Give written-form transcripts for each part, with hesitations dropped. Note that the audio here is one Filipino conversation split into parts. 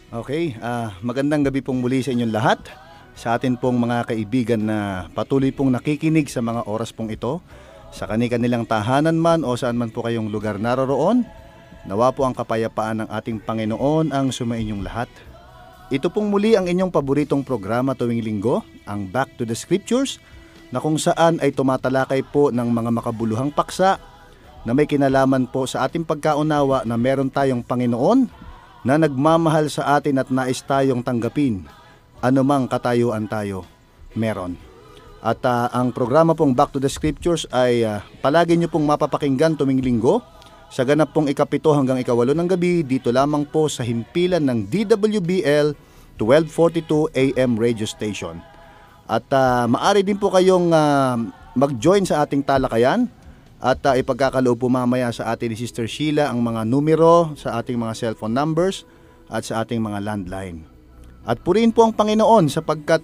Okay, magandang gabi pong muli sa inyong lahat. Sa atin pong mga kaibigan na patuloy pong nakikinig sa mga oras pong ito, sa kanilang tahanan man o saan man po kayong lugar naroroon, nawa po ang kapayapaan ng ating Panginoon ang sumainyong lahat. Ito pong muli ang inyong paboritong programa tuwing linggo, ang Back to the Scriptures, na kung saan ay tumatalakay po ng mga makabuluhang paksa na may kinalaman po sa ating pagkaunawa na meron tayong Panginoon na nagmamahal sa atin at nais tayong tanggapin anumang katayuan tayo meron. At ang programa pong Back to the Scriptures ay palagi nyo pong mapapakinggan tuwing linggo sa ganap pong 7 hanggang 8 ng gabi dito lamang po sa himpilan ng DWBL 1242 AM radio station. At maaari din po kayong mag-join sa ating talakayan at ipagkakaloob po mamaya sa atin ni Sister Sheila ang mga numero sa ating mga cellphone numbers at sa ating mga landline. At purihin po ang Panginoon sapagkat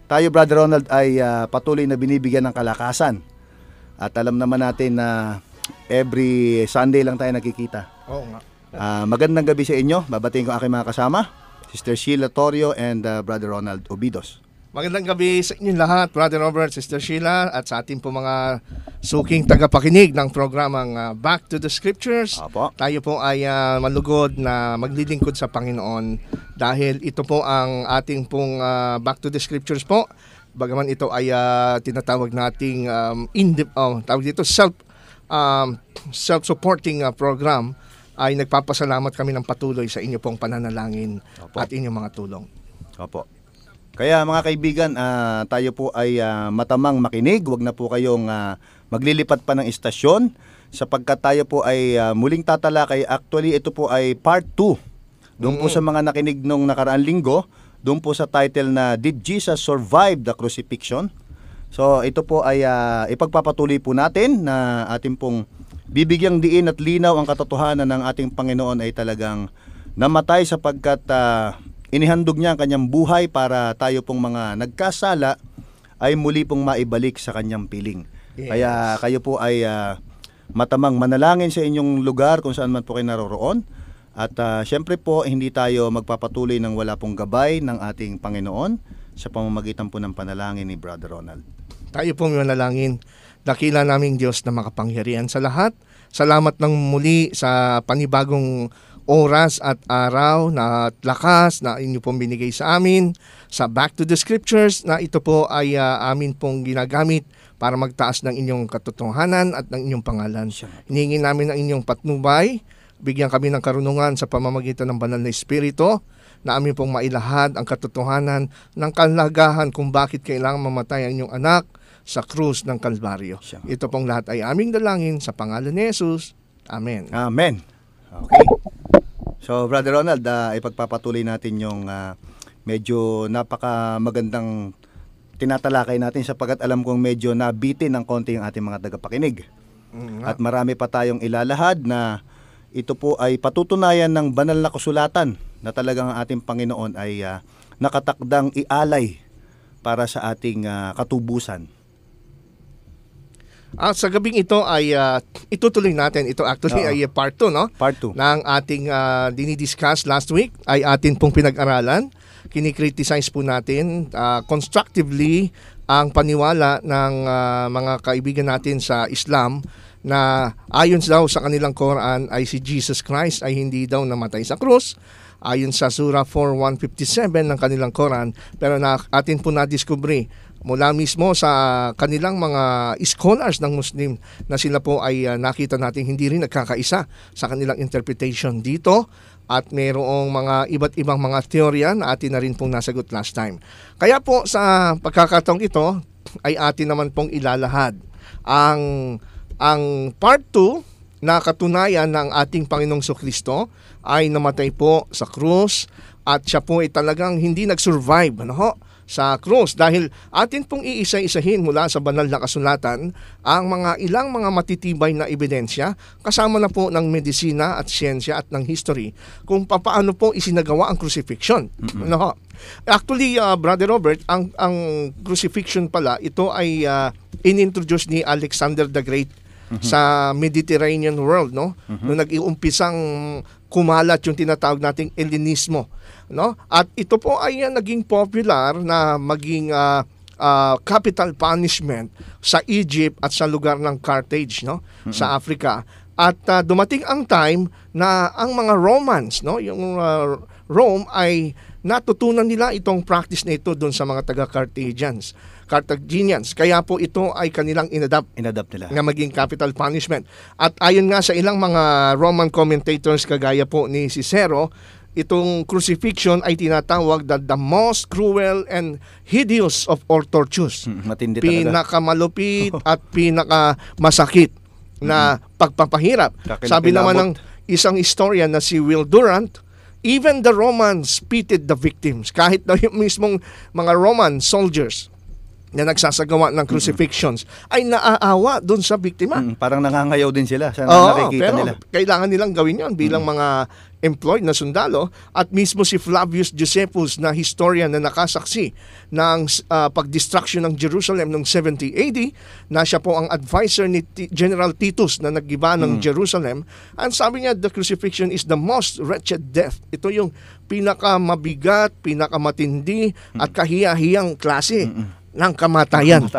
tayo, Brother Ronald, ay patuloy na binibigyan ng kalakasan. At alam naman natin na every Sunday lang tayo nakikita. Oo nga. Magandang gabi sa inyo. Babatiin ko aking mga kasama, Sister Sheila Torio and Brother Ronald Obidos. Magandang gabi sa inyong lahat, Brother Robert, Sister Sheila, at sa ating po mga suking tagapakinig ng programang Back to the Scriptures. Apo. Tayo po ay malugod na maglilingkod sa Panginoon dahil ito po ang ating pong Back to the Scriptures po. Bagaman ito ay tinatawag nating tawag dito self-supporting program, ay nagpapasalamat kami ng patuloy sa inyo pong pananalangin. Apo. At inyong mga tulong. Opo. Kaya mga kaibigan, tayo po ay matamang makinig. Huwag na po kayong maglilipat pa ng istasyon sapagkat tayo po ay muling tatalakay. Actually, ito po ay part 2. Doon po sa mga nakinig nung nakaraang linggo, doon po sa title na Did Jesus Survive the Crucifixion? So ito po ay ipagpapatuloy po natin na ating pong bibigyang diin at linaw ang katotohanan ng ating Panginoon ay talagang namatay sapagkat inihandog niya ang kanyang buhay para tayo pong mga nagkasala ay muli pong maibalik sa kanyang piling. Yes. Kaya kayo po ay matamang manalangin sa inyong lugar kung saan man po kayo naroroon. At syempre po, hindi tayo magpapatuloy ng wala pong gabay ng ating Panginoon sa pamamagitan po ng panalangin ni Brother Ronald. Tayo pong manalangin. Dakila naming Diyos na makapangyarihan sa lahat. Salamat ng muli sa panibagong oras at araw na lakas na inyo pong binigay sa amin sa Back to the Scriptures na ito po ay amin pong ginagamit para magtaas ng inyong katotohanan at ng inyong pangalan. Hinihingi namin ang inyong patnubay, bigyan kami ng karunungan sa pamamagitan ng banal na Espiritu na amin pong mailahad ang katotohanan ng kalagahan kung bakit kailangan mamatay ang inyong anak sa krus ng Kalbaryo. Ito pong lahat ay aming dalangin sa pangalan ni Jesus. Amen. Amen. Okay. So, Brother Ronald, ipagpapatuloy natin yung medyo napaka-magandang tinatalakay natin sapagkat alam kong medyo nabitin ng konti yung ating mga tagapakinig. At marami pa tayong ilalahad na ito po ay patutunayan ng banal na kasulatan na talagang ang ating Panginoon ay nakatakdang ialay para sa ating katubusan. Sa gabing ito ay itutuloy natin. Ito actually ay part 2, no? Part 2. Ng ating dinidiscuss last week ay atin pong pinag-aralan. Kinikriticize po natin constructively ang paniwala ng mga kaibigan natin sa Islam na ayon daw sa kanilang Quran ay si Jesus Christ ay hindi daw namatay sa krus. Ayon sa Surah 4:157 ng kanilang Quran. Pero atin po na-discovery mula mismo sa kanilang mga scholars ng Muslim na sila po ay nakita natin hindi rin nagkakaisa sa kanilang interpretation dito at mayroong mga iba't ibang mga teorya na atin na rin pong nasagot last time. Kaya po sa pagkakataong ito ay atin naman pong ilalahad ang part 2 na katunayan ng ating Panginoong Kristo ay namatay po sa krus at siya po ay talagang hindi nag-survive sa krus dahil atin pong iisa-isahin mula sa banal na kasulatan ang mga ilang mga matitibay na ebidensya kasama na po ng medisina at siyensya at ng history kung paano po isinagawa ang crucifixion. Actually, Brother Robert, ang crucifixion pala, ito ay inintroduce ni Alexander the Great sa Mediterranean world, no? Nung nag-iumpisang kumalat yung tinatawag nating Hellenismo, no? At ito po ay naging popular na maging capital punishment sa Egypt at sa lugar ng Carthage, no? Sa Africa. At dumating ang time na ang mga Romans, no, yung Rome ay natutunan nila itong practice na ito doon sa mga Carthaginians. Kaya po ito ay kanilang inadapt Inadapt nila. na maging capital punishment. At ayon nga sa ilang mga Roman commentators kagaya po ni Cicero, itong crucifixion ay tinatawag the most cruel and hideous of all tortures. Matindi talaga. Pinakamalupit at pinakamasakit na pagpapahirap. Sabi naman ng isang historian na si Will Durant, even the Romans pitied the victims. Kahit na yung mismong mga Roman soldiers na nagsasagawa ng crucifixions ay naaawa doon sa biktima. Parang nangangayaw din sila sa Oo, nakikita pero nila. kailangan nilang gawin yon bilang mga employed na sundalo. At mismo si Flavius Josephus na historian na nakasaksi ng pag-destruction ng Jerusalem noong 70 AD, na siya po ang advisor ni General Titus na naggiba ng Jerusalem. Ang sabi niya, the crucifixion is the most wretched death. Ito yung pinakamabigat, pinakamatindi at kahiyahiyang klase ng kamatayan.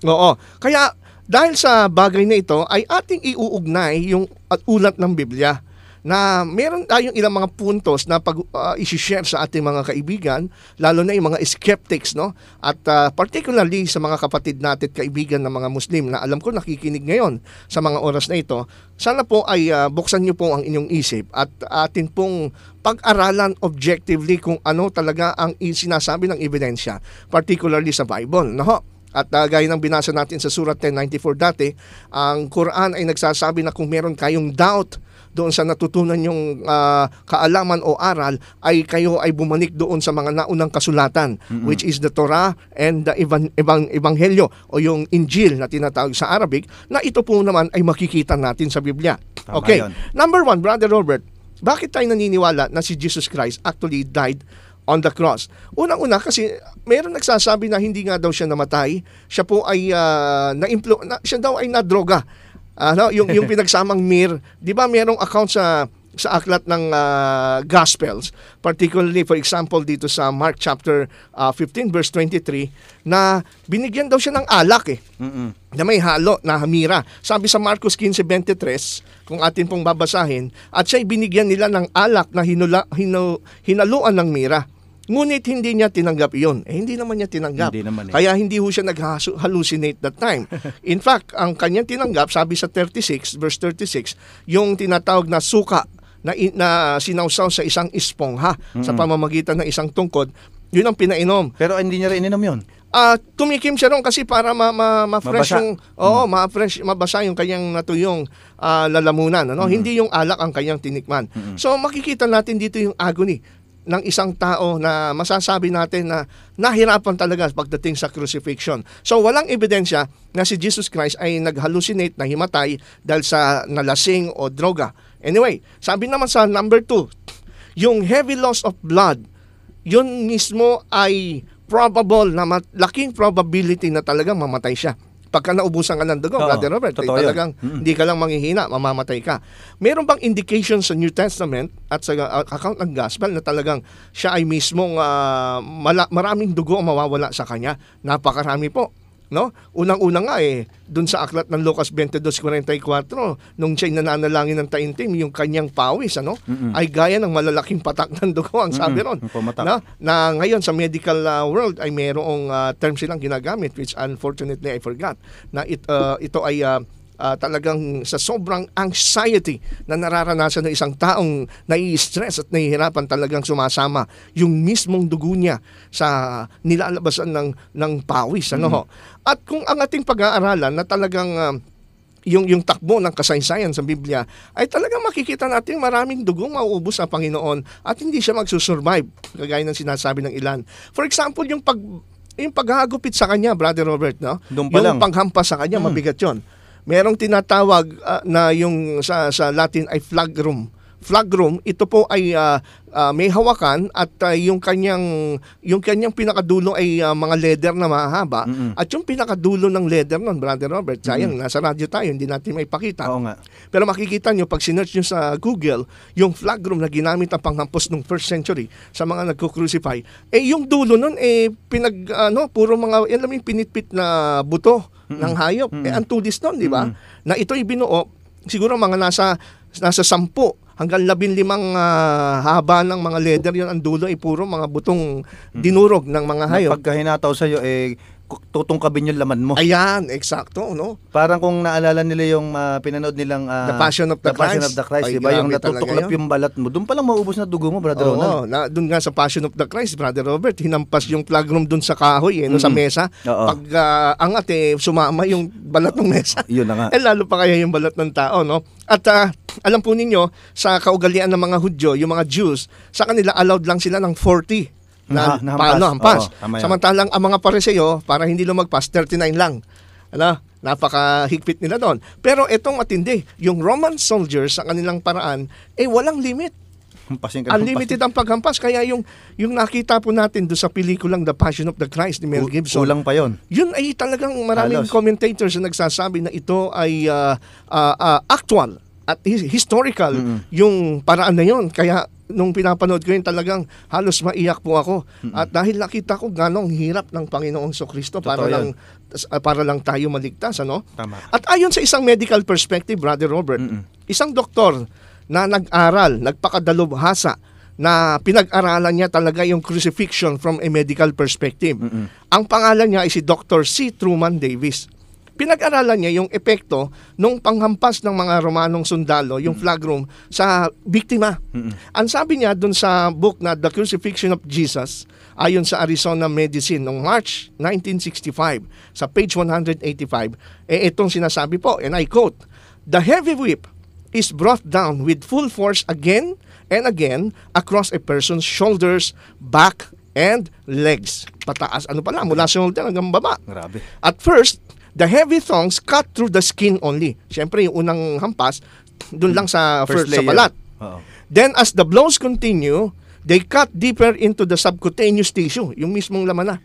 Oo. Kaya dahil sa bagay na ito ay ating iuugnay yung ulat ng Biblia na meron tayong ilang mga puntos na i-share sa ating mga kaibigan, lalo na yung mga skeptics, no? At particularly sa mga kapatid natin kaibigan ng mga Muslim na alam ko nakikinig ngayon sa mga oras na ito. Sana po ay buksan niyo po ang inyong isip at atin pong pag-aralan objectively kung ano talaga ang sinasabi ng ebidensya, particularly sa Bible, no? At gaya ng binasa natin sa Surat 10:94 dati, ang Quran ay nagsasabi na kung meron kayong doubt doon sa natutunan yung kaalaman o aral, ay kayo ay bumalik doon sa mga naunang kasulatan, which is the Torah and the Ebanghelyo o yung Injil na tinatawag sa Arabic, na ito po naman ay makikita natin sa Biblia. Tama Okay, yun. number one, Brother Robert, bakit tayo naniniwala na si Jesus Christ actually died on the cross? Unang-una kasi meron nagsasabi na hindi nga daw siya namatay, siya po ay siya daw ay nadroga. Yung pinagsamang myrrh, 'di ba merong account sa aklat ng Gospels, particularly for example dito sa Mark chapter 15 verse 23, na binigyan daw siya ng alak na may halo na mira. Sabi sa Marcos 15:23, kung atin pong babasahin, at siya'y binigyan nila ng alak na hinaluan ng mira. Ngunit hindi niya tinanggap iyon. Hindi naman niya tinanggap. Hindi naman. Kaya hindi ho siya nag-hallucinate that time. In fact, ang kanyang tinanggap, sabi sa 36, verse 36, yung tinatawag na suka na sinawsaw sa isang espongha sa pamamagitan ng isang tungkod, yun ang pinainom. Pero hindi niya rin ininom yun. Tumikim siya ron kasi para ma-fresh Mabasa. ma-fresh, mabasa yung kanyang natuyong lalamunan. Hindi yung alak ang kanyang tinikman. So makikita natin dito yung agony ng isang tao na masasabi natin na nahirapan talaga pagdating sa crucifixion. So walang ebidensya na si Jesus Christ ay nag-hallucinate, na himatay dahil sa nalasing o droga. Anyway, sabi naman sa number 2, yung heavy loss of blood, yun mismo ay probable na laking probability na talagang mamatay siya. Pagka naubusan ka ng dugo, Brother Robert, ay talagang hindi ka lang manghihina, mamamatay ka. Meron bang indication sa New Testament at sa account ng Gospel na talagang siya ay mismong maraming dugo ang mawawala sa kanya? Napakarami po. No? Unang-una nga dun sa aklat ng Lucas 22:44, nung siya'y nananalangin ng taimtim, yung kanyang pawis ay gaya ng malalaking patak ng dugo, ang sabi ron. No? Na ngayon sa medical world ay mayroong term silang ginagamit, which unfortunately I forgot, na ito ay talagang sa sobrang anxiety na nararanasan ng isang taong nai-stress at nahihirapan, talagang sumasama yung mismong dugo niya sa nilalabasan ng pawis. At kung ang ating pag-aaralan na talagang yung takbo ng kasaysayan sa Biblia, ay talagang makikita natin maraming dugong mauubos sa Panginoon at hindi siya magsusurvive, kagaya ng sinasabi ng ilan. For example, yung paghahagupit sa kanya, Brother Robert, no? Yung panghampas sa kanya, mabigat yun. Merong tinatawag na yung sa Latin ay flagrum. flagrum, ito po ay may hawakan at yung kanyang pinakadulo ay mga leather na mahaba. At yung pinakadulo ng leather nun, Brother Robert, sayang, nasa radyo tayo, hindi natin maipakita. Oo nga. Pero makikita nyo, pag sinearch nyo sa Google, yung flagrum na ginamit ang panghampos ng 1st century sa mga nagko-crucify, yung dulo nun, puro mga, alam mo yung pinitpit na buto ng hayop. Ang tulis nun, di ba? Na ito'y binuo, siguro mga nasa 10 hanggang 15 haba ng mga leather yun. Ang dulo ay puro mga butong dinurog ng mga hayop. Pagka hinataw sa'yo, tutungkabin yung laman mo. Ayan, eksakto, no? Parang kung naalala nila yung pinanood nilang The Passion of the Christ. Ay, diba? Yung natutuklap yung balat mo. Doon palang maubos na dugo mo, Brother Ronald. Doon nga sa Passion of the Christ, Brother Robert, hinampas yung flagrum doon sa kahoy, no, sa mesa. Pag angat, sumama yung balat ng mesa. Yun na nga. Lalo pa kaya yung balat ng tao, no? At alam po ninyo, sa kaugalian ng mga Hudyo, yung mga Jews, sa kanila allowed lang sila ng 40 na hampas. Samantalang ang mga Pariseo, para hindi lumagpas, 39 lang. Napakahigpit nila doon. Pero itong matindi, yung Roman soldiers sa kanilang paraan, walang limit. Unlimited ang paghampas. Kaya yung nakita po natin doon sa pelikulang The Passion of the Christ ni Mel Gibson. Kulang pa yon. Yun ay talagang maraming commentators na nagsasabi na ito ay actual at historical yung paraan na yon. Kaya nung pinapanood ko yun, talagang halos maiyak po ako. At dahil nakita ko ganong hirap ng Panginoong Jesucristo para lang tayo maligtas, ano? Tama. At ayon sa isang medical perspective, Brother Robert, isang doktor na nag-aral, nagpakadalubhasa, na pinag-aralan niya talaga yung crucifixion from a medical perspective. Ang pangalan niya ay si Dr. C. Truman Davis. Pinag-aralan niya yung epekto nung panghampas ng mga Romanong sundalo, yung flagrum, sa biktima. Ang sabi niya dun sa book na The Crucifixion of Jesus, ayon sa Arizona Medicine, noong March 1965, sa page 185, itong sinasabi po, and I quote, "The heavy whip is brought down with full force again and again across a person's shoulders, back, and legs." Pataas, pala, mula shoulder hanggang baba. Grabe. At first, the heavy thongs cut through the skin only. Siyempre, yung unang hampas, dun lang sa first sa balat. Then, as the blows continue, they cut deeper into the subcutaneous tissue, yung mismong laman na,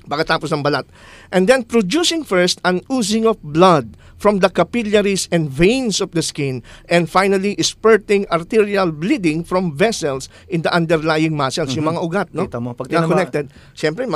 pagkatapos ng balat. And then, producing first an oozing of blood from the capillaries and veins of the skin, and finally spurting arterial bleeding from vessels in the underlying muscles, yung mga ugat, no? Kita mo, pag na connected, siyempre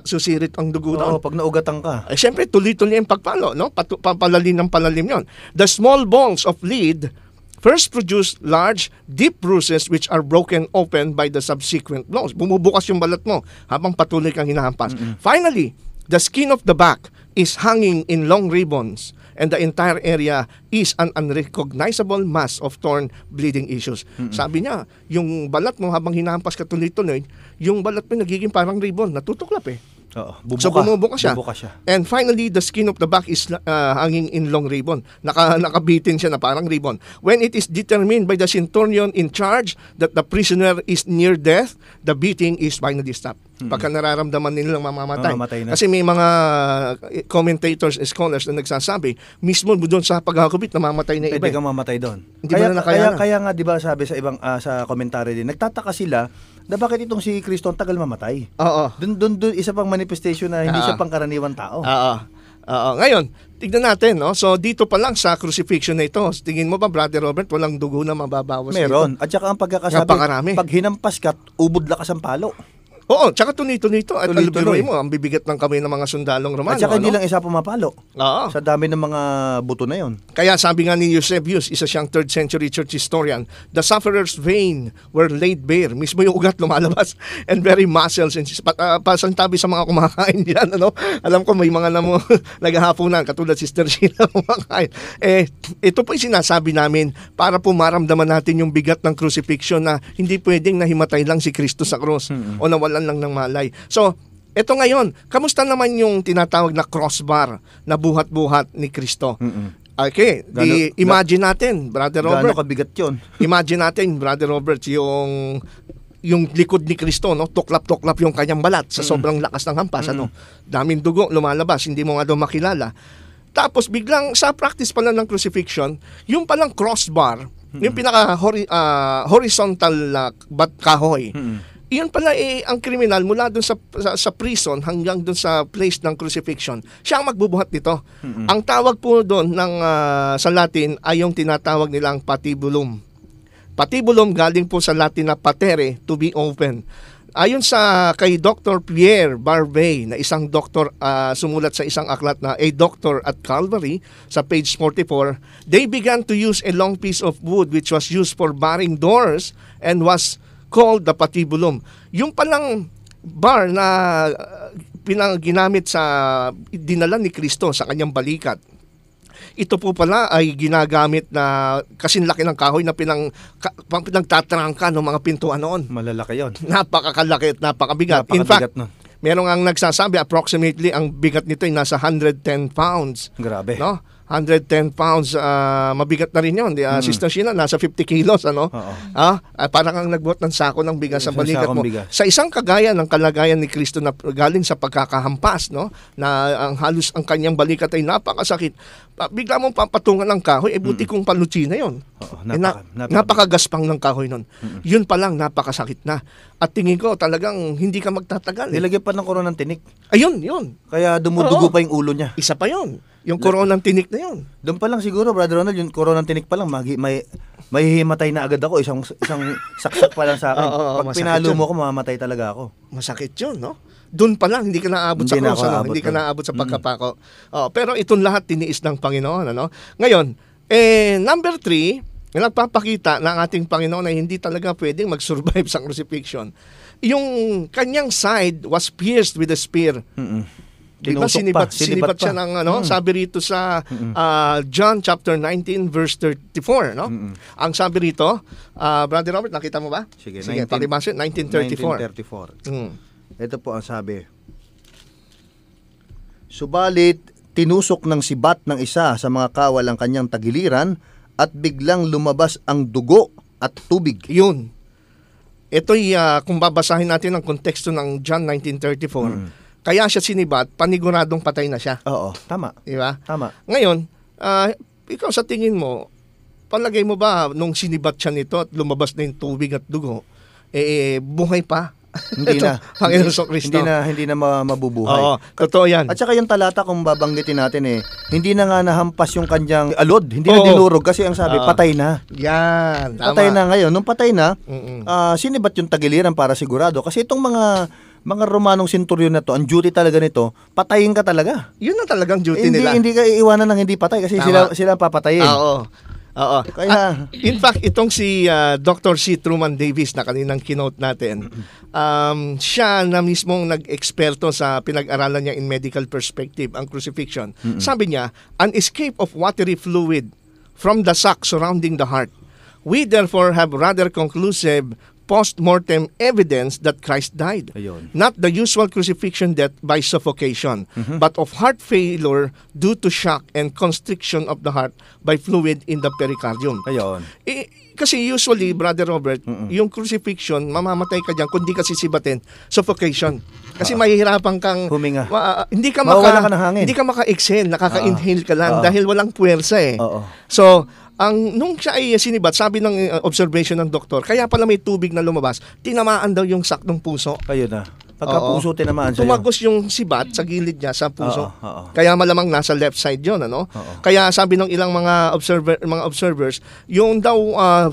susirit ang dugo doon. Pag naugatan ka. Siyempre, tuloy-tuloy ang pagpalo, no? Palalim ng palalim yon. The small balls of lead first produce large, deep bruises which are broken open by the subsequent blows. Bumubukas yung balat mo habang patuloy kang hinahampas. Finally, the skin of the back is hanging in long ribbons, and the entire area is an unrecognizable mass of torn, bleeding issues. Sabi niya, yung balat mo habang hinahampas ka tuloy-tuloy, yung balat mo nagiging parang ribbon, natutuklap So bumubuka siya. And finally, the skin of the back is hanging in long ribbon. Nakabitin siya na parang ribbon. When it is determined by the centurion in charge that the prisoner is near death, the beating is finally stopped. Pagka nararamdaman nilang mamamatay. Kasi may mga commentators and scholars na nagsasabi, mismo doon sa paghakubit, namamatay na iba. Pwede kang mamatay doon. Kaya nga, di ba sabi sa ibang sa commentary din, nagtataka sila na bakit itong si Kristo ang tagal mamatay. Doon isa pang manifestation na hindi siya pangkaraniwan tao. Ngayon, tignan natin, no? So dito pa lang sa crucifixion na ito, tingin mo ba, Brother Robert, walang dugo na mababawas Meron. dito? At saka ang pagkakasabi, pag hinampas ka, ubod lakas ang palo. Oo, tsaka tuloy-tuloy ito. At tuloy mo, ang bibigat ng kamay ng mga sundalong Romano. At tsaka hindi lang isa pumapalo. Oo. Sa dami ng mga buto na yon. Kaya sabi nga ni Eusebius, isa siyang 3rd century church historian, the sufferer's vein were laid bare. Mismo yung ugat lumalabas, and very muscles. And pasantabi sa mga kumakain diyan, ano? Alam ko may mga naghahaponan, katulad Sister Sheila kumakain. Ito po yung sinasabi namin para po maramdaman natin yung bigat ng crucifixion, na hindi pwedeng nahimatay lang si Kristo sa krus o nawalan lang ng malay. So, eto ngayon, kamusta naman yung tinatawag na crossbar na buhat-buhat ni Kristo? Okay, imagine natin, Brother Robert. Gaano kabigat yun? Imagine natin, Brother Robert, yung likod ni Kristo, no? Tuklap-tuklap yung kanyang balat sa sobrang lakas ng hampas, daming dugo lumalabas, hindi mo nga daw makilala. Tapos biglang sa practice pala ng crucifixion, yung palang crossbar, Yung pinaka horizontal na kahoy. Iyon pala ang kriminal mula dun sa prison hanggang dun sa place ng crucifixion. Siya ang magbubuhat nito. Ang tawag po doon sa Latin ay yung tinatawag nilang patibulum. Patibulum galing po sa Latin na patere, to be open. Ayon sa kay Dr. Pierre Barbey na isang doktor sumulat sa isang aklat na A Doctor at Calvary sa page 44, they began to use a long piece of wood which was used for barring doors and was called the patibulum. Yung palang bar na ginamit sa dinala ni Kristo sa kanyang balikat. Ito po pala ay ginagamit na kasing laki ng kahoy na pinagtatrangka ng mga pintuan noon. Malalaki yon. Napakakalaki at napakabigat. In fact, merong ang nagsasabi approximately ang bigat nito ay nasa 110 pounds. Grabe. No? 110 pounds, mabigat na rin yun. Sister Sheena, nasa 50 kilos, ano? Parang ang nagbuhat ng sako ng bigas sa balikat mo. Sa isang kagaya ng kalagayan ni Kristo na galing sa pagkakahampas, no? Na ang halos ang kanyang balikat ay napakasakit. Bigla mong papatungan ng kahoy, buti kong palutsina yun. Napakagaspang ng kahoy nun. Yun pa lang, napakasakit na. At tingin ko, talagang hindi ka magtatagal. Nilagyan pa ng koronang tinik. Ayun, yun. Kaya dumudugo pa yung ulo niya. Isa pa yun. Yung koronang tinik na yun. Doon pa lang siguro, Brother Ronald, yung koronang tinik pa lang, may hihimatay na agad ako. Isang saksak pa lang sa akin. Pag pinalo mo ako, mamamatay talaga ako. Masakit yun, no? Doon pa lang, hindi ka naabot sa cross, hindi ka naabot sa pagkapako. Pero itong lahat tiniis ng Panginoon, ano? Ngayon, number 3, nagpapakita ng ating Panginoon na hindi talaga pwedeng mag-survive sa crucifixion. Yung kanyang side was pierced with a spear. Diba sinibat siya ng sabi rito sa John chapter 19 verse 34, no? Ang sabi rito, Brother Robert, nakita mo ba? Sige, pakibasin 1934. Ito po ang sabi. Subalit tinusok ng sibat ng isa sa mga kawal ang kanyang tagiliran at biglang lumabas ang dugo at tubig. Yun. Ito'y kung babasahin natin ang konteksto ng John 1934. Kaya siya sinibat, paniguradong patay na siya. Oo, tama. Diba? Tama. Ngayon, ikaw sa tingin mo, palagay mo ba nung sinibat siya nito at lumabas na yung tubig at dugo, buhay pa? Hindi na. Panginoon Kristo. Hindi na mabubuhay. Oo, totoo yan. At saka yung talata kung babanggitin natin hindi na nga nahampas yung kanyang alod, hindi na dinurog kasi ang sabi, patay na. Yan, tama. Patay na ngayon. Nung patay na, sinibat yung tagiliran para sigurado. Kasi itong mga Romanong senturyon na to, ang duty talaga nito, patayin ka talaga. Yun na talagang duty nila. Hindi ka iiwanan ng hindi patay kasi sila papatayin. Oo. Kaya, in fact, itong si Dr. C. Truman Davis na kaninang kinote natin, siya na mismong nag-eksperto sa pinag-aralan niya in medical perspective, ang crucifixion. Sabi niya, an escape of watery fluid from the sac surrounding the heart. We therefore have rather conclusive post-mortem evidence that Christ died. Ayun. Not the usual crucifixion death by suffocation, but of heart failure due to shock and constriction of the heart by fluid in the pericardium. Ayun. Kasi usually, Brother Robert, yung crucifixion, mamamatay ka dyan kung di ka sisibatin, suffocation. Kasi mahihirapan kang huminga. Hindi ka mawala ka ng hangin. Hindi ka maka-exhale, nakaka-inhale ka lang dahil walang puwersa eh. So, nung siya ay sinibat, sabi ng observation ng doktor, kaya pala may tubig na lumabas, tinamaan daw yung sak ng puso. Ayun na. Pagka puso tinamaan sa'yo. Tumagos yung sibat sa gilid niya sa puso. Kaya malamang nasa left side yun, ano? Kaya sabi ng ilang mga observers, yung daw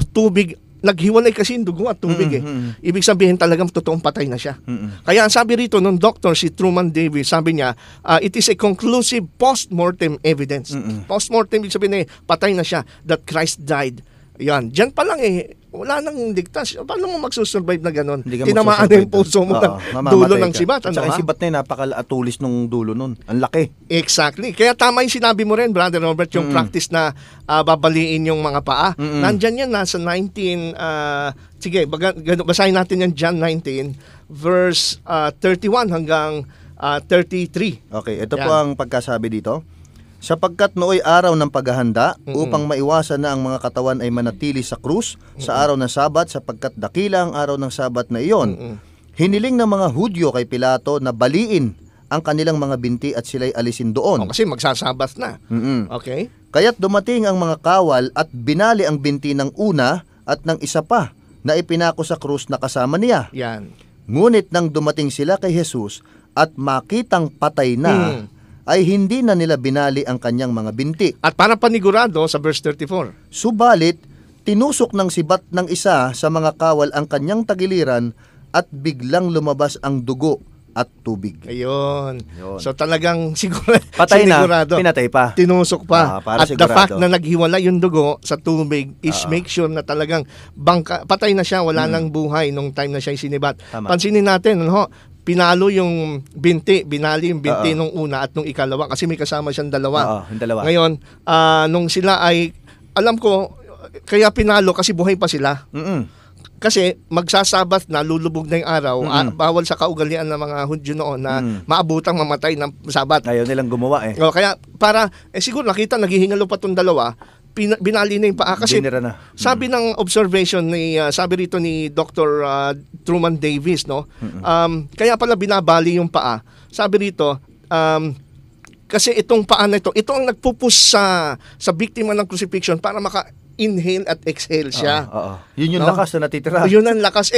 tubig, naghiwalay kasi yung dugo at tubig Ibig sabihin talagang totoong patay na siya. Kaya ang sabi rito nung doctor si Truman Davis, sabi niya, it is a conclusive post-mortem evidence. Post-mortem, ibig sabihin patay na siya, that Christ died. Yan. Diyan pa lang wala nang ligtas. Paano mo magsusurvive na gano'n? Tinamaan na yung puso mo ng dulo ng sibat. At saka yung sibat na yun, napaka-atulis nung dulo nun. Ang laki. Exactly. Kaya tama yung sinabi mo rin, Brother Robert, yung practice na babaliin yung mga paa. Nandyan yan, nasa 19, sige, basahin natin yan, John 19, verse 31 hanggang 33. Okay, ito po ang pagkasabi dito. Sapagkat nooy araw ng paghahanda upang maiwasan na ang mga katawan ay manatili sa krus sa araw ng Sabat sapagkat dakila ang araw ng Sabat na iyon. Hiniling ng mga Hudyo kay Pilato na baliin ang kanilang mga binti at sila'y alisin doon. Kasi magsasabat na. Okay? Kaya't dumating ang mga kawal at binali ang binti ng una at ng isa pa na ipinako sa krus na kasama niya. Yan. Ngunit nang dumating sila kay Jesus at makitang patay na, ay hindi na nila binali ang kanyang mga binti. At para panigurado sa verse 34. Subalit, tinusok ng sibat ng isa sa mga kawal ang kanyang tagiliran at biglang lumabas ang dugo at tubig. Ayun. Yun. So talagang Patay na, sinigurado. pinatay pa. Tinusok pa. Para At the sigurado. fact na naghiwala yung dugo sa tubig is make sure na talagang patay na siya, wala nang buhay nung time na siya sinibat. Tama. Pansinin natin, pinalo yung binali yung binti nung una at nung ikalawa kasi may kasama siyang dalawa. Oo, yung dalawa. Ngayon, nung sila ay, alam ko, kaya pinalo kasi buhay pa sila. Kasi magsasabat na, lulubog na yung araw, bawal sa kaugalian ng mga Hudyo noon na maabutang mamatay ng sabat. Ayaw nilang gumawa eh. Kaya para, siguro nakita, naghihingalo pa itong dalawa, binali na yung paa. Kasi Binira na. sabi ng observation, sabi rito ni Dr. Truman Davis, no? Kaya pala binabali yung paa. Sabi rito, kasi itong paa na ito ang nagpupus sa biktima ng crucifixion para maka-inhale at exhale siya. Oo. Yun yung No? lakas na natitira. Yun ang lakas.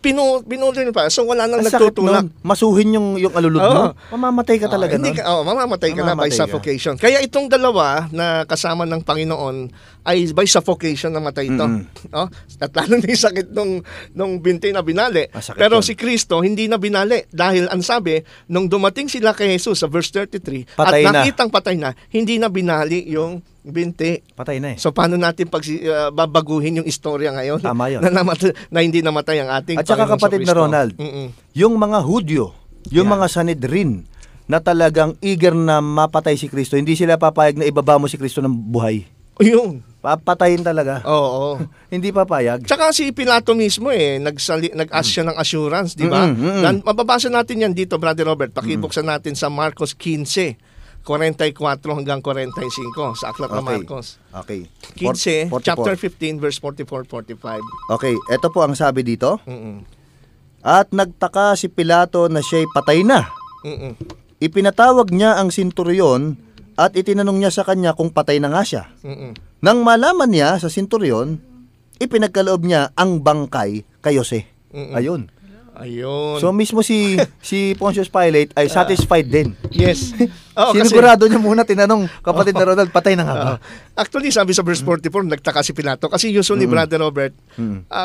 Pinulo yun pa. So wala nang Ang sakit nagtutulak. nun. Masuhin yung alulod mo. Oo. Mamamatay ka talaga Hindi nun. mamamatay ka na by Mamamatay ka. suffocation. Kaya itong dalawa na kasama ng Panginoon ay by suffocation namatay ito. No? At lalo na yung sakit nung binti na binali. Masakit Pero yun. si Kristo hindi na binali dahil ang sabi, nung dumating sila kay Jesus sa verse 33 Patay at na. nakitang patay na, hindi na binali yung binti. Patay na eh. So paano natin babaguhin yung istorya ngayon? Tama yun. Na hindi namatay ang ating At saka Panginoong kapatid na Kristo. Ronald, Mm-mm. yung mga Hudyo, yung Yan. mga Sanhedrin na talagang eager na mapatay si Kristo, hindi sila papayag na ibaba mo si Kristo ng buhay. Yun. Papatayin talaga. Oo. Hindi papayag. Tsaka si Pilato mismo nag-ask siya ng assurance, di ba? Mababasa natin yan dito, Brother Robert. Pakibuksan natin sa Marcos 15, 44 hanggang 45 sa aklat ng Marcos. Okay. 15, 44. chapter 15, verse 44-45. Okay, ito po ang sabi dito. Mm-mm. At nagtaka si Pilato na siya'y patay na. Mm-mm. Ipinatawag niya ang senturyon at itinanong niya sa kanya kung patay na nga siya. Mm-mm. Nang malaman niya sa senturyon, ipinagkaloob niya ang bangkay kay Jose. Mm-mm. Ayun. Ayun. So mismo si Pontius Pilate ay satisfied din. yes. Oo, kasi Sinigurado niya muna, tinanong, kapatid na Ronald, patay na nga ba? actually, sabi sa verse 44, nagtaka si Pilato. Kasi usually, Brother Robert,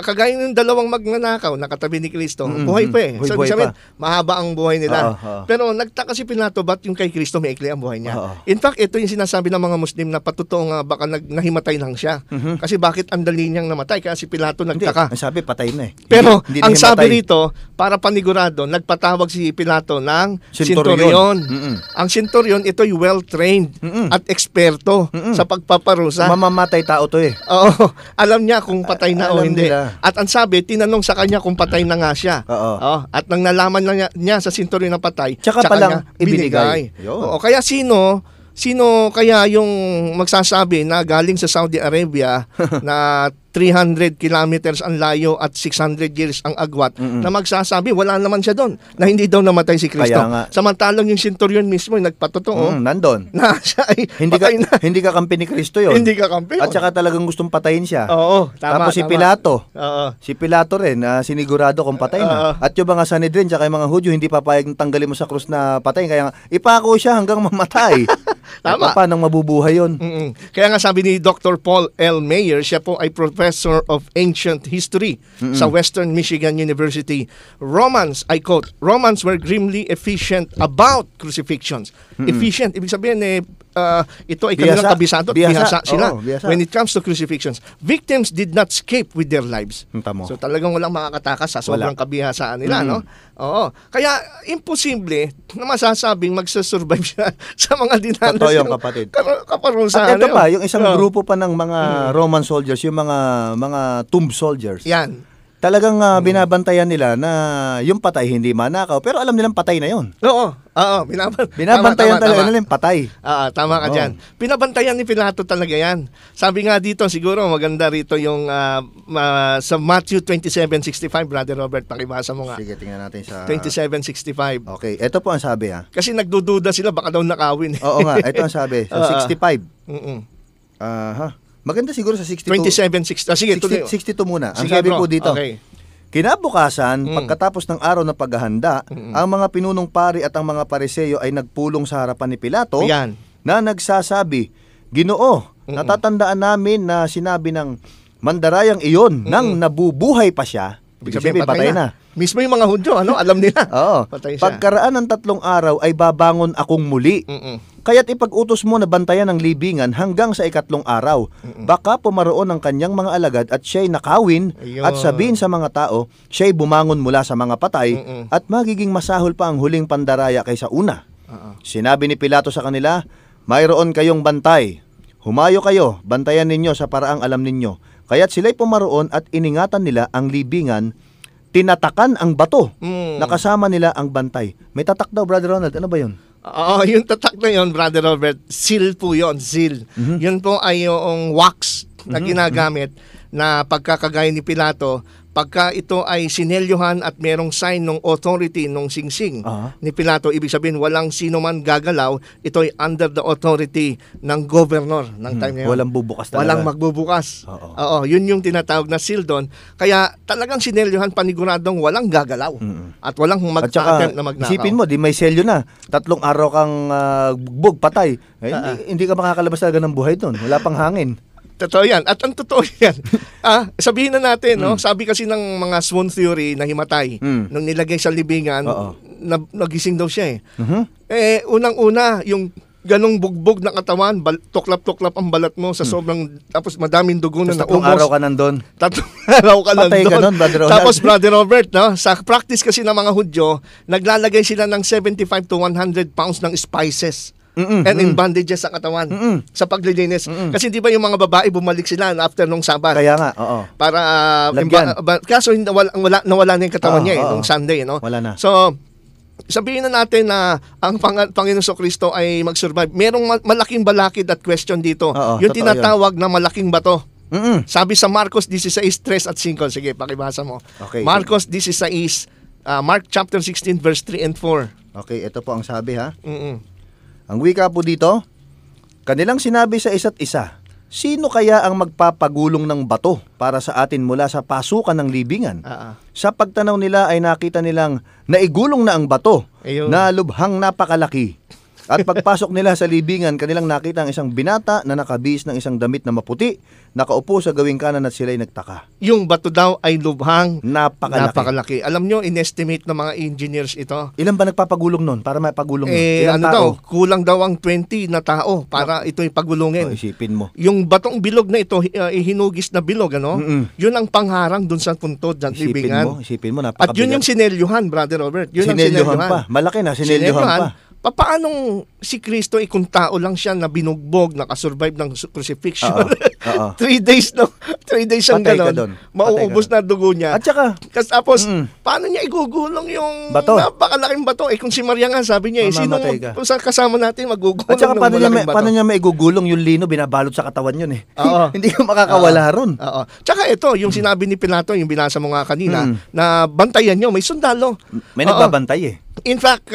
kagaya ng dalawang magnanakaw na katabi ni Kristo, buhay pa eh. So, Buhay sabihin, pa. mahaba ang buhay nila. Oo. Pero nagtaka si Pilato, ba't yung kay Kristo maikli ang buhay niya? Oo. In fact, ito yung sinasabi ng mga Muslim na patotoo nga baka nahimatay lang siya. Kasi bakit ang dali niyang namatay? Kaya si Pilato Hindi, nagtaka. ang sabi, patay na eh. Pero Hindi ang na sabi himatay. rito, para panigurado, nagpatawag si Pilato ng Centurion. centurion. Mm-mm. Ang centurion, ito'y well-trained at eksperto sa pagpaparusa. Mamamatay tao to eh. Oo, alam niya kung patay na o Alam hindi. nila. At ang sabi, tinanong sa kanya kung patay na nga siya. Oo. At nang nalaman na niya sa centurion na patay, Tsaka palang niya ibinigay. binigay. Yun. Oo, kaya sino kaya yung magsasabi na galing sa Saudi Arabia na 300 kilometers ang layo at 600 years ang agwat na magsasabi wala naman siya doon na hindi daw namatay si Kristo. Kaya nga. Samantalang yung centurion mismo ay nagpatotoo Nandun. na siya ay Hindi ka, patay na. hindi ka kampi ni Kristo yun. Hindi ka kampi. At saka talagang gustong patayin siya. Oo, tama. Tapos si tama. Pilato. Oo. Si Pilato rin, sinigurado kung patay na. At yung mga Sanhedrin, tsaka yung mga Hudyo, hindi papayag na tanggalin mo sa krus na patayin. Kaya nga, ipako siya hanggang mamatay. Tama. Paano mabubuhay yun? Kaya nga sabi ni Dr. Paul L. Mayer, siya po ay professor of ancient history sa Western Michigan University. I quote, Romans were grimly efficient about crucifixions. Efficient, ibig sabihin ito ay kanilang Bihasa. kabisado at Bihasa. bihasa sila Oo, bihasa. when it comes to crucifixions. Victims did not escape with their lives. Tamo. So talagang walang makakatakas sa sobrang kabihasaan nila, no? Oo. Kaya imposible na masasabing magsasurvive siya sa mga dinanas. Totoo yun, yung kapatid. Kaparusahan. At ito pa, yung isang Oo. grupo pa ng mga Roman soldiers, yung mga tomb soldiers. Yan. Talagang binabantayan nila na yung patay hindi manakaw, pero alam nilang patay na yon. Oo, Binabantayan talaga nila yung patay. Tama ka Oo. dyan. Pinabantayan ni Pilato talaga yan. Sabi nga dito, siguro maganda rito yung sa Matthew 27:65, Brother Robert, pakibasa mo nga. Sige, tingnan natin sa... 27:65. Okay, ito po ang sabi Kasi nagdududa sila, baka daw nakawin. Oo nga, ito ang sabi. Sa 65. Mm-mm. Maganda siguro sa 62. 27:60. Sige, tuloy. 62 muna. Ang Sige, sabi bro. po dito. Okay. Kinabukasan, pagkatapos ng araw na paghahanda, ang mga pinunong pari at ang mga pariseyo ay nagpulong sa harapan ni Pilato Yan. na nagsasabi, Ginoo, natatandaan namin na sinabi ng mandarayang iyon nang nabubuhay pa siya. Ibig sabihin, patay na. Mismo yung mga Hudyo, alam nila. Oo. Patay siya. Pagkaraan ng 3 araw ay babangon akong muli. Kaya't ipag-utos mo na bantayan ang libingan hanggang sa 3 araw. Baka pumaroon ang kanyang mga alagad at siya'y nakawin Ayun. at sabihin sa mga tao, siya'y bumangon mula sa mga patay at magiging masahol pa ang huling pandaraya kaysa una. Sinabi ni Pilato sa kanila, mayroon kayong bantay. Humayo kayo, bantayan ninyo sa paraang alam ninyo. Kaya't sila'y pumaroon at iningatan nila ang libingan, tinatakan ang bato. Nakasama nila ang bantay. May tatak daw, Brother Ronald. Ano ba yun? Yung tatak na yun, Brother Robert, seal po yun, seal. Yun po ay yung wax na ginagamit na pagkakagaya ni Pilato, pagka ito ay sinelyohan at merong sign ng authority ng singsing ni Pilato, ibig sabihin walang sino man gagalaw, ito ay under the authority ng governor ng time na yun. Walang bubukas talaga. Walang magbubukas. Oo. Oo, yun yung tinatawag na seal doon. Kaya talagang sinelyohan, paniguradong walang gagalaw at walang At saka, mag-attempt na magnakaw. isipin mo, di may selyo na. 3 araw kang bugbog, patay. Hindi ka makakalabas talaga ng buhay doon. Wala pang hangin. Totoo yan. At ang totoo yan, sabihin na natin, no? Sabi kasi ng mga swan theory na himatay, nung nilagay sa libingan, nagising daw siya eh. Unang-una, yung ganong bugbog na katawan, tuklap-tuklap ang balat mo sa sobrang, tapos madaming dugo na Tapos 3 naumos. araw ka nandun. 3 araw ka Patay ka nandun. nun, Brother Ronald. Tapos Brother Robert, no? Sa practice kasi ng mga Hudyo, naglalagay sila ng 75 to 100 pounds ng spices. And in bandages sa katawan sa paglilinis. Kasi di ba yung mga babae bumalik sila after nung Sabat? Kaya nga, oo. Para Lagyan. kaso nawala na yung katawan niya nung Sunday, no? Wala na. So sabihin na natin na ang Panginoon Kristo ay mag-survive. Merong malaking balakid at question dito. Yung totoo tinatawag na malaking bato. Sabi sa Marcos 16:3 at 5. Sige, pakibasa mo. Okay. Marcos 16, Mark chapter 16 verse 3 and 4. Okay, ito po ang sabi ha. Ang wika po dito, kanilang sinabi sa isa't isa, sino kaya ang magpapagulong ng bato para sa atin mula sa pasukan ng libingan? Sa pagtanaw nila ay nakita nilang naigulong na ang bato Ayun. na lubhang napakalaki. At pagpasok nila sa libingan, kanilang nakita ang isang binata na nakabihis ng isang damit na maputi, nakaupo sa gawing kanan at sila'y nagtaka. Yung bato daw ay lubhang Napakalaki. Alam nyo, inestimate ng mga engineers ito. Ilan ba nagpapagulong nun para mapagulong nun? Ilang Ano tao? daw, kulang daw ang 20 na tao para ito'y pagulungin. Isipin mo. Yung batong bilog na ito, hinugis na bilog, yun ang pangharang dun sa puntod ng libingan. Isipin mo, At yun napakabigat. yung sinelyuhan, Brother Robert. Yun Sinelyohan ang pa. Malaki na, sinelyohan pa. Paanong si Kristo kung tao lang siya na binugbog, nakasurvive ng crucifixion? Oo. 3 days no? 3 days siyang Patay ka ganon. dun. Mauubos Patay ka na dugo niya. At saka, Tapos, paano niya igugulong yung Bato. napakalaking bato? Kung si Maria nga, sabi niya, Mamamatay ka. kung sa kasama natin, magugulong at saka ng malaking bato. paano niya maigugulong yung lino, binabalot sa katawan yun eh. Oo. Hindi ka makakawala ron. Oo. Tsaka ito, yung sinabi ni Pilato, yung binasa mo nga kanina, na bantayan niyo, may sundalo. May Oo. nagbabantay eh. In fact,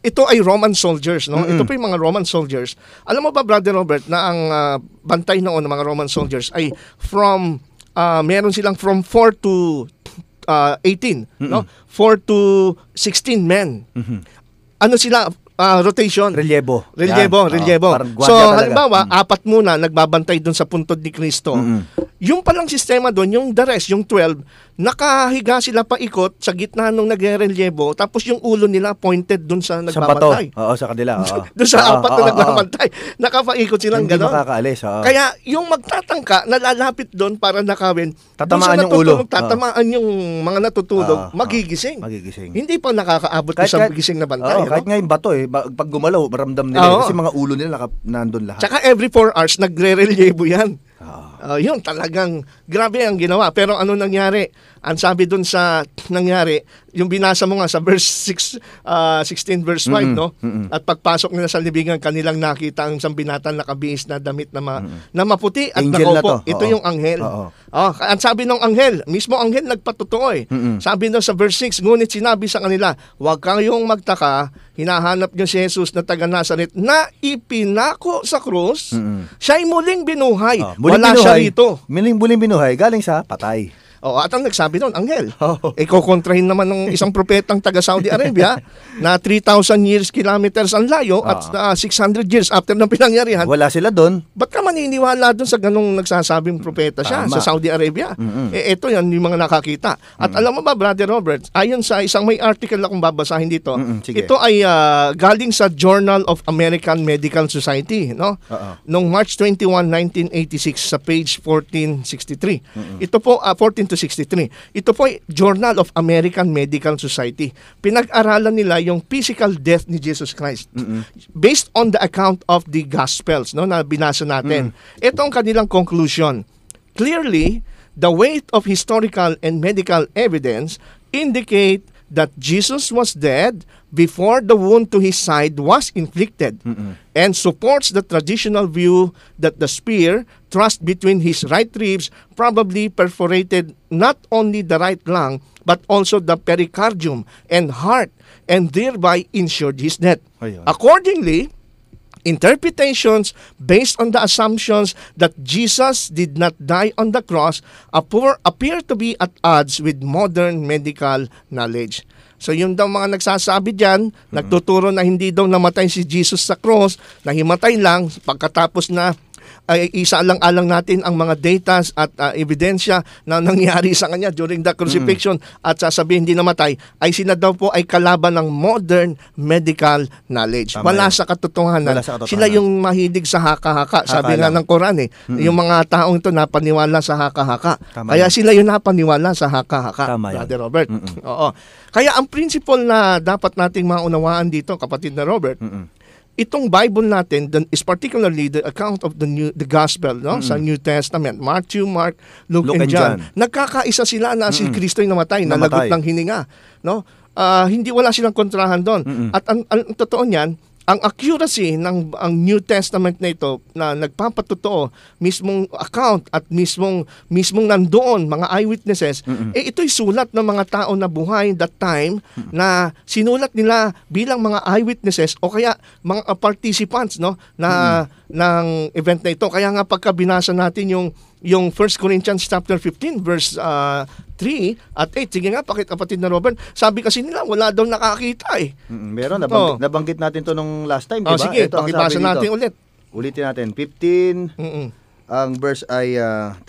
ito ay Roman soldiers, no? Ito po yung mga Roman soldiers. Alam mo ba, Brother Robert, na ang bantay noon ng mga Roman soldiers ay from, meron silang from 4 to 18, no? 4 to 16 men. Ano sila? Rotation. Relyebo. Relyebo. Parang gwardiya So, talaga. halimbawa, 4 muna nagbabantay doon sa puntod ni Kristo. Yung palang sistema doon, yung the rest, yung 12, nakahiga sila paikot sa gitna nung nagre-relyebo, tapos yung ulo nila pointed doon sa Sa bato. nagbabantay. Oo, sa kanila. Oo. Doon sa Oo, 4 na oo, nagbabantay. Nakapaikot oo. silang Hindi gano'n. makakaalis. Oo. Kaya yung magtatangka, nalalapit doon para nakawin. Tatamaan doon sa yung ulo. natutulog, tatamaan yung mga natutulog, Oo, magigising. magigising. Hindi pa nakakaabot sa gising na bantay. Oo, kahit nga yung bato eh, pag gumalaw, maramdam nila. Oo. Kasi mga ulo nila nandun lahat. Tsaka every 4 hours, nagre-relyebo yan. Yun, talagang grabe ang ginawa. Pero ano nangyari? Ang sabi dun sa nangyari, yung binasa mo nga sa verse 16 verse 5, no? At pagpasok nila sa libingan, kanilang nakita ang isang binatang nakabihis na damit na maputi at Angel na nakaupo. to. Ito Oo. yung anghel. Oo. Ang sabi ng anghel, mismo anghel nagpatotoo eh. Sabi doon sa verse 6, ngunit sinabi sa kanila, huwag kayong magtaka, hinahanap niyo si Jesus na taga Nazaret na ipinako sa krus, siya'y muling binuhay. Wala siya rito. Muling binuhay, galing sa patay. At ang nagsabi doon, anghel. Oo. Kukontrahin naman ng isang propetang taga Saudi Arabia na 3,000 years kilometers ang layo at 600 years after ng pinangyarihan. Wala sila doon. Ba't ka maniniwala doon sa ganong nagsasabing propeta siya Tama. sa Saudi Arabia? Ito yan yung mga nakakita. At alam mo ba, Brother Robert, ayon sa isang may article akong babasahin dito, sige. ito ay galing sa Journal of American Medical Society, no? Noong March 21, 1986 sa page 1463. Ito po, 14 to 63. Ito po ay Journal of American Medical Society. Pinag-aralan nila yung physical death ni Jesus Christ based on the account of the Gospels, no, na binasa natin. Ito ang kanilang conclusion. Clearly, the weight of historical and medical evidence indicate that Jesus was dead before the wound to his side was inflicted and supports the traditional view that the spear thrust between his right ribs probably perforated not only the right lung but also the pericardium and heart and thereby ensured his death. Ayun. Accordingly, interpretations based on the assumptions that Jesus did not die on the cross appear to be at odds with modern medical knowledge. So yung daw mga nagsasabi dyan, nagtuturo na hindi daw namatay si Jesus sa cross, na himatay lang pagkatapos na ay isa lang alang natin ang mga data at ebidensya na nangyari sa kanya during the crucifixion at sasabihin hindi namatay, ay sila daw po ay kalaban ng modern medical knowledge. Tama Wala yan. sa katotohanan. Wala sa katotohanan. Sila yung mahilig sa haka-haka. Sabi nga lang. ng Quran yung mga taong ito napaniwala sa haka-haka. Tama Kaya yan. sila yung napaniwala sa haka-haka. Tama yan. Brother Robert. Oo. Kaya ang principle na dapat nating maunawaan dito, kapatid na Robert, itong Bible natin is particularly the account of the gospel, no, sa New Testament, Matthew, Mark, Luke and John. Nagkakaisa sila na si Kristo'y namatay, nalagot ng hininga, no? Hindi, wala silang kontrahan doon. At ang totoo niyan, ang accuracy ng ang New Testament na ito na nagpapatotoo mismong account at mismong nandoon mga eyewitnesses, ito'y sulat ng mga tao na buhay that time na sinulat nila bilang mga eyewitnesses o kaya mga participants, no, na ng event na ito. Kaya nga pagka binasa natin yung 1 Corinthians chapter 15 verse 3 at 8. Sige nga, kapatid na Robert, sabi kasi nila wala daw nakakita eh. Meron, nabanggit natin to nung last time, di ba? Sige, Ito ang pakibasa sabi natin dito. ulit. Ulitin natin, 15, ang verse ay 3.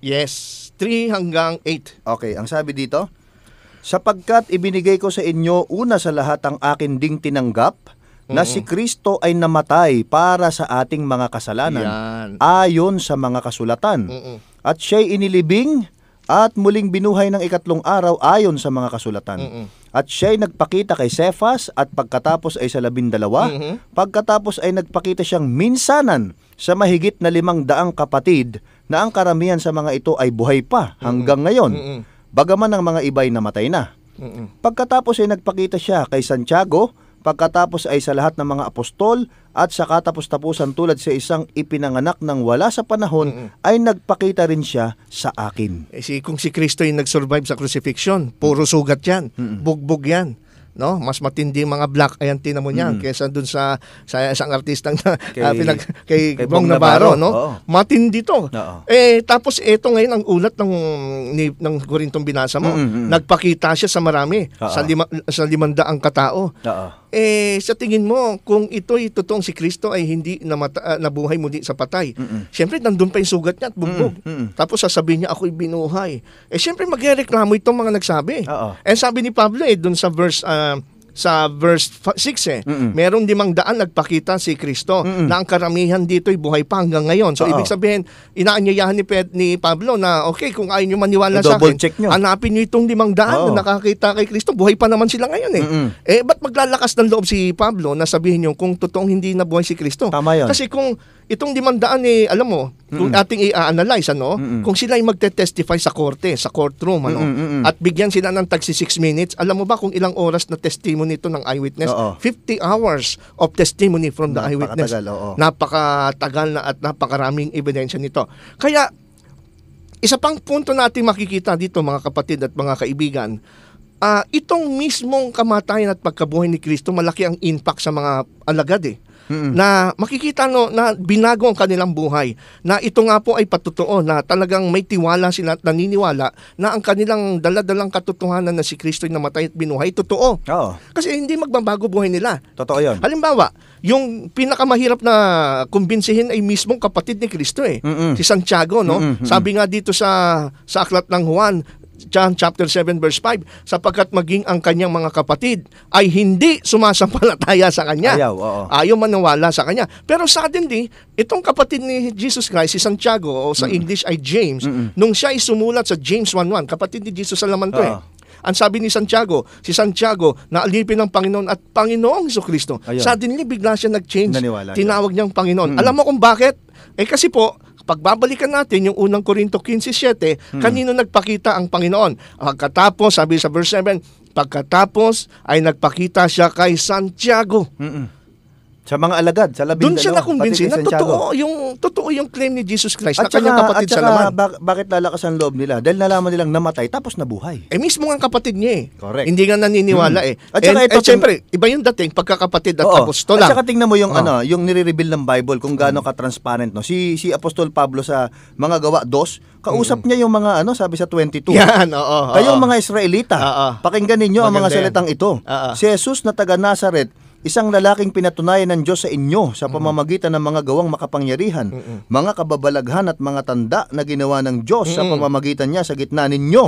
Yes, 3 hanggang 8. Okay, ang sabi dito, sapagkat ibinigay ko sa inyo una sa lahat ang akin ding tinanggap, na si Kristo ay namatay para sa ating mga kasalanan, Yan. ayon sa mga kasulatan. At siya'y inilibing at muling binuhay ng ikatlong araw ayon sa mga kasulatan. At siya'y nagpakita kay Cephas at pagkatapos ay sa 12. Pagkatapos ay nagpakita siyang minsanan sa mahigit na 500 kapatid na ang karamihan sa mga ito ay buhay pa hanggang ngayon. Bagaman ang mga iba'y namatay na. Pagkatapos ay nagpakita siya kay Santiago, pagkatapos ay sa lahat ng mga apostol at sa katapos-tapusan tulad sa isang ipinanganak ng wala sa panahon ay nagpakita rin siya sa akin. Kung si Kristo yung nag-survive sa crucifixion, puro sugat yan, bugbog yan. No, mas matindi yung mga black ayan tinan mo niyan kaysa dun sa isang artistang kay Bong Navarro, no? Oo. Matindi to. Oo. Tapos ito ngayon ang ulat ng Corintong binasa mo. Nagpakita siya sa marami, sa 500 katao. Oo. Sa tingin mo, kung ito'y totoong si Kristo ay hindi nabuhay muli sa patay, siyempre nandun pa yung sugat niya at bugbog. Tapos sasabihin niya, ako'y binuhay. Siyempre magreklamo itong mga nagsabi. Oo. Sabi ni Pablo dun sa verse 6 meron 500 nagpakita si Kristo na ang karamihan dito'y buhay pa hanggang ngayon. So ibig sabihin, inaanyayahan ni Pablo na okay, kung ayaw nyo maniwala sa double akin, check nyo. hanapin nyo itong 500 na nakakita kay Kristo. Buhay pa naman sila ngayon ba't maglalakas ng loob si Pablo na sabihin nyo kung totoong hindi nabuhay si Kristo? Tama yun. Kasi kung itong 500 alam mo, kung ating i-analyze, kung sila ay magte-testify sa korte, sa courtroom, at bigyan sila ng tagsi 6 minutes, alam mo ba kung ilang oras na testimony ito ng eyewitness? Oo. 50 hours of testimony from the eyewitness. Napakatagal, oo. Napakatagal na at napakaraming ebidensya nito. Kaya, isa pang punto natin makikita dito, mga kapatid at mga kaibigan, itong mismong kamatayan at pagkabuhay ni Kristo, malaki ang impact sa mga alagad na makikita na binago ang kanilang buhay, na ito nga po ay patotoo, na talagang may tiwala sila at naniniwala na ang kanilang daladalang katotohanan na si Kristo ay namatay at binuhay, totoo. Oo. Kasi hindi magbabago buhay nila. Totoo yun. Halimbawa, yung pinakamahirap na kumbinsihin ay mismong kapatid ni Kristo si Santiago, no? Sabi nga dito sa aklat ng Juan, John chapter 7 verse 5, sapagkat maging ang kanyang mga kapatid ay hindi sumasampalataya sa kanya. Ayaw maniwala sa kanya. Pero suddenly, itong kapatid ni Jesus Christ, si Santiago, o sa English ay James, nung siya ay sumulat sa James 1:1, kapatid ni Jesus sa laman to Ang sabi ni Santiago, si Santiago, na alipin ng Panginoon at Panginoong Jesucristo. Suddenly, bigla siya nag-change. Naniwala siya. Tinawag niyang Panginoon. Alam mo kung bakit? Kasi po, pagbabalikan natin yung unang Korinto 15:7, kanino nagpakita ang Panginoon? Pagkatapos, sabi sa verse 7, pagkatapos ay nagpakita siya kay Santiago. Sa mga alagad, sa 12. Doon siya nakumbinsi na totoo yung claim ni Jesus Christ na kanyang kapatid sa laman. Bakit lalakas ang loob nila? Dahil nalaman nilang namatay tapos nabuhay. Mismo ang kapatid niya Correct. Hindi nga naniniwala At saka ito, siyempre, iba yung dating pagkakapatid at apostola. At saka tingnan mo yung yung nire-reveal ng Bible kung gaano ka-transparent, no. Si Apostol Pablo sa mga Gawa 2, kausap niya yung mga sabi sa 22. Yan, Kayong mga Israelita, pakinggan ninyo ang mga Maganda salitang ito. Si Jesus na taga Nazaret, isang lalaking pinatunayan ng Diyos sa inyo sa pamamagitan ng mga gawang makapangyarihan, mga kababalaghan at mga tanda na ginawa ng Diyos sa pamamagitan niya sa gitna ninyo.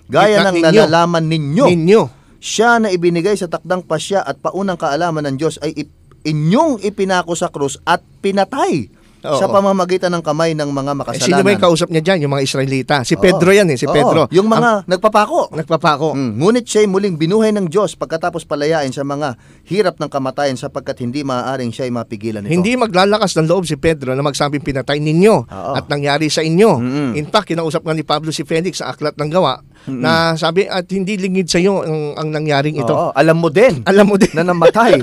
Gaya ng nalalaman ninyo. Siya na ibinigay sa takdang pasya at paunang kaalaman ng Diyos ay inyong ipinako sa krus at pinatay sa pamamagitan ng kamay ng mga makasalanan. Sino ba yung kausap niya dyan? Yung mga Israelita. Si Pedro yan si Pedro. Yung mga nagpapako. Ngunit siya'y muling binuhay ng Diyos pagkatapos palayain sa mga hirap ng kamatayan sapagkat hindi maaaring siya'y mapigilan ito. Hindi maglalakas ng loob si Pedro na magsabing pinatay ninyo at nangyari sa inyo. In fact, kinausap nga ni Pablo si Felix sa aklat ng Gawa na sabi at hindi lingid sa iyo ang nangyaring ito. Alam mo din na namatay.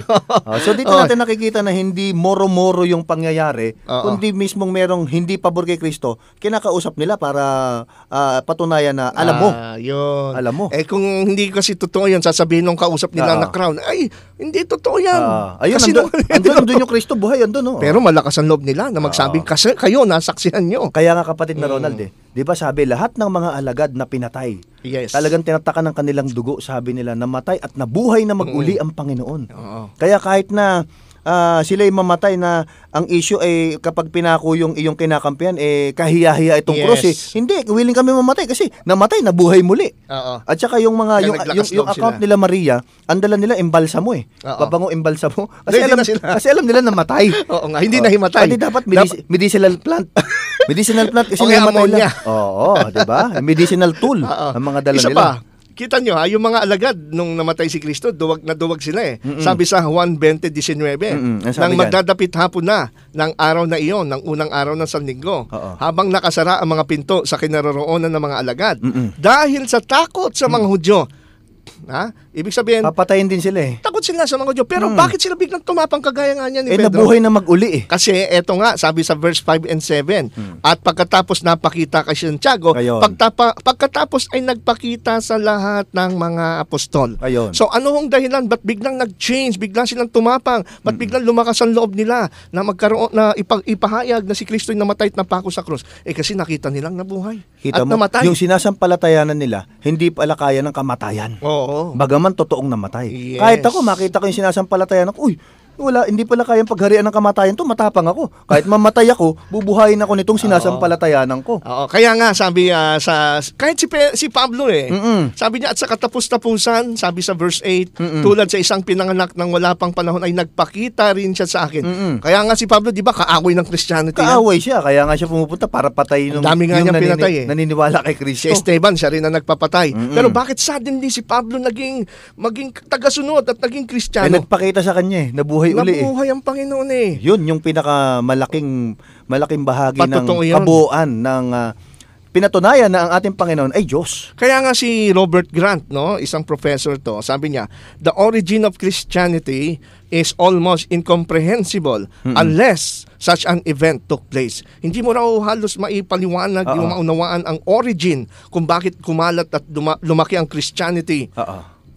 So dito natin nakikita na hindi moro-moro yung pangyayari, kundi mismong merong hindi pabor kay Kristo, kinakausap nila para patunayan na alam mo. Yun. Alam mo. Kung hindi kasi totoo yan, sasabihin ng kausap nila na crown, ay, hindi totoo yan. Ayun, kasi andun yung Kristo, buhay, andun. Pero malakas ang loob nila na magsabing kasi kayo, nasaksihan nyo. Kaya nga kapatid na Ronald di ba sabi, lahat ng mga alagad na pinatay, talagang tinataka ng kanilang dugo, sabi nila, namatay at nabuhay na mag-uli ang Panginoon. Kaya kahit na sila'y mamatay, na ang issue ay kapag pinako yung iyong kinakampihan, kahiya-hiya itong cross. Hindi, willing kami mamatay kasi namatay, nabuhay muli. At saka yung mga yung account nila Maria, ang dala nila embalsamo Pabango embalsamo. Kasi alam nila namatay. Oo nga, hindi nahimatay. Pati dapat medicinal plant. Medicinal plant kasi namatay lang. Di ba? Medicinal tool ang mga dala nila. Isa pa, kita nyo yung mga alagad nung namatay si Kristo, duwag na duwag sila Sabi sa Juan 20:19, nang magdadapit hapon na ng araw na iyon, ng unang araw ng Sanlinggo, habang nakasara ang mga pinto sa kinaroroonan ng mga alagad, dahil sa takot sa mga Hudyo. Ibig sabihin, papatayin din sila takot sila sa mga Hudyo. Pero bakit sila biglang tumapang kagaya nga niya ni Pedro? Nabuhay na mag-uli Kasi eto nga, sabi sa verse 5 and 7, at pagkatapos napakita kay Santiago, pagkatapos ay nagpakita sa lahat ng mga apostol. So ano hong dahilan? Ba't biglang nag-change? Biglang silang tumapang? Ba't biglang lumakas ang loob nila na magkaroon, na ipahayag na si Kristo ay namatay at napako sa krus? Kasi nakita nilang nabuhay at namatay. Yung sinasampalatayanan nila, hindi pala kaya ng kamatayan. Bagaman totoong namatay. Kahit ako, makita ko yung sinasampalatayan ako, hindi pala kayang pagharian ng kamatayan to, matapang ako. Kahit mamatay ako, bubuhayin ako nitong sinasampalatayanan ko. Kaya nga, sabi kahit si Pablo sabi niya, at sa katapos-tapusan, sabi sa verse 8, tulad sa isang pinanganak ng wala pang panahon ay nagpakita rin siya sa akin. Kaya nga si Pablo, di ba, kaaway ng Christianity. Kaaway siya, kaya nga siya pumupunta para patayin dami nga niyang pinatay naniniwala kay Kristo. Si Esteban, siya rin na nagpapatay. Pero bakit suddenly si Pablo maging tagasunod at naging Kristiyano? Nagpakita sa kanya nabuhay nabuhay uli eh. Nabuhay ang Panginoon eh. Yun yung malaking bahagi Patotoo ng yun. kabuuan ng pinatunayan na ang ating Panginoon ay Diyos. Kaya nga si Robert Grant, no, isang professor to, sabi niya, the origin of Christianity is almost incomprehensible unless such an event took place. Hindi mo raw halos maipaliwanag, yung maunawaan ang origin kung bakit kumalat at lumaki ang Christianity.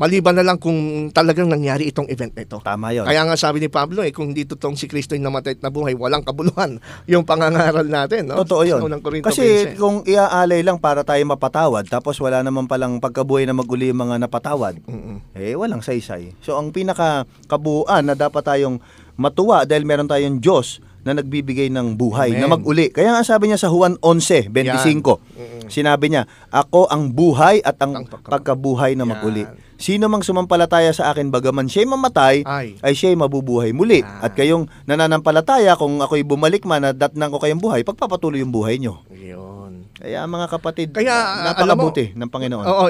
Maliban na lang kung talagang nangyari itong event na ito. Tama yun. Kaya nga sabi ni Pablo, kung hindi totoong si Kristo yung namatay at nabuhay, walang kabuluhan yung pangangaral natin. No? Totoo yun. Sa unang Korinto Kasi 15. kung iaalay lang para tayo mapatawad, tapos wala naman palang pagkabuhay na maguli yung mga napatawad, walang saysay. So ang pinaka-kabuuan na dapat tayong matuwa dahil meron tayong Diyos na nagbibigay ng buhay, Amen. na mag-uli. Kaya nga sabi niya sa Juan 11:25, sinabi niya, ako ang buhay at ang pagkabuhay na mag-uli. Sino mang sumampalataya sa akin, bagaman siya'y mamatay, ay siya'y mabubuhay muli. At kayong nananampalataya, kung ako'y bumalik man at datnang ko kayong buhay, pagpapatuloy yung buhay nyo. Yun. Kaya mga kapatid, Kaya, napakabuti ng Panginoon. Oo,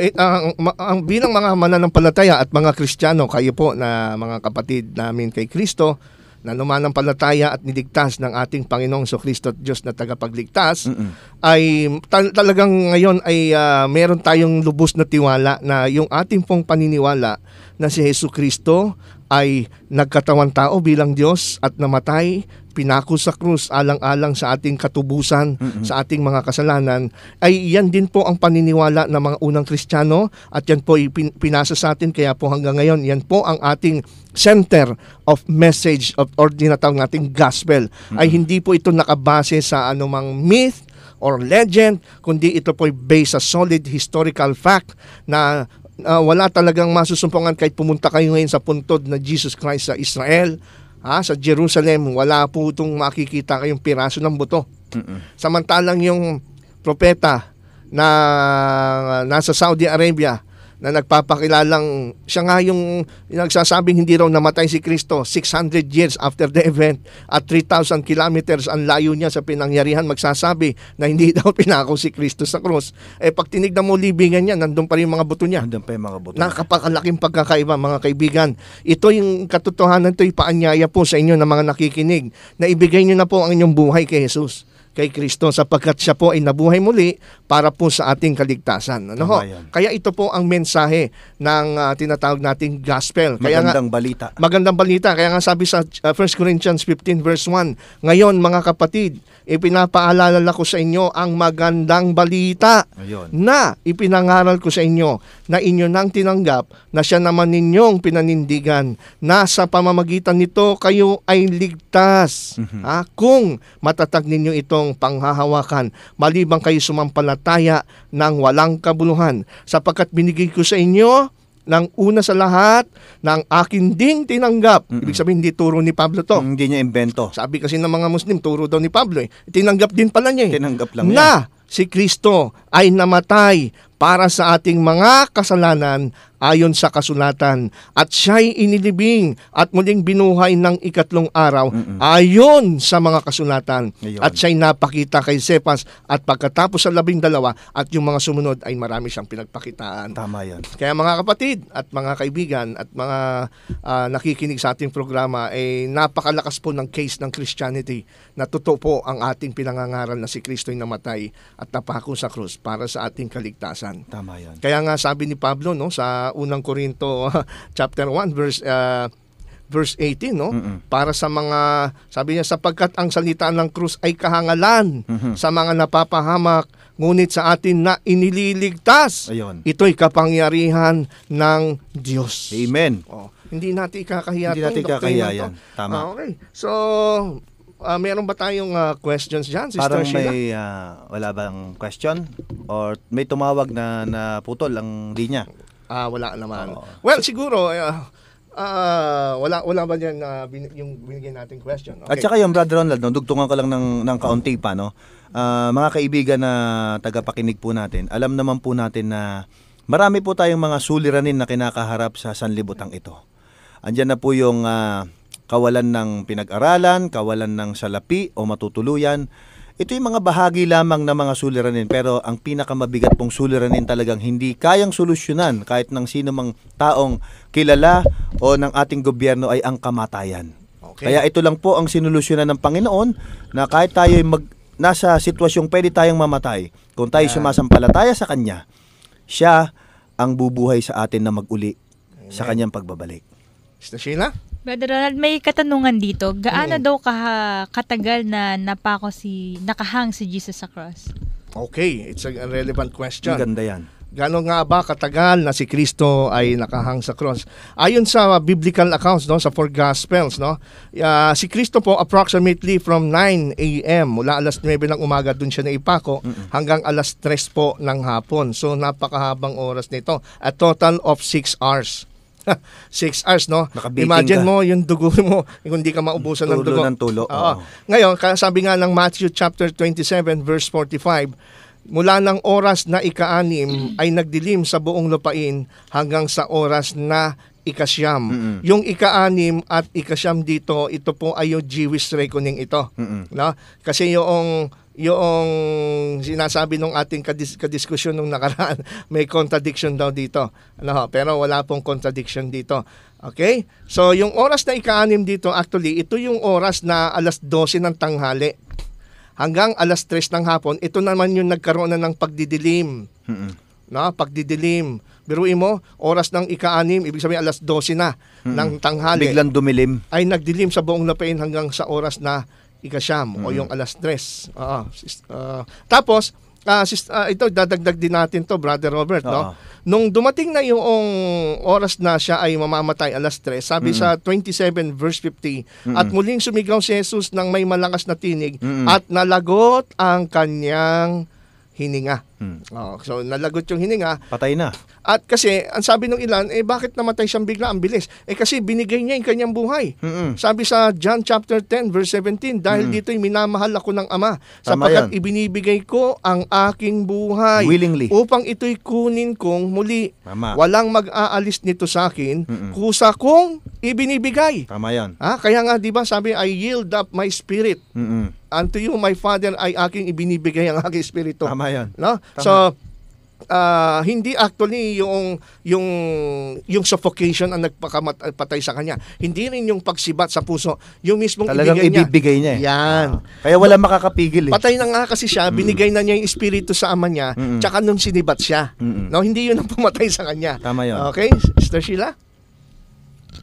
ang bilang mga mananampalataya at mga Kristiyano, kayo po na mga kapatid namin kay Kristo, na lumanampalataya at niligtas ng ating Panginoong Kristo at Diyos na tagapagligtas, ay talagang ngayon ay meron tayong lubos na tiwala na yung ating pong paniniwala na si Jesucristo ay nagkatawang tao bilang Diyos at namatay, pinako sa krus alang-alang sa ating katubusan, sa ating mga kasalanan, ay yan din po ang paniniwala ng mga unang Kristiyano at yan po pinasa sa atin. Kaya po hanggang ngayon, yan po ang ating center of message or tinatawag nating gospel. Ay hindi po ito nakabase sa anumang myth or legend, kundi ito po ay based sa solid historical fact na wala talagang masusumpungan kahit pumunta kayo ngayon sa puntod na Jesus Christ sa Israel, sa Jerusalem, wala po itong makikita kayong piraso ng buto. Samantalang yung propeta na nasa Saudi Arabia na nagpapakilalang siya nga yung nagsasabing hindi raw namatay si Kristo 600 years after the event at 3,000 kilometers ang layo niya sa pinangyarihan, magsasabi na hindi daw pinako si Kristo sa krus. Pag tinignan mo libingan niya, nandun pa rin yung mga buto niya. Nandun pa yung mga buto. Nakapakalaking pagkakaiba, mga kaibigan. Ito yung katotohanan, ito yung paanyaya po sa inyo na mga nakikinig, na ibigay niyo na po ang inyong buhay kay Jesus, kay Kristo, sapagkat siya po ay nabuhay muli para po sa ating kaligtasan. Ano ho? Kaya ito po ang mensahe ng tinatawag nating gospel. Kaya magandang balita. Magandang balita. Kaya nga sabi sa 1 Corinthians 15 verse 1, ngayon mga kapatid, ipinapaalala ko sa inyo ang magandang balita na ipinangaral ko sa inyo na inyo nang tinanggap na siya naman ninyong pinanindigan na sa pamamagitan nito kayo ay ligtas. Kung matatag ninyo itong panghahawakan, malibang kayo sumampalataya ng walang kabuluhan, sapagkat binigay ko sa inyo ng una sa lahat ng akin ding tinanggap. Ibig sabihin, hindi turo ni Pablo to. Hindi niya invento. Sabi kasi ng mga Muslim, turo daw ni Pablo. Tinanggap din pala niya. Tinanggap lang na si Kristo ay namatay para sa ating mga kasalanan ayon sa kasulatan, at siya'y inilibing at muling binuhay ng ikatlong araw ayon sa mga kasulatan. At siya'y napakita kay Cephas, at pagkatapos sa 12 at yung mga sumunod ay marami siyang pinagpakitaan. Tama yan. Kaya mga kapatid at mga kaibigan at mga nakikinig sa ating programa, ay napakalakas po ng case ng Christianity na totoo po ang ating pinangangaral na si Kristo'y namatay at napako sa krus para sa ating kaligtasan. Tama yan. Kaya nga sabi ni Pablo, no, sa unang Korinto chapter 1 verse 18, no, para sa mga, sabi niya, sapagkat ang salita ng krus ay kahangalan sa mga napapahamak, ngunit sa atin na inililigtas, ito'y kapangyarihan ng Diyos. Amen. Hindi natin ikakahiya. Hindi natin ikakahiya yan. Tama. Okay. So, meron ba tayong questions dyan, Sister Parang Sheila? may wala bang question? Or may tumawag na naputol ang linya? Wala naman. Well, siguro, wala ba dyan yung binigay nating question? Okay. At saka yung Brother Ronald, no, dugtungan ko lang ng kaunti pa, no? Mga kaibigan na tagapakinig po natin, alam naman po natin na marami po tayong mga suliranin na kinakaharap sa sanlibutan ito. Andyan na po yung kawalan ng pinag-aralan, kawalan ng salapi o matutuluyan. Ito yung mga bahagi lamang ng mga suliranin, pero ang pinakamabigat pong suliranin talagang hindi kayang solusyonan kahit ng sino mang taong kilala o ng ating gobyerno ay ang kamatayan. Okay. Kaya ito lang po ang sinolusyonan ng Panginoon na kahit tayo nasa sitwasyong pwede tayong mamatay, kung tayo sumasampalataya sa Kanya, Siya ang bubuhay sa atin na mag-uli sa Kanyang pagbabalik. Sister Sheila? Brother Ronald, may katanungan dito. Gaano daw katagal na nakahang si Jesus sa cross? Okay, it's a relevant question. Ang ganda yan. Gano'n nga ba katagal na si Kristo ay nakahang sa cross? Ayon sa biblical accounts, no, sa four gospels, no, si Kristo po approximately from 9 a.m. mula alas 9 ng umaga doon siya naipako hanggang alas 3 po ng hapon. So napakahabang oras nito. A total of 6 hours. 6 hours, no? Nakabiting Imagine ka. mo yung dugo mo, kung hindi ka maubusan ng Tulo dugo. ng tulo. Oo. Oo. Ngayon, sabi nga ng Matthew chapter 27 verse 45, mula ng oras na ika-6 ay nagdilim sa buong lupain hanggang sa oras na ika-9. Yung ika-6 at ika-9 dito, ito po ay yung Jewish reckoning ito. No? Kasi yung sinasabi nung ating kadiskusyon nung nakaraan, may contradiction daw dito. Ano, pero wala pong contradiction dito. Okay? So yung oras na ika-6 dito, actually, ito yung oras na alas 12 ng tanghali. Hanggang alas 3 ng hapon, ito naman yung nagkaroon na ng pagdidilim. No, pagdidilim. Biruin mo, oras ng ika-6, ibig sabihin alas 12 na ng tanghali. Biglang dumilim. Ay nagdilim sa buong lupain hanggang sa oras na ika-9 o yung alas 3. Tapos, ito dadagdag din natin to, Brother Robert, no? Nung dumating na yung oras na siya ay mamamatay alas 3, sabi sa 27 verse 50, at muling sumigaw si Jesus ng may malakas na tinig at nalagot ang kanyang hininga. So nalagot yung hininga. Patay na. At kasi, ang sabi ng ilan, bakit namatay siyang bigla? Ang bilis. Kasi binigay niya yung kanyang buhay. Sabi sa John chapter 10 verse 17, dahil dito'y minamahal ako ng Ama, sapagkat yan. ibinibigay ko ang aking buhay Willingly. upang ito'y kunin kong muli. Tama. Walang mag-aalis nito sa akin, kusa kong ibinibigay. Tama yan. Kaya nga, di ba, sabi, I yield up my spirit. Unto you, my Father, ay aking ibinibigay ang aking espiritu. Tama yan. No? Tama. So, hindi actually yung suffocation ang nagpatay sa kanya. Hindi rin yung pagsibat sa puso. Yung mismong Talagang ibibigay niya. Yan. Kaya wala makakapigil eh. Patay na nga kasi siya, binigay na niya yung espiritu sa ama niya, tsaka nung sinibat siya. No, hindi yun ang pumatay sa kanya. Tama yun. Okay, Sister Sheila?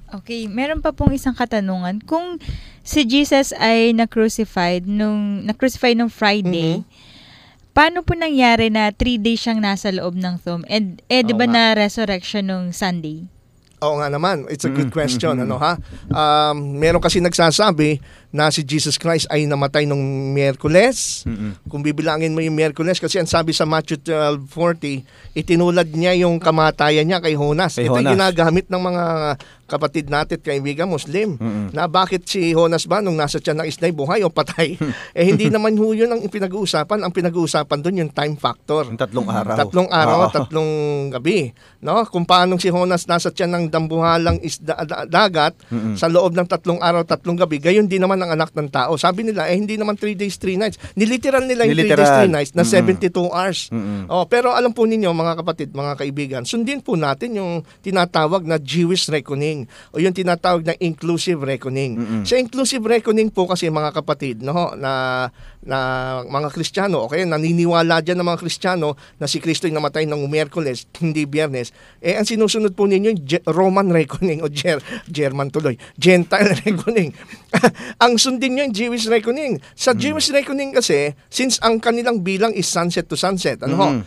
Okay, meron pa pong isang katanungan. Kung si Jesus ay na-crucify nung Friday, paano po nangyari na 3 days siyang nasa loob ng tomb? Di ba na resurrection nung Sunday? Oo nga naman. It's a good question. Ano ha? Meron kasi nagsasabi na si Jesus Christ ay namatay nung Miyerkules. Kung bibilangin mo yung Miyerkules, kasi ang sabi sa Matthew 12:40, itinulad niya yung kamatayan niya kay Jonas. Ito yung ginagamit ng mga kapatid natin, kaibigan Muslim, na bakit si Jonas ba nung nasa tiyan ng isnay, buhay o patay? Hindi naman ho yun ang pinag-uusapan. Ang pinag-uusapan doon yung time factor. Yung 3 araw. 3 araw, 3 gabi. No? Kung paano si Jonas nasa tiyan ng dambuhalang dagat sa loob ng 3 araw, 3 gabi, gayon din naman ang anak ng tao. Sabi nila, hindi naman 3 days, 3 nights. Niliteral nila yung 3 days, 3 nights na 72 hours. Pero alam po ninyo, mga kapatid, mga kaibigan, sundin po natin yung tinatawag na Jewish reckoning o yung tinatawag na inclusive reckoning. Sa inclusive reckoning po kasi, mga kapatid, no, na mga Kristiyano, okay, naniniwala dyan ng mga Kristiyano na si Kristo ay namatay ng Miyerkules, hindi Biyernes, ang sinusunod po ninyo yung Roman reckoning o German tuloy, Gentile reckoning. Ang sundin nyo yung Jewish reckoning. Sa Jewish reckoning kasi, since ang kanilang bilang is sunset to sunset,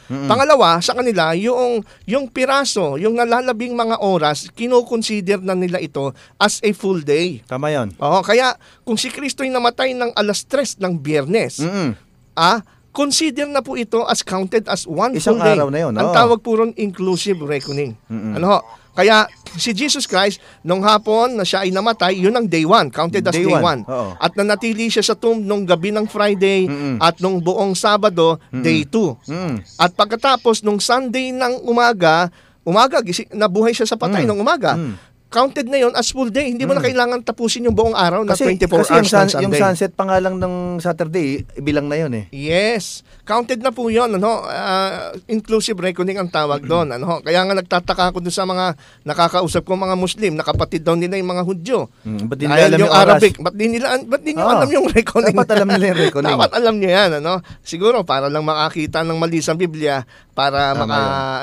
pangalawa, sa kanila, yung piraso, yung nalalabing mga oras, kinoconsider na nila ito as a full day. Tama yan. Kaya kung si Kristo ay namatay ng alas 3 ng Biyernes, consider na po ito as counted as one Isang full day. araw na yun. Ang tawag po ron inclusive reckoning. Kaya si Jesus Christ, nung hapon na siya ay namatay, yun ang day 1, counted as day 1. At nanatili siya sa tomb nung gabi ng Friday at nung buong Sabado, day 2. At pagkatapos nung Sunday ng umaga, nabuhay siya sa patay ng umaga. counted na yon as full day. Hindi mo na kailangan tapusin yung buong araw na 24 kasi hours ng yung Sunday. sunset pa nga lang ng Saturday, bilang na yun eh. Yes. Counted na po yun. Inclusive reckoning ang tawag doon. Kaya nga nagtataka ako doon sa mga nakakausap ko mga Muslim, na kapatid daw nila yung mga Hudyo. Ba't di nila Dahil alam yung yung oras? Arabic, ba't di nyo alam yung reckoning? Dapat alam nila yung reckoning. Dapat alam nyo yan. Siguro para lang makakita ng mali sa Biblia, para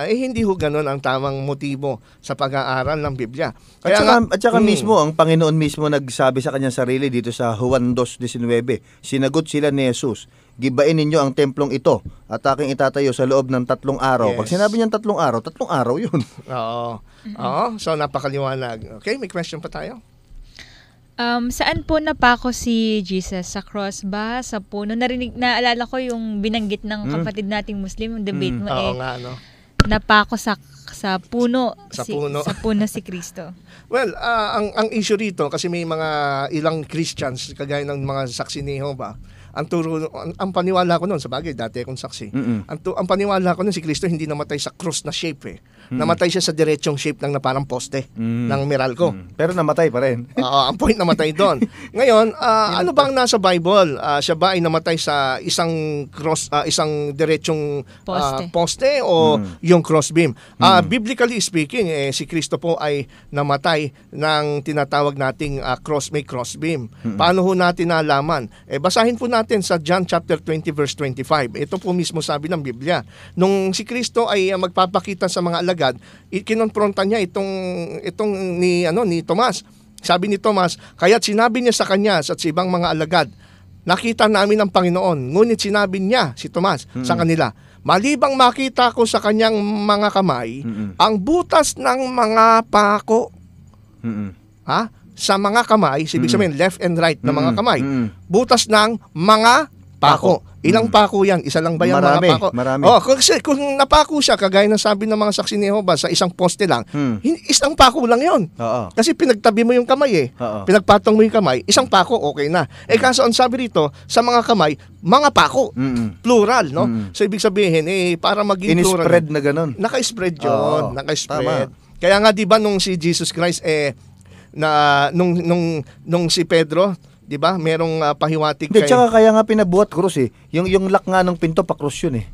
hindi ho ganun ang tamang motibo sa pag-aaral ng Biblia. At saka mismo, ang Panginoon mismo nagsabi sa kanyang sarili dito sa Juan 2:19, sinagot sila ni Jesus, gibain ninyo ang templong ito at aking itatayo sa loob ng 3 araw. Yes. Pag sinabi niyang 3 araw yun. Oo. So napakaliwanag. Okay, may question pa tayo? Saan po napako si Jesus? Sa cross ba? Sa puno? Naalala ko yung binanggit ng kapatid nating Muslim, yung debate mo Oo nga, napako sa puno. Sa puno. Sa puno si Kristo. Well, ang issue rito, kasi may mga ilang Christians, kagaya ng mga saksi ni Jehovah, ang paniwala ko noon, sa bagay, dati akong saksi, ang paniwala ko noon, si Kristo hindi namatay sa cross na shape eh. Namatay siya sa diretsong shape ng na parang poste ng Meralco. Pero namatay pa rin. Ang point namatay doon. Ngayon, ano bang nasa Bible? Siya ba ay namatay sa isang cross, isang diretsong poste o yung crossbeam? Biblically speaking, si Kristo po ay namatay ng tinatawag nating may crossbeam. Paano ho natin nalaman? Basahin po natin sa John chapter 20 verse 25. Ito po mismo sabi ng Biblia. Nung si Kristo ay magpapakita sa mga alagad, kinonfronta niya itong ni Tomas. Sabi ni Tomas, kaya't sinabi niya sa kanya at sa ibang mga alagad, nakita namin ang Panginoon. Ngunit sinabi niya, si Tomas, sa kanila, malibang makita ko sa kanyang mga kamay, ang butas ng mga pako. Sa mga kamay, ibig sabihin left and right na mga kamay. Butas ng mga pako. Ilang pako yan? Isa lang ba yan mga pako? Marami. Kasi kung napako siya, kagaya ng sabi ng mga saksi ni Jehovah, sa isang poste lang, isang pako lang yon. Kasi pinagtabi mo yung kamay pinagpatong mo yung kamay, isang pako, okay na. Kaso ang sabi rito, sa mga kamay, mga pako. Plural, no? So ibig sabihin, para maging plural. In-spread na ganun. Naka-spread yun. Naka-spread. Tama. Kaya nga, di ba, nung si Jesus Christ, nung si Pedro, 'di ba? Merong pahiwatig kay. Tsaka kaya nga pinabuhat krus eh. Yung lock nga ng pinto pa-krus yun eh.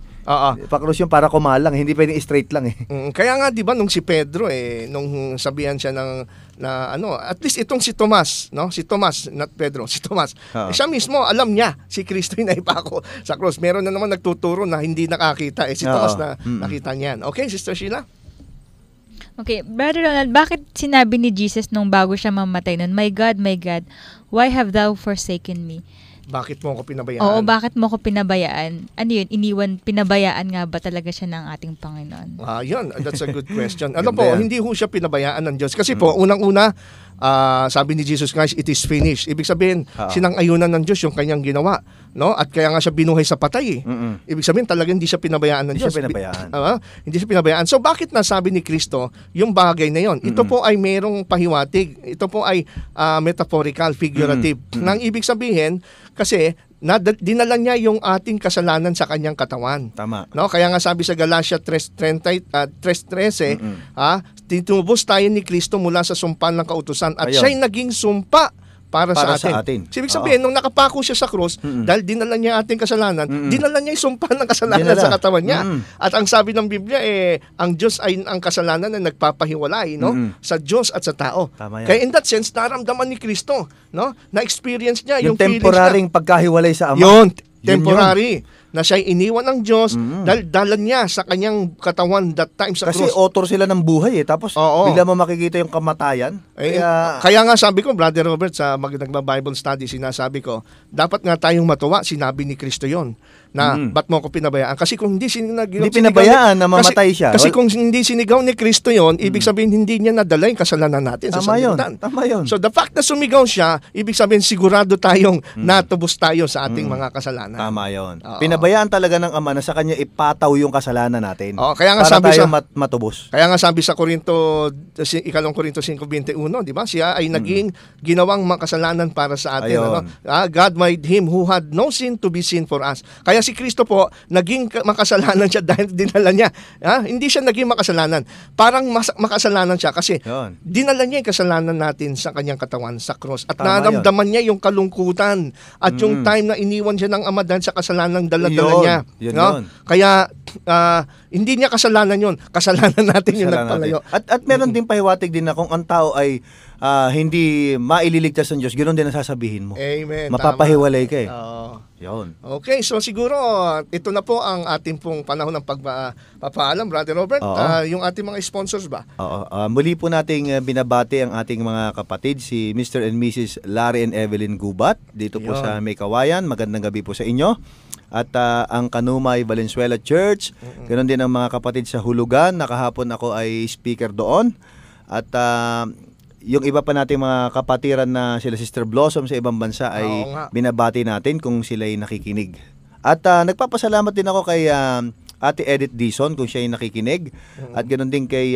Pa-krus yun para kumalang, hindi pwedeng straight lang eh. Kaya nga 'di ba nung si Pedro nung sabihan siya at least itong si Tomas, no? Si Tomas, not Pedro, si Tomas. Siya mismo alam niya si Kristo na ipako sa cross. Meron na naman nagtuturo na hindi nakakita si Tomas na nakita niyan. Okay, Sister Sheila? Okay, Brother Ronald, bakit sinabi ni Jesus nung bago siya mamatay nun, my God, why have thou forsaken me? Bakit mo ako pinabayaan? Oo, bakit mo ako pinabayaan? Ano yun, pinabayaan nga ba talaga siya ng ating Panginoon? Yun, that's a good question. Hindi ho siya pinabayaan ng Diyos. Kasi po, unang-una, sabi ni Jesus Christ, it is finished. Ibig sabihin, sinang-ayunan ng Diyos yung kanyang ginawa. No? At kaya nga siya binuhay sa patay. Ibig sabihin, talagang hindi siya pinabayaan ng Diyos. Hindi siya pinabayaan. So, bakit nasabi ni Kristo yung bagay na yon? Ito po ay merong pahiwatig. Ito po ay metaphorical, figurative. Nang ibig sabihin, kasi dinala niya yung ating kasalanan sa kanyang katawan. Tama. No? Kaya nga sabi sa Galatia 3:13, tinubos tayo ni Kristo mula sa sumpa ng kautusan at siya'y naging sumpa para sa atin. Ibig sabihin, nung nakapako siya sa krus, dahil dinala niya ating kasalanan, dinala niya yung sumpa ng kasalanan sa katawan niya. At ang sabi ng Biblia, ang Diyos ay ang kasalanan na nagpapahiwalay, no? Sa Diyos at sa tao. Kaya in that sense, naramdaman ni Kristo, no? Na-experience niya yung temporaryong pagkahiwalay sa Ama. Yun, temporary. Na siya'y iniwan ng Diyos dahil dala niya sa kanyang katawan that time sa Kasi cross. author sila ng buhay tapos bigla mo makikita yung kamatayan. Kaya nga sabi ko, Brother Robert, sa nagba-Bible study, sinasabi ko, dapat nga tayong matuwa, sinabi ni Kristo yon na ba't mo ako pinabayaan? Kasi kung hindi pinabayaan na mamatay siya. Kasi kung hindi sinigaw ni Kristo yon, ibig sabihin hindi niya nadala yung kasalanan natin sa sanlibutan. Tama yun. So the fact na sumigaw siya, ibig sabihin sigurado tayong natubos tayo sa ating mga kasalanan. Tama yun. pinapabayaan talaga ng Ama na sa Kanya ipataw yung kasalanan natin. Kaya nga para sabi tayo sa matubos. Kaya nga sabi sa ikalawang Korinto 5:21, di ba? Siya ay naging ginawang makasalanan para sa atin. Ayun. God made him who had no sin to be sin for us. Kaya si Kristo po, naging makasalanan siya dahil dinala niya. Hindi siya naging makasalanan. Parang makasalanan siya kasi Yun. dinala niya yung kasalanan natin sa kanyang katawan, sa cross. At Tama naramdaman niya yung kalungkutan at yung time na iniwan siya ng Ama dahil sa kasalanan dala-dala Yun. niya. Yun, No? yun. Kaya hindi niya kasalanan yun. Kasalanan natin yung Kasalanan nagpalayo. natin. At meron din pahiwatig din na kung ang tao ay hindi maililigtas ng Diyos, ganoon din ang sasabihin mo. Amen. Mapapahiwalay ka eh. Oo. Yun. Okay, so siguro ito na po ang ating pong panahon ng pagpapaalam, Brother Robert. Oo. Yung ating mga sponsors ba? Oo. Muli po nating binabati ang ating mga kapatid, si Mr. and Mrs. Larry and Evelyn Gubat, dito po Yun. sa May Kawayan. Magandang gabi po sa inyo. At ang Kanumay Valenzuela Church, ganoon din ang mga kapatid sa Hulugan. Nakahapon ako ay speaker doon. At yung iba pa nating mga kapatiran na sila Sister Blossom sa ibang bansa ay Oo nga. binabati natin kung sila ay nakikinig. At nagpapasalamat din ako kay Ate Edith Dison kung siya ay nakikinig. At ganoon din kay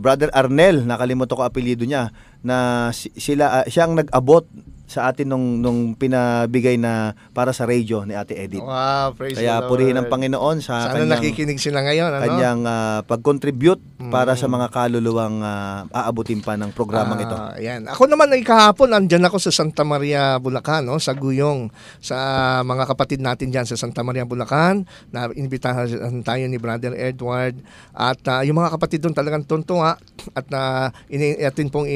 Brother Arnel, nakalimutan ko apelyido niya, na siya ang nag-abot sa atin nung pinabigay na para sa radio ni Ate Edith. Wow, praise Kaya the Lord. purihin ang Panginoon sa Sana nakikinig sila ngayon. Ano? kanyang pag-contribute para sa mga kaluluwang aabutin pa ng programang ito. Ayan. Ako naman ay kahapon, andyan ako sa Santa Maria, Bulacan, no? Sa Guyong, sa mga kapatid natin dyan sa Santa Maria, Bulacan, na inibitahan tayo ni Brother Edward. At yung mga kapatid doon talagang tuntua at atin pong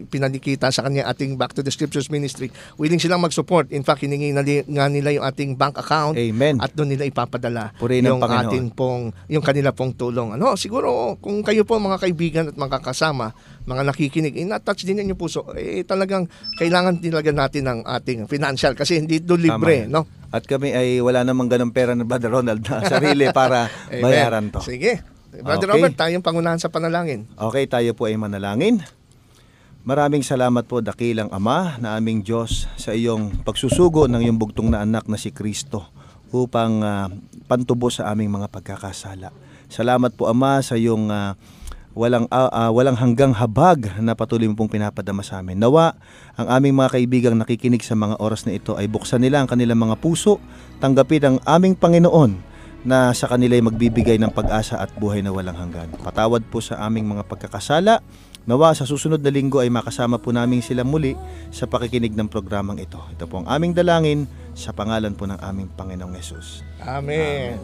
pinanikita sa kanya ating Back to the Scriptures Ministry. Willing silang mag-support. In fact, hiningi nga nila yung ating bank account. Amen. At doon nila ipapadala Purihin ang yung Panginoon. yung kanila pong tulong. Siguro kung kayo po mga kaibigan at mga kasama, mga nakikinig, na-touch din yung puso, talagang kailangan talaga natin ng ating financial kasi hindi doon libre, Tama. no? At kami ay wala namang ganong pera na Brother Ronald na sarili para Amen. bayaran to. Sige. Brother Okay. Robert, tayong pangunahan sa panalangin. Okay, tayo po ay manalangin. Maraming salamat po, dakilang Ama na aming Diyos, sa iyong pagsusugo ng iyong bugtong na anak na si Kristo upang pantubos sa aming mga pagkakasala. Salamat po, Ama, sa iyong walang hanggang habag na patuloy mo pong pinapadama sa amin. Nawa, ang aming mga kaibigang nakikinig sa mga oras na ito ay buksan nila ang kanilang mga puso, tanggapin ang aming Panginoon na sa kanila ay magbibigay ng pag-asa at buhay na walang hanggan. Patawad po sa aming mga pagkakasala. Nawa sa susunod na linggo ay makasama po namin sila muli sa pakikinig ng programang ito. Ito po ang aming dalangin sa pangalan po ng aming Panginoong Yesus. Amen.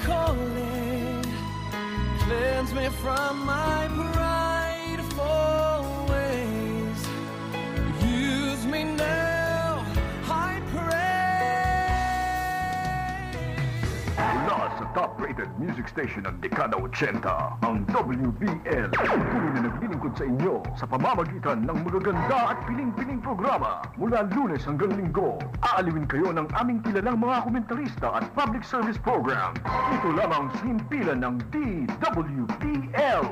Calling, cleanse me from my prideful ways. Use me now, I pray. Mula sa top-rated music station ng Dekada 80, ang WBL. Tuloy na naglilingkod sa inyo sa pamamagitan ng magaganda at piling-piling programa. Mula Lunes hanggang Linggo, aaliwin kayo ng aming kilalang mga komentarista at public service program. Ito lamang sa himpilan ng DWBL.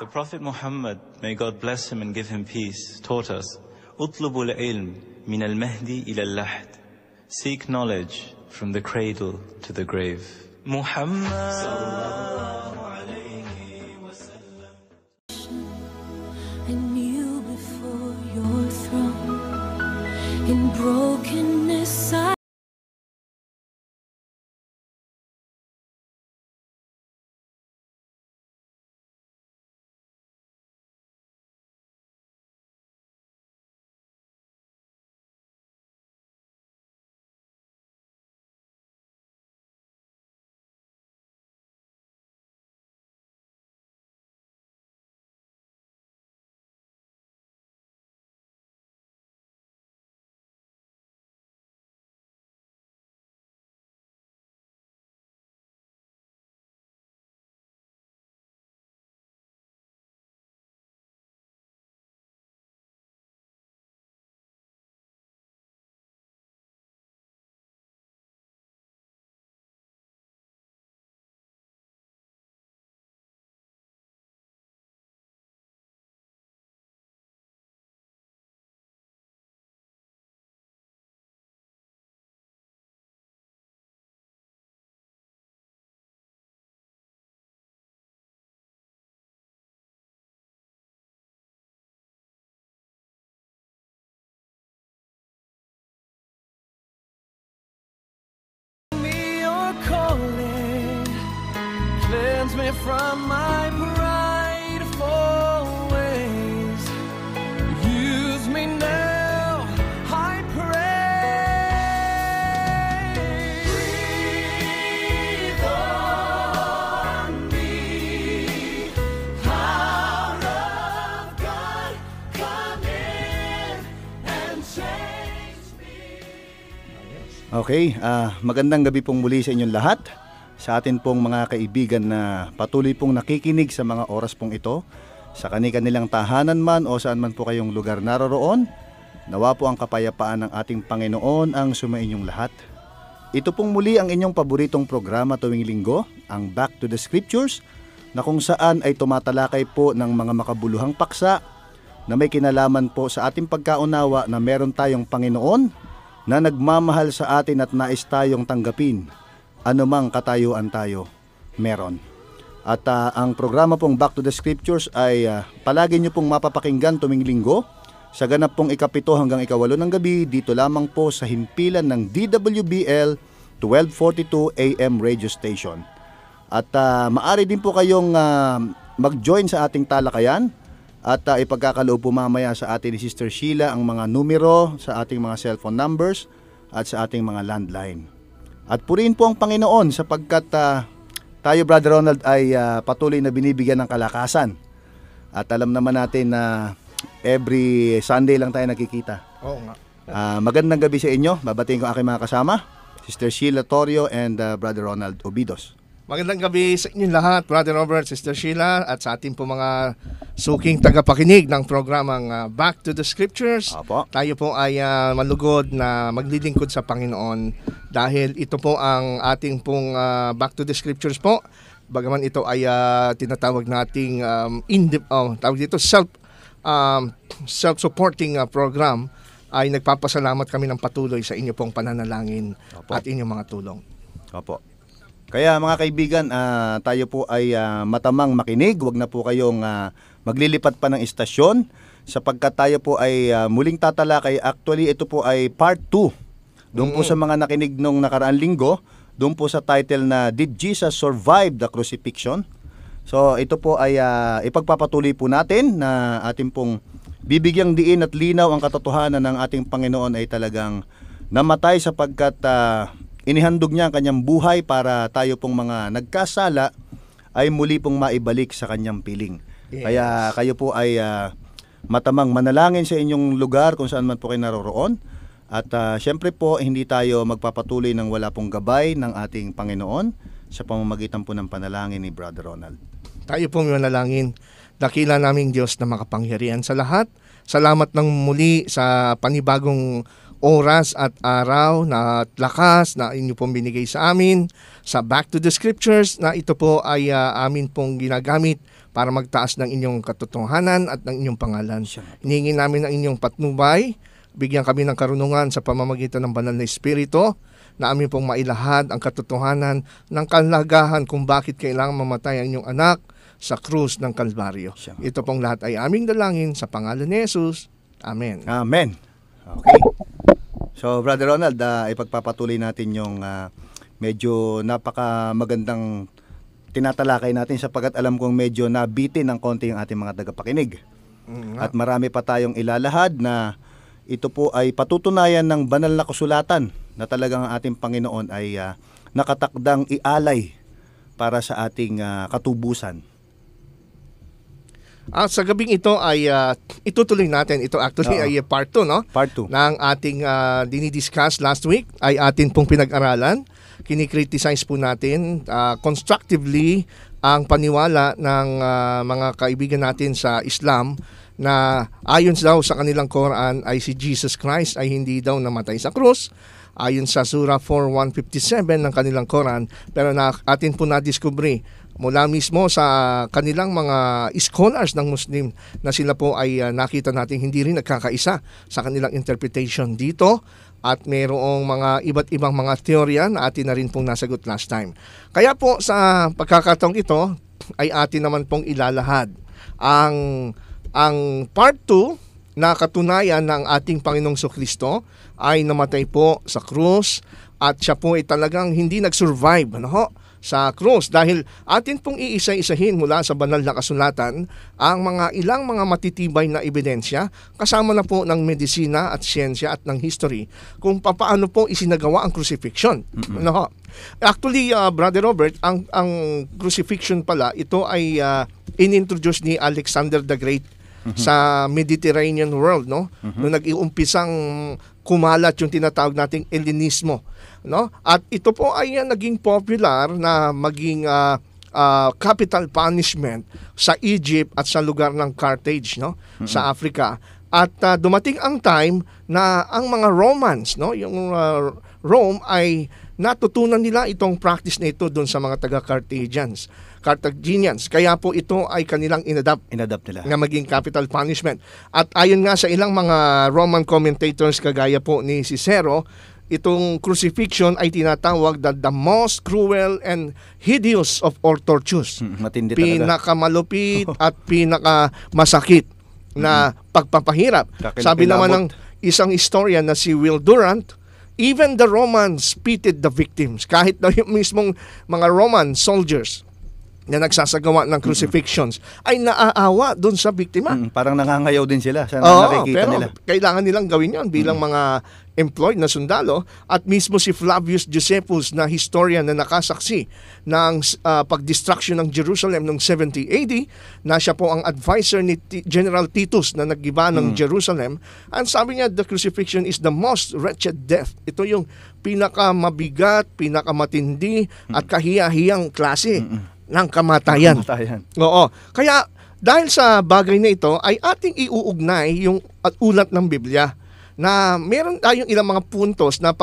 The Prophet Muhammad, may God bless him and give him peace, taught us, "Utlubul ilm من المهد إلى اللحد. Seek knowledge from the cradle to the grave. محمد I kneel before your throne. In brokenness I me your calling, cleanse me from my prideful ways. Use me now, I pray. Breathe on me, power of God, come in and change me. Okay, magandang gabi pong muli sa inyong lahat. Sa atin pong mga kaibigan na patuloy pong nakikinig sa mga oras pong ito, sa kanilang tahanan man o saan man po kayong lugar naroroon, nawa po ang kapayapaan ng ating Panginoon ang sumainyong lahat. Ito pong muli ang inyong paboritong programa tuwing linggo, ang Back to the Scriptures, na kung saan ay tumatalakay po ng mga makabuluhang paksa na may kinalaman po sa ating pagkaunawa na meron tayong Panginoon na nagmamahal sa atin at nais tayong tanggapin. Anumang katayuan tayo, meron. At ang programa pong Back to the Scriptures ay palagi nyo pong mapapakinggan tuwing linggo sa ganap pong 7 hanggang 8 ng gabi dito lamang po sa himpilan ng DWBL 1242 AM radio station. At maaari din po kayong mag-join sa ating talakayan at ipagkakaloob po mamaya sa atin ni Sister Sheila ang mga numero sa ating mga cellphone numbers at sa ating mga landline. At purihin po ang Panginoon sapagkat tayo, Brother Ronald, ay patuloy na binibigyan ng kalakasan. At alam naman natin na every Sunday lang tayo nakikita. Oo nga. Magandang gabi sa inyo. Babatiin ko aking mga kasama, Sister Sheila Torio and Brother Ronald Obidos. Magandang gabi sa inyong lahat, Brother Robert, Sister Sheila, at sa ating po mga suking tagapakinig ng programang Back to the Scriptures. Apo. Tayo po ay malugod na maglilingkod sa Panginoon dahil ito po ang ating pong Back to the Scriptures po. Bagaman ito ay tinatawag nating tawag dito self-supporting program, ay nagpapasalamat kami ng patuloy sa inyo pong pananalangin. Apo. At inyong mga tulong. Opo. Kaya mga kaibigan, tayo po ay matamang makinig. Huwag na po kayong maglilipat pa ng istasyon sapagkat tayo po ay muling tatalakay. Actually, ito po ay part 2. Doon po sa mga nakinig nung nakaraan linggo, doon po sa title na Did Jesus Survive the Crucifixion? So ito po ay ipagpapatuloy po natin na ating pong bibigyang diin at linaw ang katotohanan ng ating Panginoon ay talagang namatay sapagkat inihandog niya ang kanyang buhay para tayo pong mga nagkasala ay muli pong maibalik sa kanyang piling. Yes. Kaya kayo po ay matamang manalangin sa inyong lugar kung saan man po kayo naroroon. At syempre po, hindi tayo magpapatuloy ng wala pong gabay ng ating Panginoon sa pamamagitan po ng panalangin ni Brother Ronald. Tayo pong manalangin. Dakila naming Diyos na makapangyarihan sa lahat. Salamat ng muli sa panibagong oras at araw na lakas na inyo pong binigay sa amin sa Back to the Scriptures na ito po ay amin pong ginagamit para magtaas ng inyong katotohanan at ng inyong pangalan. Hinihingi namin ang inyong patnubay Bigyan kami ng karunungan sa pamamagitan ng banal na Espiritu na amin pong mailahad ang katotohanan ng kalagahan kung bakit kailangan mamatay ang inyong anak sa krus ng Kalbaryo. Ito pong lahat ay aming dalangin sa pangalan ni Jesus. Amen. Amen. Okay. So, Brother Ronald, ipagpapatuloy natin yung medyo napaka-magandang tinatalakay natin sapagkat alam kong medyo nabitin ng konti ang ating mga tagapakinig. At marami pa tayong ilalahad na ito po ay patutunayan ng banal na kasulatan na talagang ang ating Panginoon ay nakatakdang ialay para sa ating katubusan. At sa gabing ito ay itutuloy natin. Ito actually ay part 2, no? Part 2. Ng ating dinidiscuss last week ay atin pong pinag-aralan. Kinikriticize po natin constructively ang paniwala ng mga kaibigan natin sa Islam na ayon daw sa kanilang Quran ay si Jesus Christ ay hindi daw namatay sa krus. Ayon sa Surah 4:157 ng kanilang Quran, pero atin po nadiskubre mula mismo sa kanilang mga scholars ng Muslim na sila po ay nakita natin hindi rin nagkakaisa sa kanilang interpretation dito at mayroong mga iba't ibang mga teorya na atin na rin pong nasagot last time. Kaya po sa pagkakataong ito ay atin naman pong ilalahad ang part 2 na katunayan ng ating Panginoong Kristo ay namatay po sa krus at siya po ay talagang hindi nag-survive sa krus dahil atin pong iisa-isahin mula sa banal na kasulatan ang ilang mga matitibay na ebidensya kasama na po ng medisina at siyensya at ng history kung paano po isinagawa ang crucifixion. Actually, Brother Robert, ang crucifixion pala, ito ay inintroduce ni Alexander the Great sa Mediterranean world, no? Nung nag-iumpisang kumalat yung tinatawag nating Hellenismo, no? At ito po ay naging popular na maging capital punishment sa Egypt at sa lugar ng Carthage, no? Sa Africa. At dumating ang time na ang mga Romans, no, yung Rome ay natutunan nila itong practice na ito doon sa mga taga-Carthaginians. Kaya po ito ay kanilang inadapt nila na maging capital punishment. At ayon nga sa ilang mga Roman commentators kagaya po ni Cicero, itong crucifixion ay tinatawag the most cruel and hideous of all tortures. Matindi talaga. Pinakamalupit at pinakamasakit na pagpapahirap. Sabi naman ng isang historian na si Will Durant, even the Romans pitied the victims. Kahit daw yung mismong mga Roman soldiers na nagsasagawa ng crucifixions ay naaawa doon sa biktima. Parang nangangayaw din sila sa nakikita pero nila. Kailangan nilang gawin yon bilang mga employed na sundalo at mismo si Flavius Josephus na historian na nakasaksi ng pag-destruction ng Jerusalem noong 70 AD na siya po ang advisor ni General Titus na naggiba ng Jerusalem. And sabi niya, the crucifixion is the most wretched death. Ito yung pinakamabigat, pinakamatindi at kahiyahiyang klase ng kamatayan. Oo. Kaya dahil sa bagay na ito ay ating iuugnay yung ulat ng Biblia na meron tayong ilang mga puntos na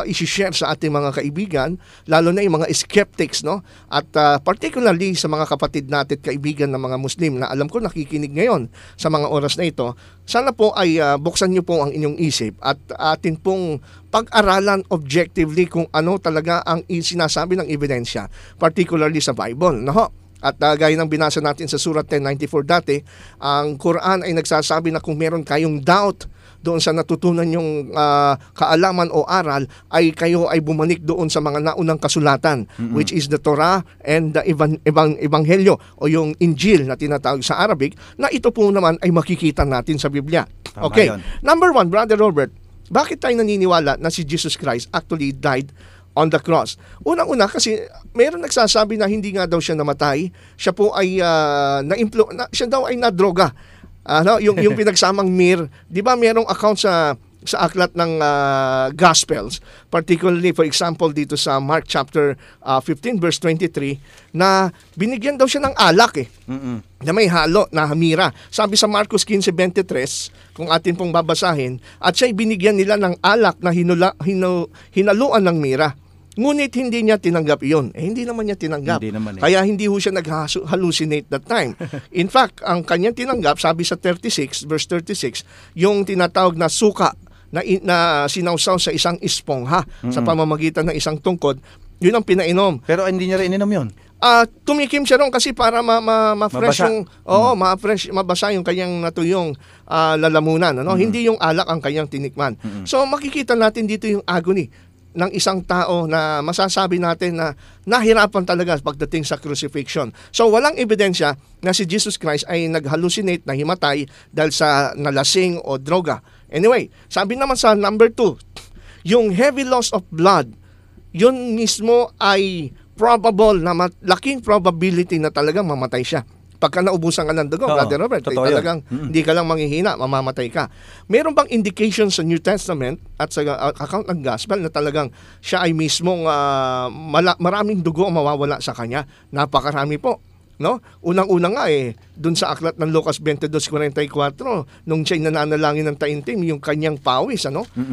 i-share sa ating mga kaibigan, lalo na yung mga skeptics, no? At particularly sa mga kapatid natin kaibigan ng mga Muslim na alam ko nakikinig ngayon sa mga oras na ito. Sana po ay buksan niyo po ang inyong isip at atin pong pag-aralan objectively kung ano talaga ang sinasabi ng ebidensya, particularly sa Bible, no? At gaya ng binasa natin sa Surah 10:94 dati, ang Quran ay nagsasabi na kung meron kayong doubt doon sa natutunan yung kaalaman o aral, ay kayo ay bumalik doon sa mga naunang kasulatan, which is the Torah and the Ebanghelyo o yung Injil na tinatawag sa Arabic, na ito po naman ay makikita natin sa Biblia. Tama Okay, yun. Number 1, Brother Robert, bakit tayo naniniwala na si Jesus Christ actually died on the cross? Unang-una kasi meron nagsasabi na hindi nga daw siya namatay, siya po ay siya daw ay nadroga. Yung pinagsamang myrrh, 'di ba merong account sa aklat ng Gospels, particularly for example dito sa Mark chapter 15 verse 23 na binigyan daw siya ng alak na may halo na mira. Sabi sa Marcos 15:23 kung atin pong babasahin, at siya binigyan nila ng alak na hinaluan ng mira. Ngunit hindi niya tinanggap iyon. Hindi naman niya tinanggap. Kaya hindi ho siya nag-hallucinate that time. In fact, ang kanyang tinanggap, sabi sa 36, verse 36, yung tinatawag na suka na sinawsaw sa isang espongha sa pamamagitan ng isang tungkod. Yun ang pinainom. Pero hindi niya rin ininom yun. Tumikim siya ron kasi para ma-fresh Mabasa. yung mabasa yung kanyang natuyong lalamunan, ano? Hindi yung alak ang kanyang tinikman. So makikita natin dito yung agony ng isang tao na masasabi natin na nahirapan talaga pagdating sa crucifixion. So walang ebidensya na si Jesus Christ ay nag-hallucinate, na himatay dahil sa nalasing o droga. Anyway, sabi naman sa number 2, yung heavy loss of blood, yun mismo ay probable na laking probability na talagang mamatay siya. Pagka naubusan ka ng dugo, Oo, Brother Robert, ay totoo yun. talagang hindi ka lang manghihina, mamamatay ka. Meron bang indication sa New Testament at sa account ng Gospel na talagang siya ay mismong maraming dugo ang mawawala sa kanya? Napakarami po. No? Unang-una nga dun sa aklat ng Lucas 22:44, nung siya'y nananalangin ng taimtim, yung kanyang pawis,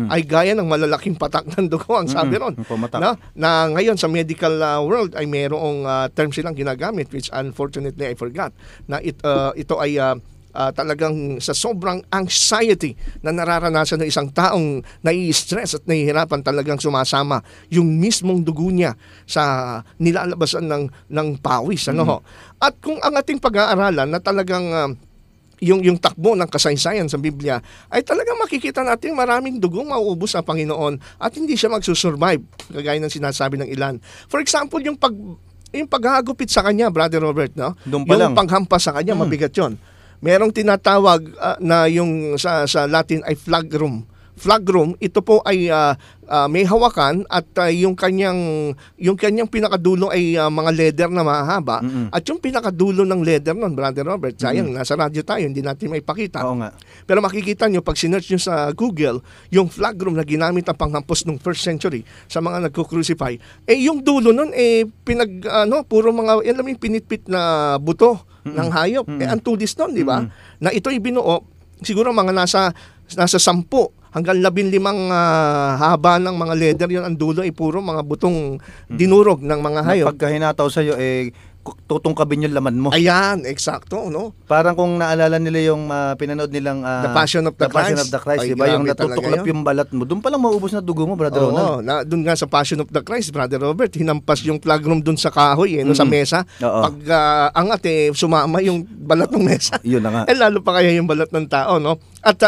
ay gaya ng malalaking patak ng dugo, ang sabi ron. No? Na ngayon sa medical world ay mayroong term silang ginagamit, which unfortunately I forgot, na ito ay talagang sa sobrang anxiety na nararanasan ng isang taong nai-stress at nahihirapan, talagang sumasama yung mismong dugo niya sa nilalabasan ng pawis. At kung ang ating pag-aaralan na talagang yung takbo ng kasaysayan sa Biblia, ay talagang makikita natin maraming dugong mauubos sa Panginoon at hindi siya magsusurvive, kagaya ng sinasabi ng ilan. For example, yung paghagupit sa kanya, Brother Robert, no? Doon pa lang. Yung panghampas sa kanya, mabigat yun. Merong tinatawag na yung sa Latin ay flagrum. Flagrum, ito po ay may hawakan at yung kanyang pinakadulo ay mga leather na mahaba. At yung pinakadulo ng leather nun, Brother Robert, sayang, nasa radyo tayo, hindi natin maipakita. Oo nga. Pero makikita nyo, pag sinearch nyo sa Google, yung flagrum na ginamit ang panghampos ng 1st century sa mga nagko-crucify, yung dulo nun, puro mga, yan lang yung pinitpit na buto ng hayop. Ang tulis nun, di ba? Na ito'y binuo, siguro mga nasa 10 hanggang 15 haba ng mga leather, yun ang dulo ay puro mga butong dinurog ng mga hayop. Pagka hinataw sa'yo, tutungkabin yung laman mo. Ayan, eksakto, no? Parang kung naalala nila yung pinanood nilang The Passion of the Passion Christ. of the Christ, Ay, diba? Yung grabe talaga natutuklap yun. yung balat mo. Doon pa lang maubos na dugo mo, Brother Ronald. Doon nga sa Passion of the Christ, Brother Robert, hinampas yung flagrum doon sa kahoy, sa mesa. Oo. Pag angat, sumama yung balat ng mesa. Yun na nga. Lalo pa kaya yung balat ng tao, no? At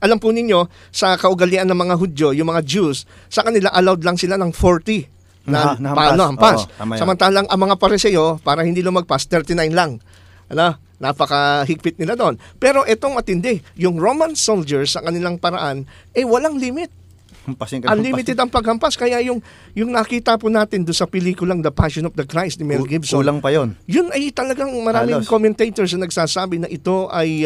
alam po ninyo, sa kaugalian ng mga Hudyo, yung mga Jews, sa kanila allowed lang sila ng 40 na hampas. Oo, tama yan. Samantalang ang mga Pariseo, para hindi lumagpas, 39 lang. Napakahigpit nila doon. Pero itong matindi, yung Roman soldiers sa kanilang paraan, walang limit. Hampasin ka ng Unlimited ang paghampas. Kaya yung nakita po natin doon sa pelikulang The Passion of the Christ ni Mel Gibson, Kulang pa yon. yun ay talagang maraming Halos. commentators na nagsasabi na ito ay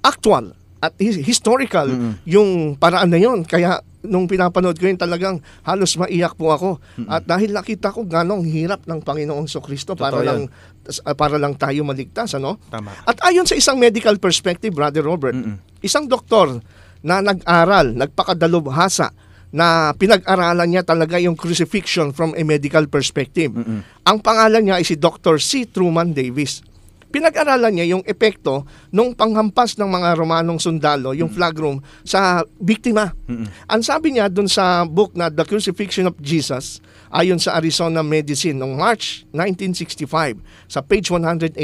actual at historical yung paraan na yun. Kaya nung pinapanood ko yun, talagang halos maiyak po ako. At dahil nakita ko ganong hirap ng Panginoong Kristo para lang tayo maligtas, ano? Tama. At ayon sa isang medical perspective, Brother Robert, isang doktor na nag-aral, nagpakadalubhasa, na pinag-aralan niya talaga yung crucifixion from a medical perspective. Ang pangalan niya ay si Dr. C. Truman Davis. Pinag-aralan niya yung epekto nung panghampas ng mga Romanong sundalo, yung flagrum, sa biktima. Ang sabi niya dun sa book na The Crucifixion of Jesus, ayon sa Arizona Medicine, noong March 1965, sa page 185,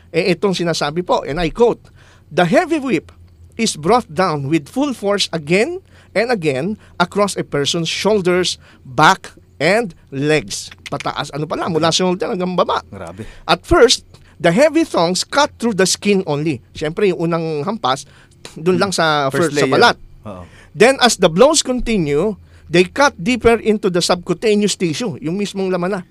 itong sinasabi po, and I quote, "The heavy whip is brought down with full force again and again across a person's shoulders, back, and legs." Pataas, pala, mula shoulder hanggang baba. Grabe. At first, the heavy thongs cut through the skin only. Siyempre, yung unang hampas, dun lang sa First sa layer. balat. Oo. Then, as the blows continue, they cut deeper into the subcutaneous tissue, yung mismong laman na,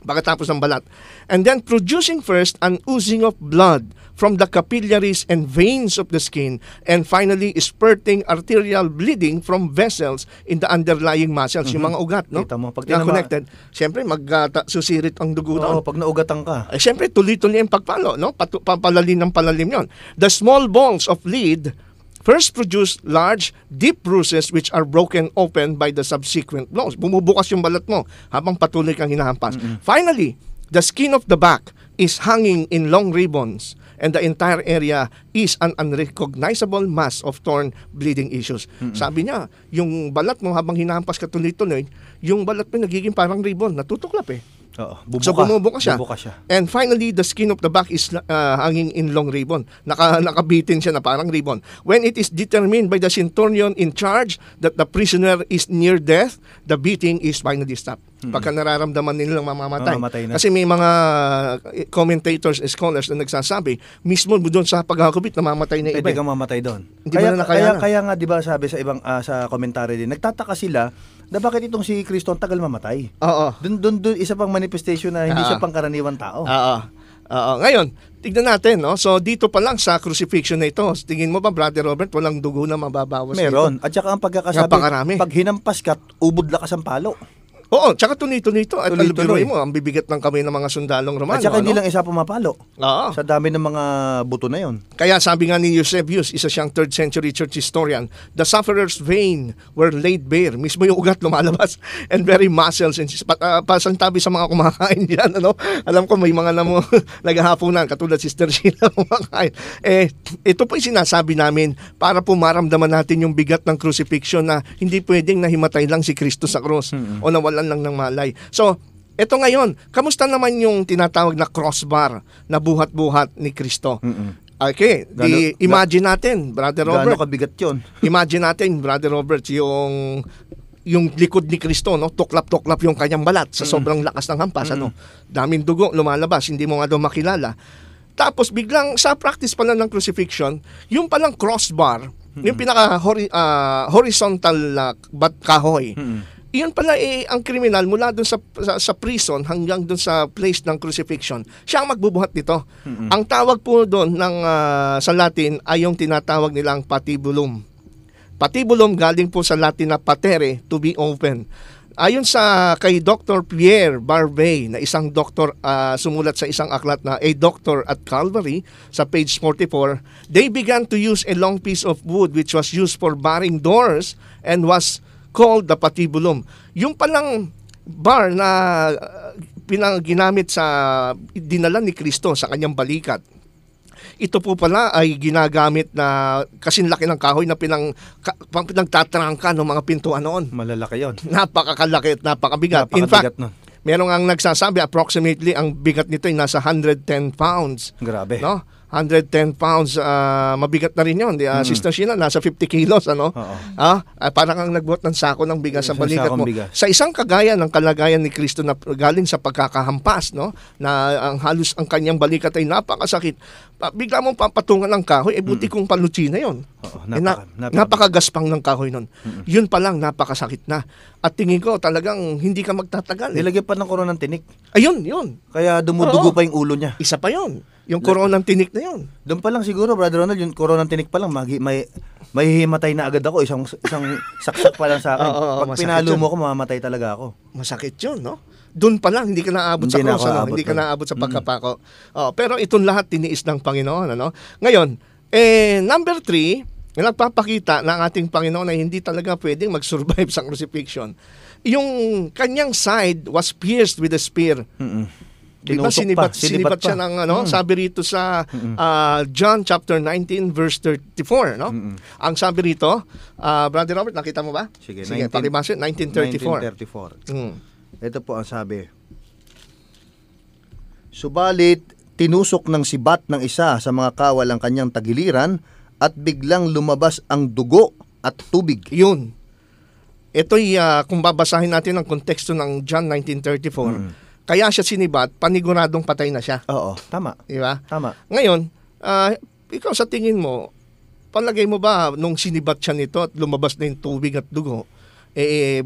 pagkatapos ng balat. And then, producing first an oozing of blood from the capillaries and veins of the skin, and finally, spurting arterial bleeding from vessels in the underlying muscles, yung mga ugat, no? Kita mo, pag na tinama- connected. Siyempre, susirit ang dugo doon. Oo, pag naugatan ka. Siyempre, tuloy-tuloy ang pagpalo, no? Palalim ng palalim yon. The small balls of lead first produce large, deep bruises which are broken open by the subsequent blows. Bumubukas yung balat mo habang patuloy kang hinahampas. Finally, the skin of the back is hanging in long ribbons, and the entire area is an unrecognizable mass of torn, bleeding issues. Sabi niya, yung balat mo habang hinahampas ka tuloy-tuloy, yung balat mo nagiging parang ribbon, natutuklap eh. Oo, So bumubuka siya. Bubuka siya. And finally, the skin of the back is hanging in long ribbon. Nakabitin siya na parang ribbon. When it is determined by the centurion in charge that the prisoner is near death, the beating is finally stopped. Pagka nararamdaman nilang mamamatay. Mamamatay na. Kasi may mga commentators and scholars na nagsasabi, mismo doon sa paghagupit, namamatay na iba. Pwede kang mamatay doon. Hindi mo na nakayanan. Kaya nga 'di ba sabi sa ibang sa commentary din, nagtataka sila na bakit itong si Kristo ang tagal mamatay. Oo. Doon isa pang manifestation na hindi siya pangkaraniwang tao. Oo. Ngayon, tignan natin, no? So dito pa lang sa crucifixion na ito, tingin mo ba, Brother Robert, walang dugo na mababawas Meron. dito? At saka ang pagkakasabi, Napakarami. pag hinampas ka, ubod lakas ang palo. Oo, tsaka tuloy-tuloy ito. At Tuloy-tuloy. biruin mo, ang bibigat ng kamay ng mga sundalong Romano. At saka hindi ano? lang isa pumapalo. Oo. Sa dami ng mga buto na yon. Kaya sabi nga ni Eusebius, isa siyang 3rd century church historian, the sufferer's vein were laid bare. Mismo yung ugat lumalabas and very muscles and pasantabi sa mga kumakain dyan. Ano? Alam ko may mga naghahaponan, katulad Sister Sheila kumakain. Ito po yung sinasabi namin para po maramdaman natin yung bigat ng crucifixion na hindi pwedeng nahimatay lang si Kristo sa krus o nawalan lang ng malay. So, eto ngayon, kamusta naman yung tinatawag na crossbar na buhat-buhat ni Kristo? Okay, imagine natin, Brother Robert. Gaano kabigat yun? Imagine natin, Brother Robert, yung likod ni Kristo, no? Tuklap-tuklap yung kanyang balat sa sobrang lakas ng hampas, ano? Daming dugo lumalabas, hindi mo nga daw makilala. Tapos biglang sa practice pala ng crucifixion, yung palang crossbar, yung pinaka horizontal kahoy. Iyon pala ang kriminal mula dun sa prison hanggang dun sa place ng crucifixion. Siya ang magbubuhat nito. Ang tawag po doon sa Latin ay yung tinatawag nilang patibulum. Patibulum galing po sa Latin na patere, to be open. Ayon sa kay Dr. Pierre Barbey, na isang doktor, sumulat sa isang aklat na A Doctor at Calvary, sa page 44, they began to use a long piece of wood which was used for barring doors and was called the patibulum. Yung palang bar na ginamit sa dinala ni Kristo sa kanyang balikat, ito po pala ay ginagamit na kasing laki ng kahoy na pinagtatrangka ng mga pintuan noon. Malalaki yon. Napakakalaki at napakabigat. In fact, merong ang nagsasabi approximately ang bigat nito ay nasa 110 pounds. Grabe. No? 110 pounds, mabigat na rin yun. Sister Sheila, nasa 50 kilos, ano? Parang ang nagbuhat ng sako ng bigas sa balikat mo. Sa isang kagaya ng kalagayan ni Kristo na galing sa pagkakahampas, no? Na ang halos ang kanyang balikat ay napakasakit. Bigla mong papatungan ng kahoy, buti kung paluchi na yun. Napakagaspang ng kahoy nun. Yun pa lang, napakasakit na. At tingin ko talagang hindi ka magtatagal. Nilagyan pa ng koronang tinik. Ayun, yun. Kaya dumudugo pa yung ulo niya. Isa pa yun. Yung koronang tinik na yun. Doon pa lang siguro, Brother Ronald, yung koronang tinik pa lang, may himatay na agad ako. Isang saksak pa lang sa akin. Pag pinalo mo ako, mamamatay talaga ako. Masakit yun, no? Doon pa lang, hindi ka naabot sa cross, ano? Hindi ka naabot sa pagkapako. Pero itong lahat tiniis ng Panginoon, ano? Ngayon, number 3, nagpapakita ng ating Panginoon na hindi talaga pwedeng mag-survive sa crucifixion. Yung kanyang side was pierced with a spear. Diba sinibat siya ng sabi rito sa John chapter 19 verse 34, no? Ang sabi rito, Brother Robert, nakita mo ba? Sige, pakibasa 1934. Ito po ang sabi. Subalit tinusok ng sibat ng isa sa mga kawal ang kanyang tagiliran at biglang lumabas ang dugo at tubig. Yun. Ito'y kung babasahin natin ang konteksto ng John 1934, kaya siya sinibat, paniguradong patay na siya. Oo, tama. Diba? Tama. Ngayon, ikaw sa tingin mo, palagay mo ba nung sinibat siya nito at lumabas na yung tubig at dugo,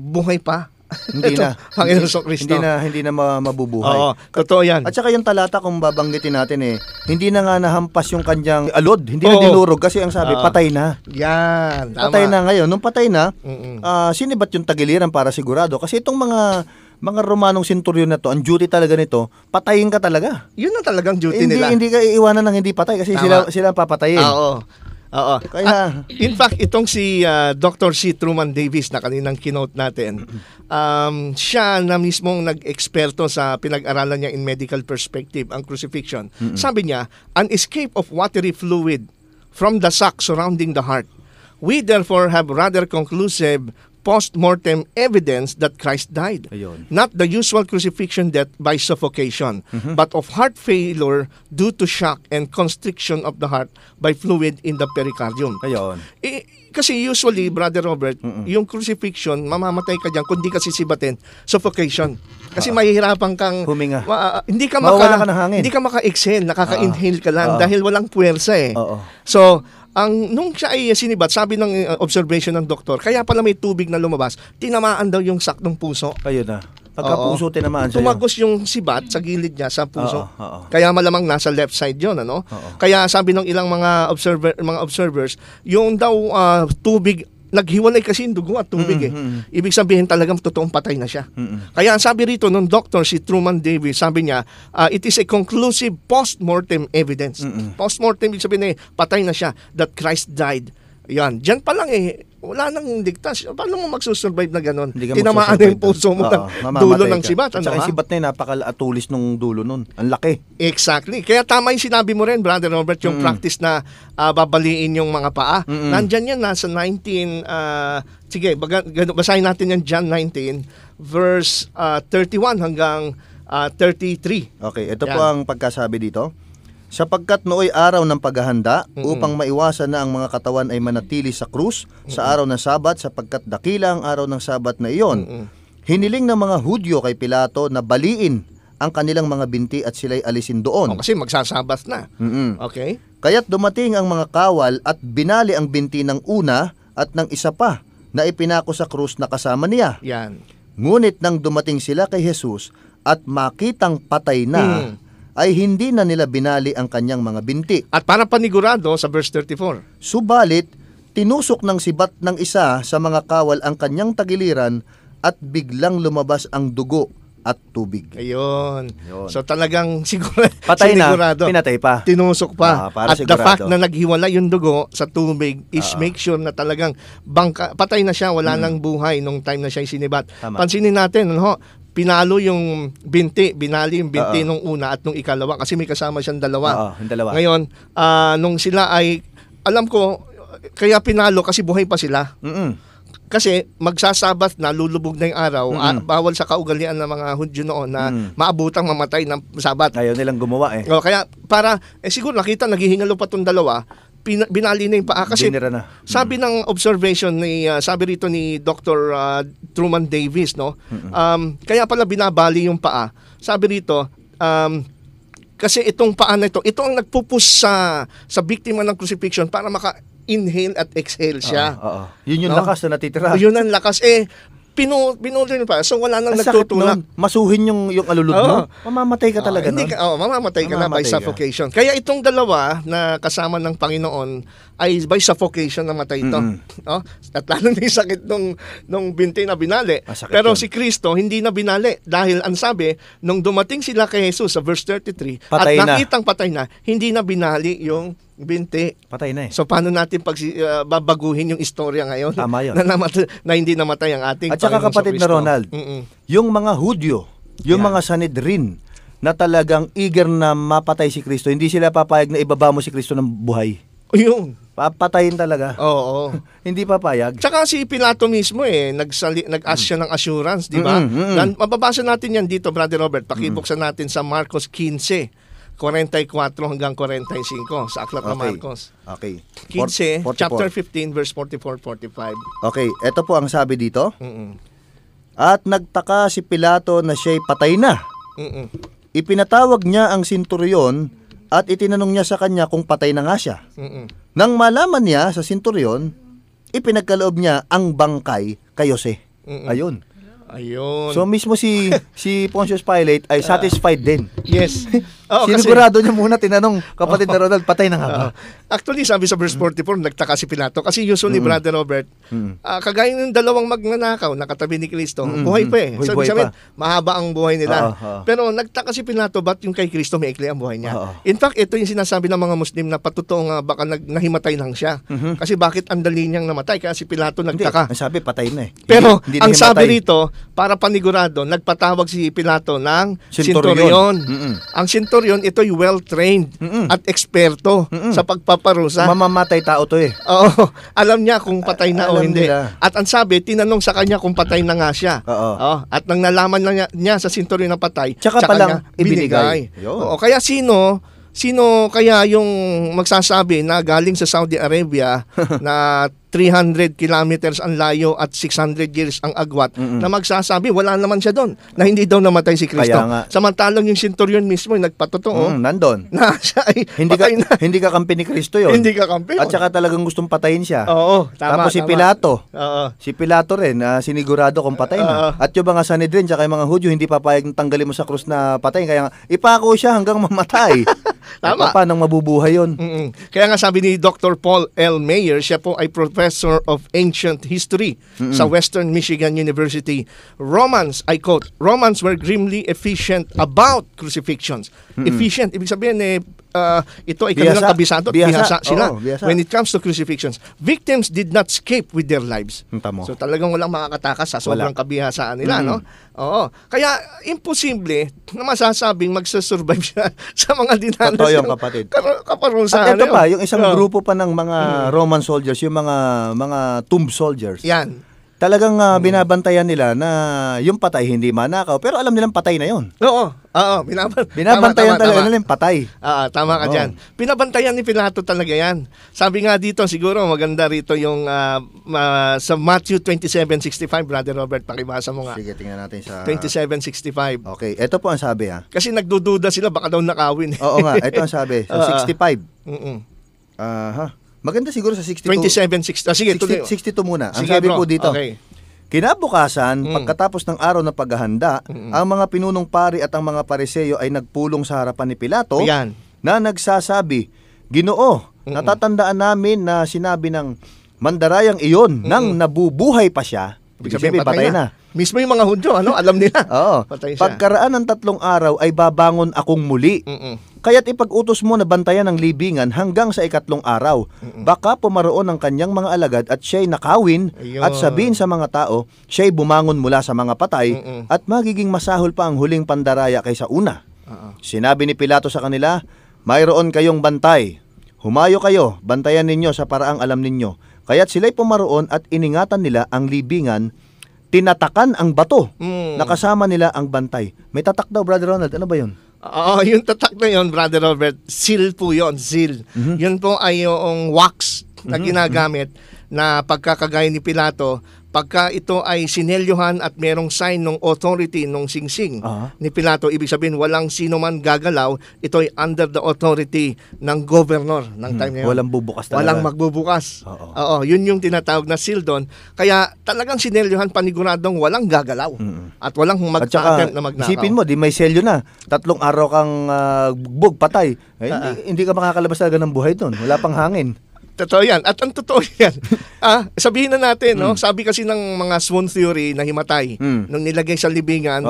buhay pa? Hindi na. Panginoon Kristo. Hindi na mabubuhay. Oo, totoo yan. At saka yung talata kung babanggitin natin hindi na nga nahampas yung kanyang alod, hindi na dinurog kasi ang sabi patay na. Yan, tama. Patay na ngayon. Nung patay na, sinibat yung tagiliran para sigurado kasi itong mga Romanong centurion na to, ang duty talaga nito, patayin ka talaga. Yun ang talagang duty nila. Hindi ka iiwanan ng hindi patay kasi sila papatayin. Oo. Oo. Kaya, In fact, itong si Dr. C. Truman Davis na kaninang keynote natin, siya na mismong nag-eksperto sa pinag-aralan niya in medical perspective, ang crucifixion. Sabi niya, an escape of watery fluid from the sac surrounding the heart. We therefore have rather conclusive post-mortem evidence that Christ died. Ayun. Not the usual crucifixion death by suffocation, but of heart failure due to shock and constriction of the heart by fluid in the pericardium. ayun. Kasi usually, Brother Robert, yung crucifixion, mamamatay ka dyan kung di ka sisibatin, suffocation. Kasi mahihirapan kang Huminga. hindi ka Mawawala ka ng hangin. hindi ka maka-exhale, nakaka-inhale ka lang Oo. dahil walang puwersa eh. Oo. So, nung siya ay sinibat, sabi ng observation ng doktor, kaya pala may tubig na lumabas, tinamaan daw yung sak ng puso. Ayun na. Pagka-puso tinamaan sa'yo. Tumagos yung sibat sa gilid niya sa puso. Oo. Kaya malamang nasa left side 'yon, ano? Oo. Kaya sabi ng ilang mga observers, yung daw tubig naghiwalay kasi yung dugo at tubig eh. Ibig sabihin talagang totoong patay na siya. Kaya ang sabi rito nung doctor si Truman Davis, sabi niya, it is a conclusive post-mortem evidence. Post-mortem, ibig sabihin patay na siya, that Christ died. Yan. Diyan pa lang wala nang ligtas. Paano mo magsusurvive na gano'n? Hindi ka Tinamaan na yung puso mo ng mamamatay dulo ng ka. sibat. At saka yung sibat na yun, napaka-atulis nung dulo nun. Ang laki. Exactly. Kaya tama yung sinabi mo rin, Brother Robert, yung practice na babaliin yung mga paa. Nandyan yan, nasa 19, sige, basahin natin yan, John 19, verse 31 hanggang 33. Okay, ito Yan. po ang pagkasabi dito. Sapagkat nooy araw ng paghahanda upang maiwasan na ang mga katawan ay manatili sa krus sa araw ng Sabat sapagkat dakila ang araw ng Sabat na iyon. Hiniling ng mga Hudyo kay Pilato na baliin ang kanilang mga binti at sila'y alisin doon. Kasi magsasabat na. Okay? Kaya't dumating ang mga kawal at binali ang binti ng una at ng isa pa na ipinako sa krus na kasama niya. Yan. Ngunit nang dumating sila kay Jesus at makitang patay na, ay hindi na nila binali ang kanyang mga binti. At para panigurado sa verse 34. Subalit, tinusok ng sibat ng isa sa mga kawal ang kanyang tagiliran at biglang lumabas ang dugo at tubig. Ayun. Yun. So talagang Patay na, sinigurado. pinatay pa. Tinusok pa. Para At the sigurado. fact na naghiwalay yung dugo sa tubig is make sure na talagang patay na siya, wala nang buhay nung time na siya sinibat. Tama. Pansinin natin, pinalo yung binali yung binti nung una at nung ikalawa kasi may kasama siyang dalawa. Yung dalawa. Ngayon, nung sila ay, alam ko, kaya pinalo kasi buhay pa sila. Kasi magsasabat na, lulubog na yung araw, bawal sa kaugalian ng mga Hudyo noon na maabutang mamatay ng sabat. Ayaw nilang gumawa eh. Kaya para, siguro nakita, naghihingalo pa itong dalawa, binali na yung paa. Kasi Binira na. sabi ng observation, sabi rito ni Dr. Truman Davis, no? Kaya pala binabali yung paa. Sabi rito, kasi itong paa na ito ang nagpupus sa biktima ng crucifixion para maka-inhale at exhale siya. Yun yung No? lakas na natitira. Yun ang lakas. Pinulin pa. So wala nang Ang sakit nagtutulak. nun. Masuhin yung alulod mo. Mamamatay ka talaga nun. Mamamatay ka na by Mamamatay ka. suffocation. Kaya itong dalawa na kasama ng Panginoon ay by suffocation namatay ito. At lalo na yung sakit nung binti na binali. Masakit Pero yun. si Kristo hindi na binali dahil ang sabi, nung dumating sila kay Jesus sa verse 33 Patay at na. nakitang patay na, hindi na binali yung binti. Patay na eh. So paano natin babaguhin yung istorya ngayon? Tama yun. Na hindi namatay ang ating At saka Panginoon kapatid na Kristo. Ronald, yung mga Hudyo, yung mga Sanhedrin na talagang eager na mapatay si Kristo, hindi sila papayag na ibaba mo si Kristo ng buhay. Yun. Papatayin talaga. Oo. Hindi papayag. Tsaka si Pilato mismo nag-ask siya ng assurance, di ba? Mababasa natin yan dito, Brother Robert. Pakibuksan natin sa Marcos 15, 44 hanggang 45 sa aklat ng Marcos. Okay. 15, 44. chapter 15, verse 44-45. Okay, ito po ang sabi dito. At nagtaka si Pilato na siya'y patay na. Ipinatawag niya ang senturyon at itinanong niya sa kanya kung patay na nga siya. Nang malaman niya sa senturyon, ipinagkaloob niya ang bangkay kay Jose. Ayun. Ayun. So mismo si Pontius Pilate ay satisfied din. Yes. Oo, kasi Sinigurado niya muna, tinanong, kapatid na Ronald, patay na nga ba? actually, sabi sa verse 44, nagtaka si Pilato. Kasi usually, Brother Robert, kagaya ng dalawang magnanakaw na katabi ni Kristo, buhay pa eh. So, Buhay sabihin, pa. mahaba ang buhay nila. Oo. Pero nagtaka si Pilato, ba't yung kay Kristo may ikli ang buhay niya? Oo. In fact, ito yung sinasabi ng mga Muslim na patotoo nga baka nahimatay lang siya. Kasi bakit ang dali niyang namatay? Kaya si Pilato Hindi, nagtaka. ang sabi, patay na eh. Pero Hindi ang na sabi himatay. rito, para panigurado, nagpatawag si Pilato ng Centurion. centurion. Ang centurion, ito'y well-trained at eksperto sa pagpaparusa. Mamamatay tao to eh. Oo, alam niya kung patay na o Alam hindi. nila. At ang sabi, tinanong sa kanya kung patay na nga siya. Oo. At nang nalaman na niya sa centurion na patay, Tsaka palang ibinigay. Yun. Oo, kaya sino kaya yung magsasabi na galing sa Saudi Arabia na 300 kilometers ang layo at 600 years ang agwat na magsasabi wala naman siya doon na hindi daw namatay si Kristo. Kaya nga. Samantalang yung centurion mismo ay nagpatotoo Nandun. na siya ay Hindi ka, patay na. hindi ka kampi ni Kristo yun. Hindi ka kampi. At saka talagang gustong patayin siya. Oo, tama. Tapos si tama. Pilato. Oo. Si Pilato rin, sinigurado kung patay na. At yung mga Sanhedrin, tsaka yung mga Hudyo, hindi papayag na tanggalin mo sa krus na patayin. Kaya nga, ipako siya hanggang mamatay. Tama. At paano mabubuhay yun? Kaya nga sabi ni Dr. Paul L. Mayer, siya po ay professor of ancient history sa Western Michigan University. I quote, Romans were grimly efficient about crucifixions. Efficient, ibig sabihin ito ay kanilang kabisado at bihasa sila Oo, bihasa. when it comes to crucifixions. Victims did not escape with their lives. Tamo. So talagang walang makakatakas sa sobrang kabihasaan nila, no? Oo. Kaya imposible na masasabing magsasurvive siya sa mga dinanas. Totoo yun, kapatid. Kaparusahan. At ito pa, yung isang grupo pa ng mga Roman soldiers, yung mga tomb soldiers. Yan. Talagang binabantayan nila na yung patay hindi manakaw, pero alam nilang patay na yun. Oo. Binabantayan talaga nila yung patay. Tama ka dyan. Pinabantayan ni Pilato talaga yan. Sabi nga dito, siguro maganda rito yung sa Matthew 27:65, Brother Robert, pakibasa mo nga. Sige, tingnan natin sa 27:65. Okay, ito po ang sabi ha. Kasi nagdududa sila, baka daw nakawin. Oo nga, ito ang sabi. Sa 65. Mm-mm. Maganda siguro sa 62. 27:60. Sige, tuloy. 62 muna. Ang Sige, sabi bro. po dito. Okay. Kinabukasan, pagkatapos ng araw ng paghahanda, ang mga pinunong pari at ang mga pariseyo ay nagpulong sa harapan ni Pilato Yan. na nagsasabi, Ginoo, natatandaan namin na sinabi ng mandarayang iyon nang nabubuhay pa siya. Ibig sabihin, patay na. Mismo yung mga Hudyo, alam nila. Oo. Patay siya. Pagkaraan ng 3 araw ay babangon akong muli. Kaya't ipag-utos mo na bantayan ang libingan hanggang sa 3 araw. Baka pumaroon ang kanyang mga alagad at siya'y nakawin Ayun. at sabihin sa mga tao, siya'y bumangon mula sa mga patay at magiging masahol pa ang huling pandaraya kaysa una. Sinabi ni Pilato sa kanila, mayroon kayong bantay. Humayo kayo, bantayan ninyo sa paraang alam ninyo. Kaya't sila'y pumaroon at iningatan nila ang libingan, tinatakan ang bato. Nakasama nila ang bantay. May tatak daw, Brother Ronald. Ano ba yun? Yung tatak na yun, Brother Robert, seal po yun, seal. Yun po ay yung wax na ginagamit na pagkakagaya ni Pilato, pagka ito ay sinelyohan at merong sign ng authority ng singsing ni Pilato, ibig sabihin walang sino man gagalaw, ito ay under the authority ng governor ng time na yun. Walang bubukas talaga. Walang magbubukas. Oo, yun yung tinatawag na seal doon. Kaya talagang sinelyohan paniguradong walang gagalaw at walang At saka, mag-attempt na magnakaw. isipin mo, di may selyo na. 3 araw kang bugbog, patay. Hindi ka makakalabas talaga ng buhay doon. Wala pang hangin. Totoo yan. At ang totoo yan, sabihin na natin, no? Sabi kasi ng mga swoon theory na himatay, nung nilagay sa libingan,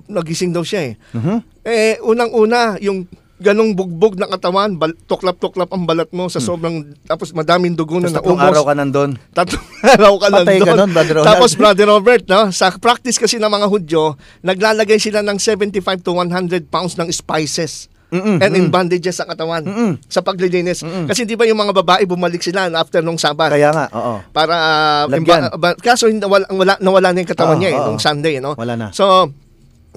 nagising daw siya eh. Unang-una, yung ganong bugbog na katawan, tuklap-tuklap ang balat mo sa sobrang, tapos madaming dugo na Tapos 3 naumos. araw ka nandun. 3 araw ka Patay ka nun, Brother Ronald. Tapos, Brother Robert, no? Sa practice kasi ng mga Hudyo, naglalagay sila ng 75 to 100 pounds ng spices. And in bandages sa katawan sa paglilinis. Kasi di ba yung mga babae bumalik sila after nung Sabat? Kaya nga, oo. Para Lagyan. kaso nawala na yung katawan niya nung Sunday, no? Wala na. So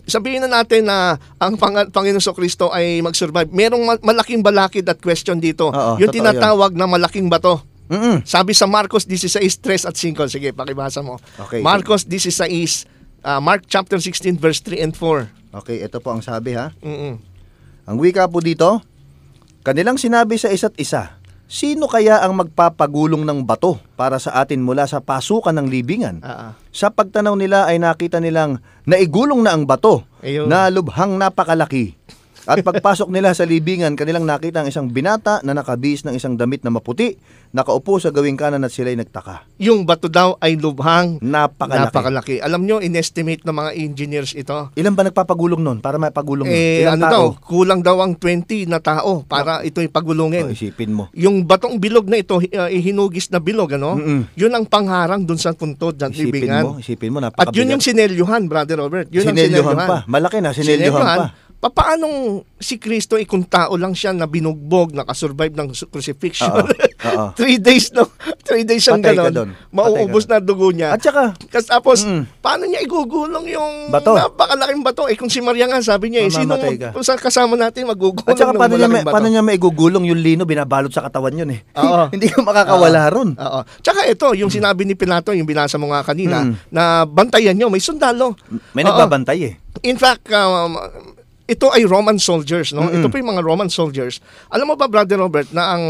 sabihin na natin na ang Panginoon Kristo ay mag-survive. Merong malaking balakid at question dito. Yung totoo tinatawag na malaking bato. Sabi sa Marcos 16:3 at 5. Sige, pakibasa mo. Okay. Marcos 16, Mark chapter 16 verse 3 and 4. Okay, ito po ang sabi ha. Ang wika po dito, kanilang sinabi sa isa't isa, Sino kaya ang magpapagulong ng bato para sa atin mula sa pasukan ng libingan? Sa pagtanaw nila ay nakita nilang naigulong na ang bato Ayun. na lubhang napakalaki. At pagpasok nila sa libingan, kanilang nakita ang isang binata na nakabihis ng isang damit na maputi, nakaupo sa gawing kanan at sila'y nagtaka. Yung bato daw ay lubhang Napakalaki. napakalaki. Alam nyo, inestimate ng mga engineers ito. Ilan ba nagpapagulong nun para mapagulong nun? Ilang Ano tao? daw, kulang daw ang 20 na tao para ito'y pagulungin. Isipin mo. Yung batong bilog na ito, hinugis na bilog, ano? Mm-mm. Yun ang pangharang dun sa puntod ng libingan. Isipin mo, At napakabigat. yun yung sinelyuhan, Brother Robert. Yun ang Sinelyuhan sinelyuhan. pa. Malaki na, sinelyuhan pa. Paanong si Kristo kung tao lang siya na binugbog, nakasurvive ng crucifixion? Oo. 3 days no? 3 days siyang Patay ka ganon. dun. Mauubos na dugo niya. At saka, Tapos, paano niya igugulong yung Bato. napakalaking bato? Kung si Maria nga, sabi niya, Mamamatay ka. kung sa kasama natin, magugulong at saka ng malaking bato? paano niya maigugulong yung lino, binabalot sa katawan yun eh. Oo. Hindi ka makakawala ron. Oo. Tsaka ito, yung sinabi ni Pilato, yung binasa mo nga kanina, na bantayan niyo, may sundalo. May Oo. nagbabantay eh. In fact, ito ay Roman soldiers, no? Ito po yung mga Roman soldiers. Alam mo ba, Brother Robert, na ang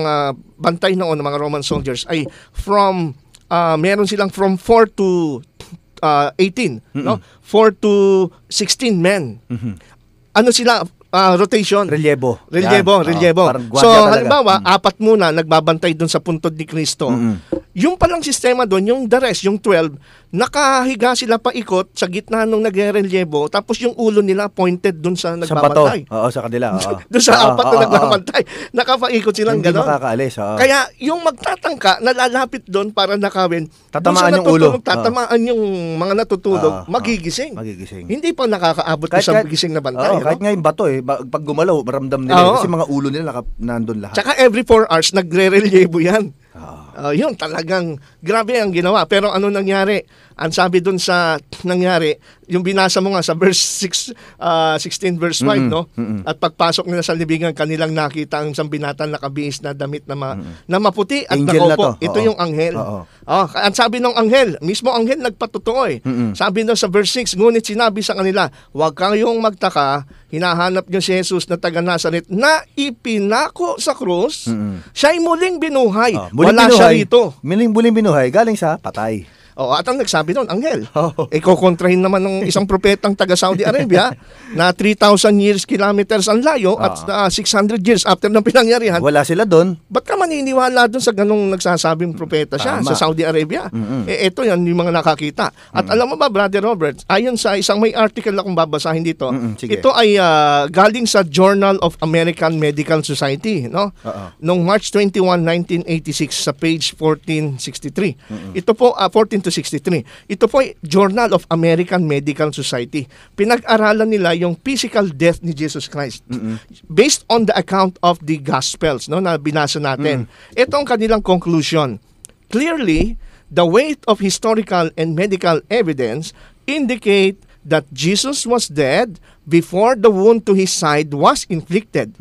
bantay noon ng mga Roman soldiers ay meron silang from 4 to 18, no? 4 to 16 men. Ano sila? Rotation. Relyebo. Relyebo, Yan. relyebo. Parang So, gwardiya talaga. halimbawa, 4 muna nagbabantay doon sa puntod ni Kristo. Yung palang sistema doon, yung the rest, yung 12, nakahiga sila paikot sa gitna nung nagre-relyebo, tapos yung ulo nila pointed doon sa Sa bato. nagbabantay. Oo, sa kanila. Oo. Doon sa Oo, 4 na oo, nagbabantay. Nakapaikot oo. silang Hindi gano'n. makakaalis. Oo. Kaya yung magtatangka, nalalapit doon para nakawin. Tatamaan doon sa yung ulo. natutulog, tatamaan yung mga natutulog, Oo, magigising. Magigising. Hindi pa nakakaabot Kahit- sa kahit- gising na bantay. Oo, no? kahit nga yung bato eh, pag gumalaw, maramdam nila. Oo. Kasi mga ulo nila nandun lahat. Tsaka every 4 hours, nagre-relyebo yan. Yun, talagang grabe ang ginawa. Pero ano nangyari? Ang sabi dun sa nangyari, yung binasa mo nga sa verse 16 verse 5, no? At pagpasok nila sa libingan, kanilang nakita ang isang binata nakabihis na damit na maputi at Angel na nakaupo. to. Ito Oo. yung anghel. Oo. Ang sabi ng anghel, mismo anghel nagpatotoo eh. Sabi na sa verse 6, ngunit sinabi sa kanila, huwag kayong magtaka, hinahanap niyo si Jesus na taga Nazaret na ipinako sa krus, siya'y muling binuhay. Muling Wala siya rito. Muling binuhay, galing sa patay. At ang nagsabi doon, anghel. Oo. Kukontrahin naman ng isang propetang taga Saudi Arabia na 3,000 years kilometers ang layo at 600 years after ng pinangyarihan. Wala sila doon. Ba't ka maniniwala doon sa ganong nagsasabing propeta siya Tama. sa Saudi Arabia? Ito yan yung mga nakakita. At alam mo ba, Brother Robert, ayon sa isang may article akong babasahin dito, sige. ito ay galing sa Journal of American Medical Society, no? Noong March 21, 1986 sa page 1463. Ito po 14 to 63. Ito po ay Journal of American Medical Society. Pinag-aralan nila yung physical death ni Jesus Christ based on the account of the Gospels, no, na binasa natin. Ito ang kanilang conclusion. Clearly, the weight of historical and medical evidence indicate that Jesus was dead before the wound to his side was inflicted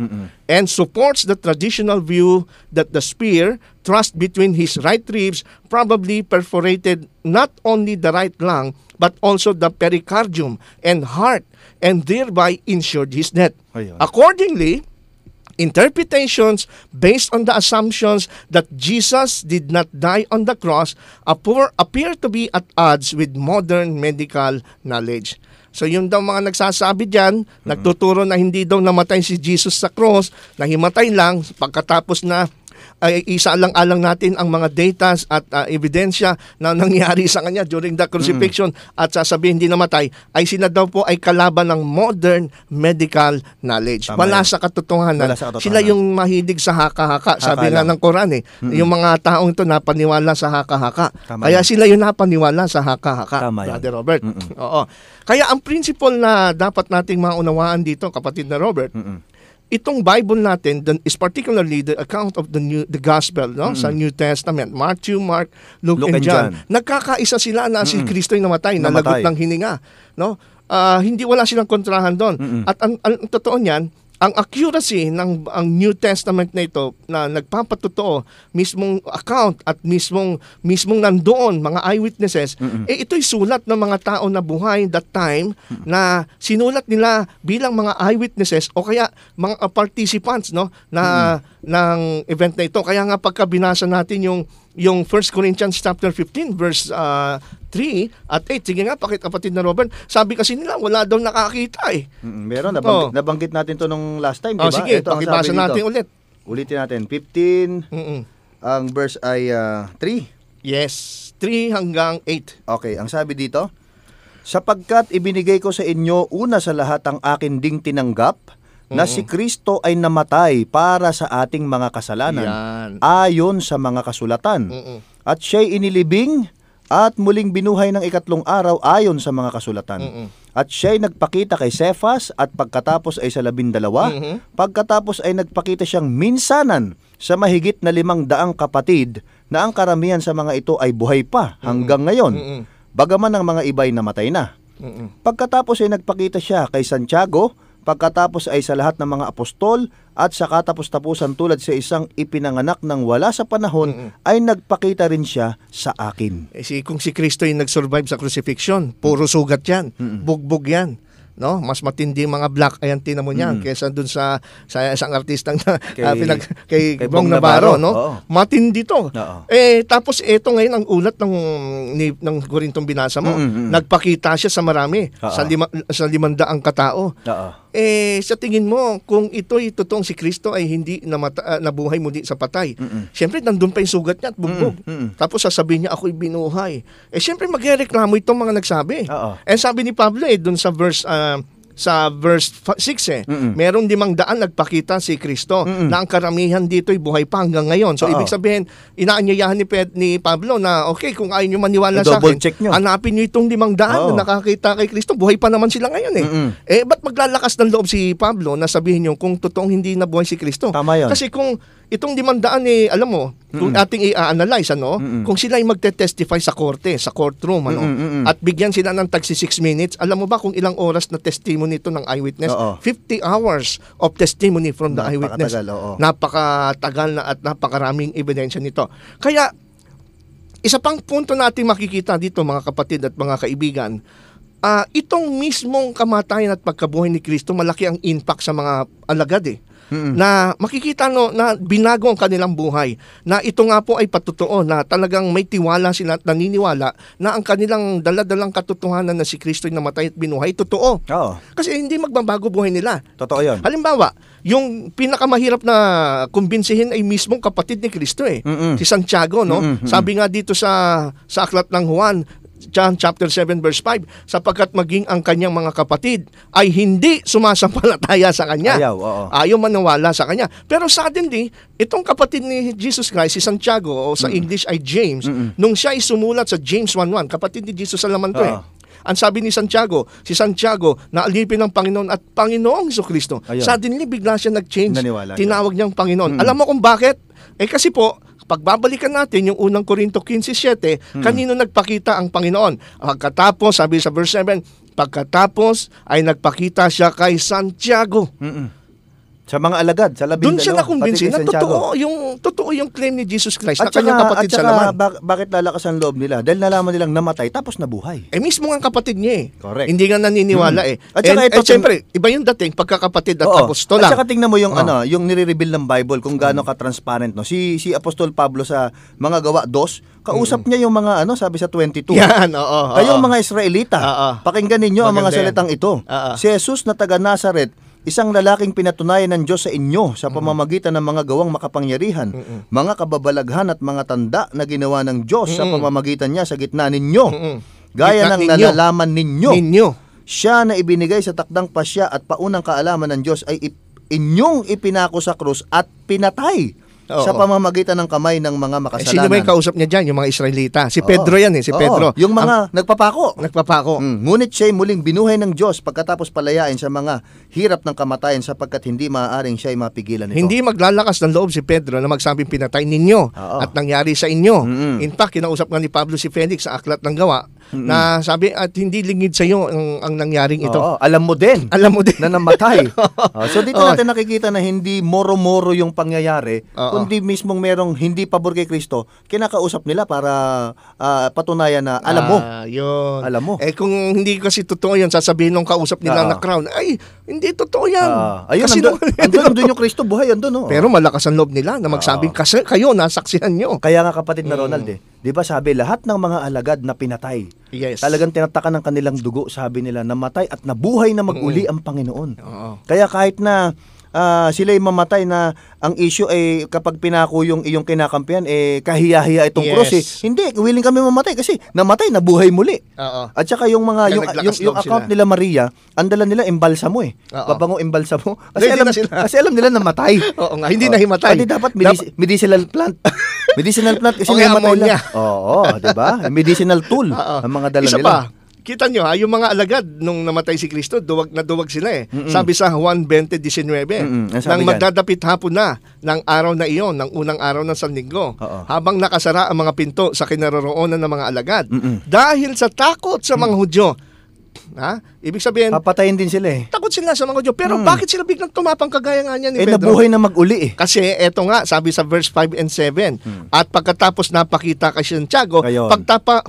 and supports the traditional view that the spear thrust between his right ribs probably perforated not only the right lung but also the pericardium and heart and thereby ensured his death. Ayun. Accordingly, interpretations based on the assumptions that Jesus did not die on the cross appear to be at odds with modern medical knowledge. So yung daw mga nagsasabi dyan, nagtuturo na hindi daw namatay si Jesus sa cross, nahimatay lang pagkatapos na ay isaalang-alang natin ang mga data at ebidensya na nangyari sa kanya during the crucifixion at sasabihin hindi namatay, ay sila daw po ay kalaban ng modern medical knowledge. Tama Wala yan. sa katotohanan. Wala sa katotohanan. Sila yung mahilig sa haka-haka. Sabi nga lang. ng Quran yung mga taong ito napaniwala sa haka-haka. Tama Kaya yan. sila yung napaniwala sa haka-haka. Tama yan. Brother Robert. Oo. Kaya ang principle na dapat nating maunawaan dito, kapatid na Robert, itong Bible natin is particularly the account of the gospel, no, sa New Testament, Matthew, Mark, Luke and John. Nagkakaisa sila na si Kristo'y namatay, nalagot ng hininga, no? Hindi wala silang kontrahan doon. At ang totoo niyan, ang accuracy ng ang New Testament na ito na nagpapatotoo mismong account at mismong nandoon mga eyewitnesses, ito'y sulat ng mga tao na buhay that time na sinulat nila bilang mga eyewitnesses o kaya mga participants, no, na ng event na ito. Kaya nga pagka binasa natin yung 1 Corinthians chapter 15 verse 3 at 8. Sige nga, kapatid na Robert. Sabi kasi nila, wala daw nakakita eh. Meron, Oh. nabanggit natin to nung last time, di ba? Sige, Ito ang pakibasa sabi natin dito. ulit. Ulitin natin, 15, Mm-mm. ang verse ay 3. Yes, 3 hanggang 8. Okay, ang sabi dito, sapagkat ibinigay ko sa inyo una sa lahat ang akin ding tinanggap, na si Kristo ay namatay para sa ating mga kasalanan, Yan. ayon sa mga kasulatan. Mm-mm. At siya'y inilibing at muling binuhay ng ikatlong araw ayon sa mga kasulatan. Mm-mm. At siya'y nagpakita kay Cephas at pagkatapos ay sa 12. Pagkatapos ay nagpakita siyang minsanan sa mahigit na 500 kapatid na ang karamihan sa mga ito ay buhay pa hanggang ngayon. Bagaman ang mga iba'y namatay na. Pagkatapos ay nagpakita siya kay Santiago, pagkatapos ay sa lahat ng mga apostol at sa katapos-tapusan tulad sa isang ipinanganak ng wala sa panahon ay nagpakita rin siya sa akin. Kung si Kristo yung nag-survive sa crucifixion, puro sugat yan, bugbog yan. No, mas matindi yung mga black ayan tinan mo niyan kaysa dun sa isang artistang kay Bong Navarro, no? Oo. Matindi to. Oo. Tapos ito ngayon ang ulat ng Corintong binasa mo. Nagpakita siya sa marami, sa 500 katao. Oo. Sa tingin mo, kung ito'y totoong si Kristo ay hindi nabuhay muli sa patay, syempre nandun pa yung sugat niya at bugbog. Tapos sasabihin niya, ako'y binuhay. Syempre magreklamo itong mga nagsabi. Oo. Sabi ni Pablo dun sa verse 6 merong 500 nagpakita si Kristo na ang karamihan dito'y buhay pa hanggang ngayon. So Oo. ibig sabihin, inaanyayahan ni Pablo na okay, kung ayaw nyo maniwala sa double akin, check nyo. hanapin nyo itong 500 Oo. na nakakita kay Kristo. Buhay pa naman sila ngayon ba't maglalakas ng loob si Pablo na sabihin nyo kung totoong hindi nabuhay si Kristo? Tama yun. Kasi kung itong 500 alam mo, kung ating i-analyze, kung sila ay magte-testify sa korte, sa courtroom, at bigyan sila ng tagsi 6 minutes, alam mo ba kung ilang oras na testimony ito ng eyewitness? Oo. 50 hours of testimony from the eyewitness. Napakatagal, oo. Napakatagal na at napakaraming ebidensya nito. Kaya, isa pang punto natin makikita dito, mga kapatid at mga kaibigan, itong mismong kamatayan at pagkabuhay ni Kristo, malaki ang impact sa mga alagad na makikita na binago ang kanilang buhay, na ito nga po ay patotoo, na talagang may tiwala sila at naniniwala na ang kanilang daladalang katotohanan na si Kristo ay namatay at binuhay, totoo. Oo. Kasi hindi magbabago buhay nila. Totoo yun. Halimbawa, yung pinakamahirap na kumbinsihin ay mismong kapatid ni Kristo si Santiago, no? Sabi nga dito sa aklat ng Juan, John chapter 7 verse 5, sapagkat maging ang kanyang mga kapatid ay hindi sumasampalataya sa kanya. Ayaw maniwala sa kanya. Pero suddenly, itong kapatid ni Jesus Christ, si Santiago, o sa English ay James, nung siya ay sumulat sa James 1:1, kapatid ni Jesus sa laman to ang sabi ni Santiago, si Santiago, na alipin ng Panginoon at Panginoong Jesucristo. Suddenly, bigla siya nag-change. Naniwala siya. Tinawag niyang Panginoon. Alam mo kung bakit? Kasi po, pagbabalikan natin yung unang Korinto 15:7, kanino nagpakita ang Panginoon? Pagkatapos, sabi sa verse 7, pagkatapos ay nagpakita siya kay Santiago. Sa mga alagad, sa 12. Doon siya nakumbinsi na pati kay Santiago. totoo yung claim ni Jesus Christ At na kanyang kapatid sa laman. bakit lalakas ang loob nila? Dahil nalaman nilang namatay tapos nabuhay. Mismo ang kapatid niya Correct. Hindi nga naniniwala At saka ito, siyempre, iba yung dating pagkakapatid at Oo. apostola. At saka tingnan mo yung yung nire-reveal ng Bible kung gaano ka-transparent, no. Si Apostol Pablo sa mga Gawa 2, kausap niya yung mga sabi sa 22. Yan, oo. Kayong mga Israelita, Oo. pakinggan ninyo ang mga Maganda yan. salitang ito. Oo. Si Jesus na taga Nazaret, isang lalaking pinatunayan ng Diyos sa inyo sa pamamagitan ng mga gawang makapangyarihan, mga kababalaghan at mga tanda na ginawa ng Diyos sa pamamagitan niya sa gitna ninyo. Gaya Gitna ng ninyo. nalalaman ninyo. Ninyo. Siya na ibinigay sa takdang pasya at paunang kaalaman ng Diyos ay inyong ipinako sa krus at pinatay Oo. sa pamamagitan ng kamay ng mga makasalanan. Sino ba yung kausap niya dyan? Yung mga Israelita. Si Pedro yan si Oo. Pedro. Yung mga nagpapako. Nagpapako. Ngunit siya'y muling binuhay ng Diyos pagkatapos palayain sa mga hirap ng kamatayan sapagkat hindi maaaring siya'y mapigilan nito. Hindi maglalakas ng loob si Pedro na magsabing pinatay ninyo Oo. at nangyari sa inyo. Mm-mm. In fact, kinausap nga ni Pablo si Felix sa aklat ng Gawa na sabi at hindi lingid sa iyo ang nangyaring ito. Oo, alam mo din Alam mo din. na namatay. So dito Oo. natin nakikita na hindi moro-moro yung pangyayari, Oo. kundi mismong merong hindi pabor kay Kristo, kinakausap nila para patunayan na alam mo. Yun. Alam mo. Kung hindi kasi totoo yun, sasabihin nung kausap nila Oo. na crown, ay, hindi totoo yan. Ayun, Kasi andun yung Kristo, buhay, andun. Oh. Pero malakas ang loob nila na magsabing kasi kayo, nasaksihan nyo. Kaya nga kapatid na Ronald di ba sabi lahat ng mga alagad na pinatay, Yes. talagang tinatakan ng kanilang dugo, sabi nila, namatay at nabuhay na mag-uli ang Panginoon. Oo. Kaya kahit na sila'y mamatay na ang issue ay kapag pinako yung iyong kinakampihan, kahiya-hiya itong Yes. cross Hindi, willing kami mamatay kasi namatay, nabuhay muli. Oo. At saka yung mga Kaya yung naglakas yung loob account sila. nila Maria, ang dala nila embalsamo Oo. Pabango embalsamo. Ready na sila. Kasi alam nila namatay. Oo nga, hindi nahimatay. Hindi dapat medicinal plant. Medicinal plant kasi Okay, namatay ammonia. lang. Oo, 'di ba? Medicinal tool Oo. ang mga dala Isa nila. pa, kita nyo yung mga alagad nung namatay si Kristo, duwag na duwag sila Sabi sa Juan 20:19, Ang sabi nang diyan? magdadapit hapon na ng araw na iyon, ng unang araw ng Sanlinggo, Oo. habang nakasara ang mga pinto sa kinaroroonan ng mga alagad, Mm-mm. dahil sa takot sa mga Hudyo. Ibig sabihin, Papatayin din sila takot sila sa mga Hudyo. Pero bakit sila biglang tumapang kagaya nga niya ni Pedro? nabuhay na mag-uli Kasi eto nga, sabi sa verse 5 and 7, at pagkatapos napakita kay Santiago, Ayun.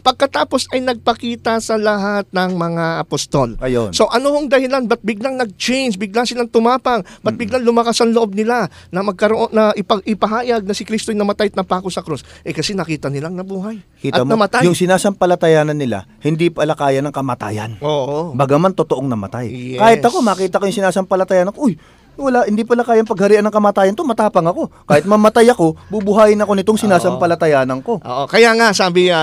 pagkatapos ay nagpakita sa lahat ng mga apostol. Ayun. So ano hong dahilan? Ba't biglang nag-change? Biglang silang tumapang? Ba't biglang lumakas ang loob nila na magkaroon na ipahayag na si Kristo ay namatay at napako sa krus? Kasi nakita nilang nabuhay Kita at mo, namatay. yung sinasampalatayanan nila, hindi pala kaya ng kamatayan. Oo. Bagaman totoong namatay. Yes. Kahit ako, makita ko yung sinasampalatayanan ko, hindi pala kayang pagharian ng kamatayan to, matapang ako. Kahit mamatay ako, bubuhayin ako nitong sinasampalatayanan ko. Oo, kaya nga sabi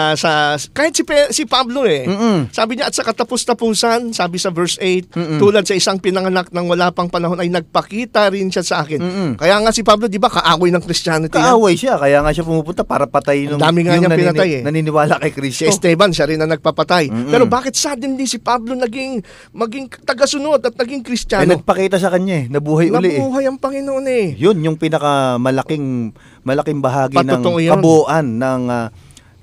kahit si Pablo Mm-mm. sabi niya at sa katapos-tapusan, sabi sa verse 8, tulad sa isang pinanganak ng wala pang panahon ay nagpakita rin siya sa akin. Mm-mm. Kaya nga si Pablo, di ba, kaaway ng Christianity yan? Kaaway siya, kaya nga siya pumupunta para patayin Ang dami nga niyang pinatay naniniwala kay Si Kristo. Esteban, siya rin ang nagpapatay. Mm-mm. Pero bakit suddenly si Pablo maging tagasunod at naging Ay Kristiyano? nagpakita sa kanya nabuhay uli Nabuhay ang Panginoon Yun yung malaking bahagi Patotoo ng yun. kabuuan ng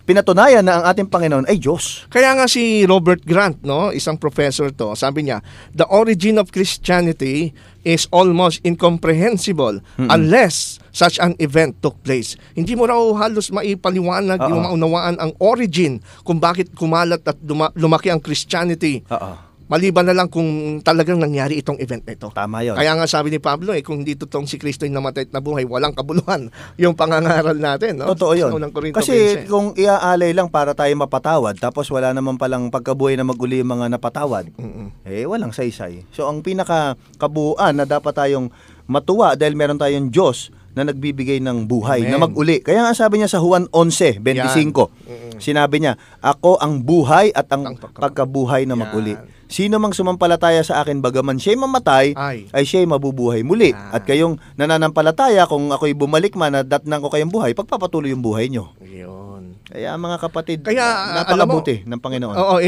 pinatunayan na ang ating Panginoon ay Diyos. Kaya nga si Robert Grant, isang professor to, sabi niya, the origin of Christianity is almost incomprehensible unless such an event took place. Hindi mo raw halos maipaliwanag, Oo. yung maunawaan ang origin kung bakit kumalat at lumaki ang Christianity. Oo. Maliban na lang kung talagang nangyari itong event na ito. Tama yun. Kaya nga sabi ni Pablo, kung hindi totoong si Kristo yung namatay at nabuhay, walang kabuluhan yung pangangaral natin. No? Totoo yun. Sa unang Korinto Kasi 15. kung iaalay lang para tayo mapatawad, tapos wala naman palang pagkabuhay na mag-uli yung mga napatawad, walang saysay. So ang pinaka-kabuuan na dapat tayong matuwa dahil meron tayong Diyos na nagbibigay ng buhay, Amen. na mag-uli. Kaya nga sabi niya sa Juan 11:25, sinabi niya, ako ang buhay at ang pagkabuhay na mag-uli. Sino mang sumampalataya sa akin, bagaman siya'y mamatay, ay siya'y mabubuhay muli. At kayong nananampalataya, kung ako'y bumalik man at datnan ko kayong buhay, pagpapatuloy yung buhay nyo. Yun. Kaya mga kapatid, Kaya, napakabuti ng Panginoon. Oo,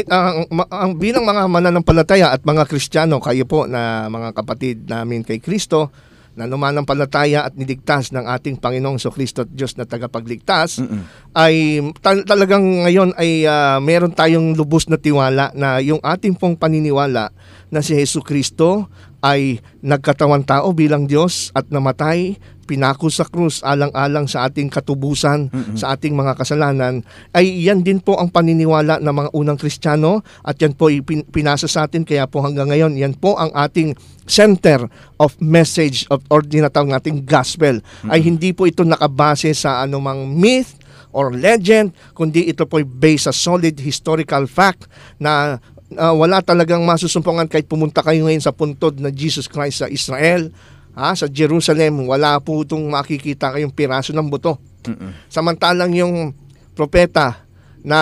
ang bilang mga mananampalataya at mga Kristiyano, kayo po na mga kapatid namin kay Kristo, na numanampalataya at niligtas ng ating Panginoong Kristo at Diyos na tagapagligtas, ay talagang ngayon ay meron tayong lubos na tiwala na yung ating pong paniniwala na si Jesucristo ay nagkatawan tao bilang Diyos at namatay, pinako sa krus alang-alang sa ating katubusan, sa ating mga kasalanan, ay yan din po ang paniniwala ng mga unang Kristiyano at yan po pinasa sa atin. Kaya po hanggang ngayon, yan po ang ating center of message or tinatawag nating gospel. Ay hindi po ito nakabase sa anumang myth or legend, kundi ito po based sa solid historical fact na wala talagang masusumpungan kahit pumunta kayo ngayon sa puntod na Jesus Christ sa Israel, sa Jerusalem, wala po itong makikita kayong piraso ng buto. Samantalang yung propeta na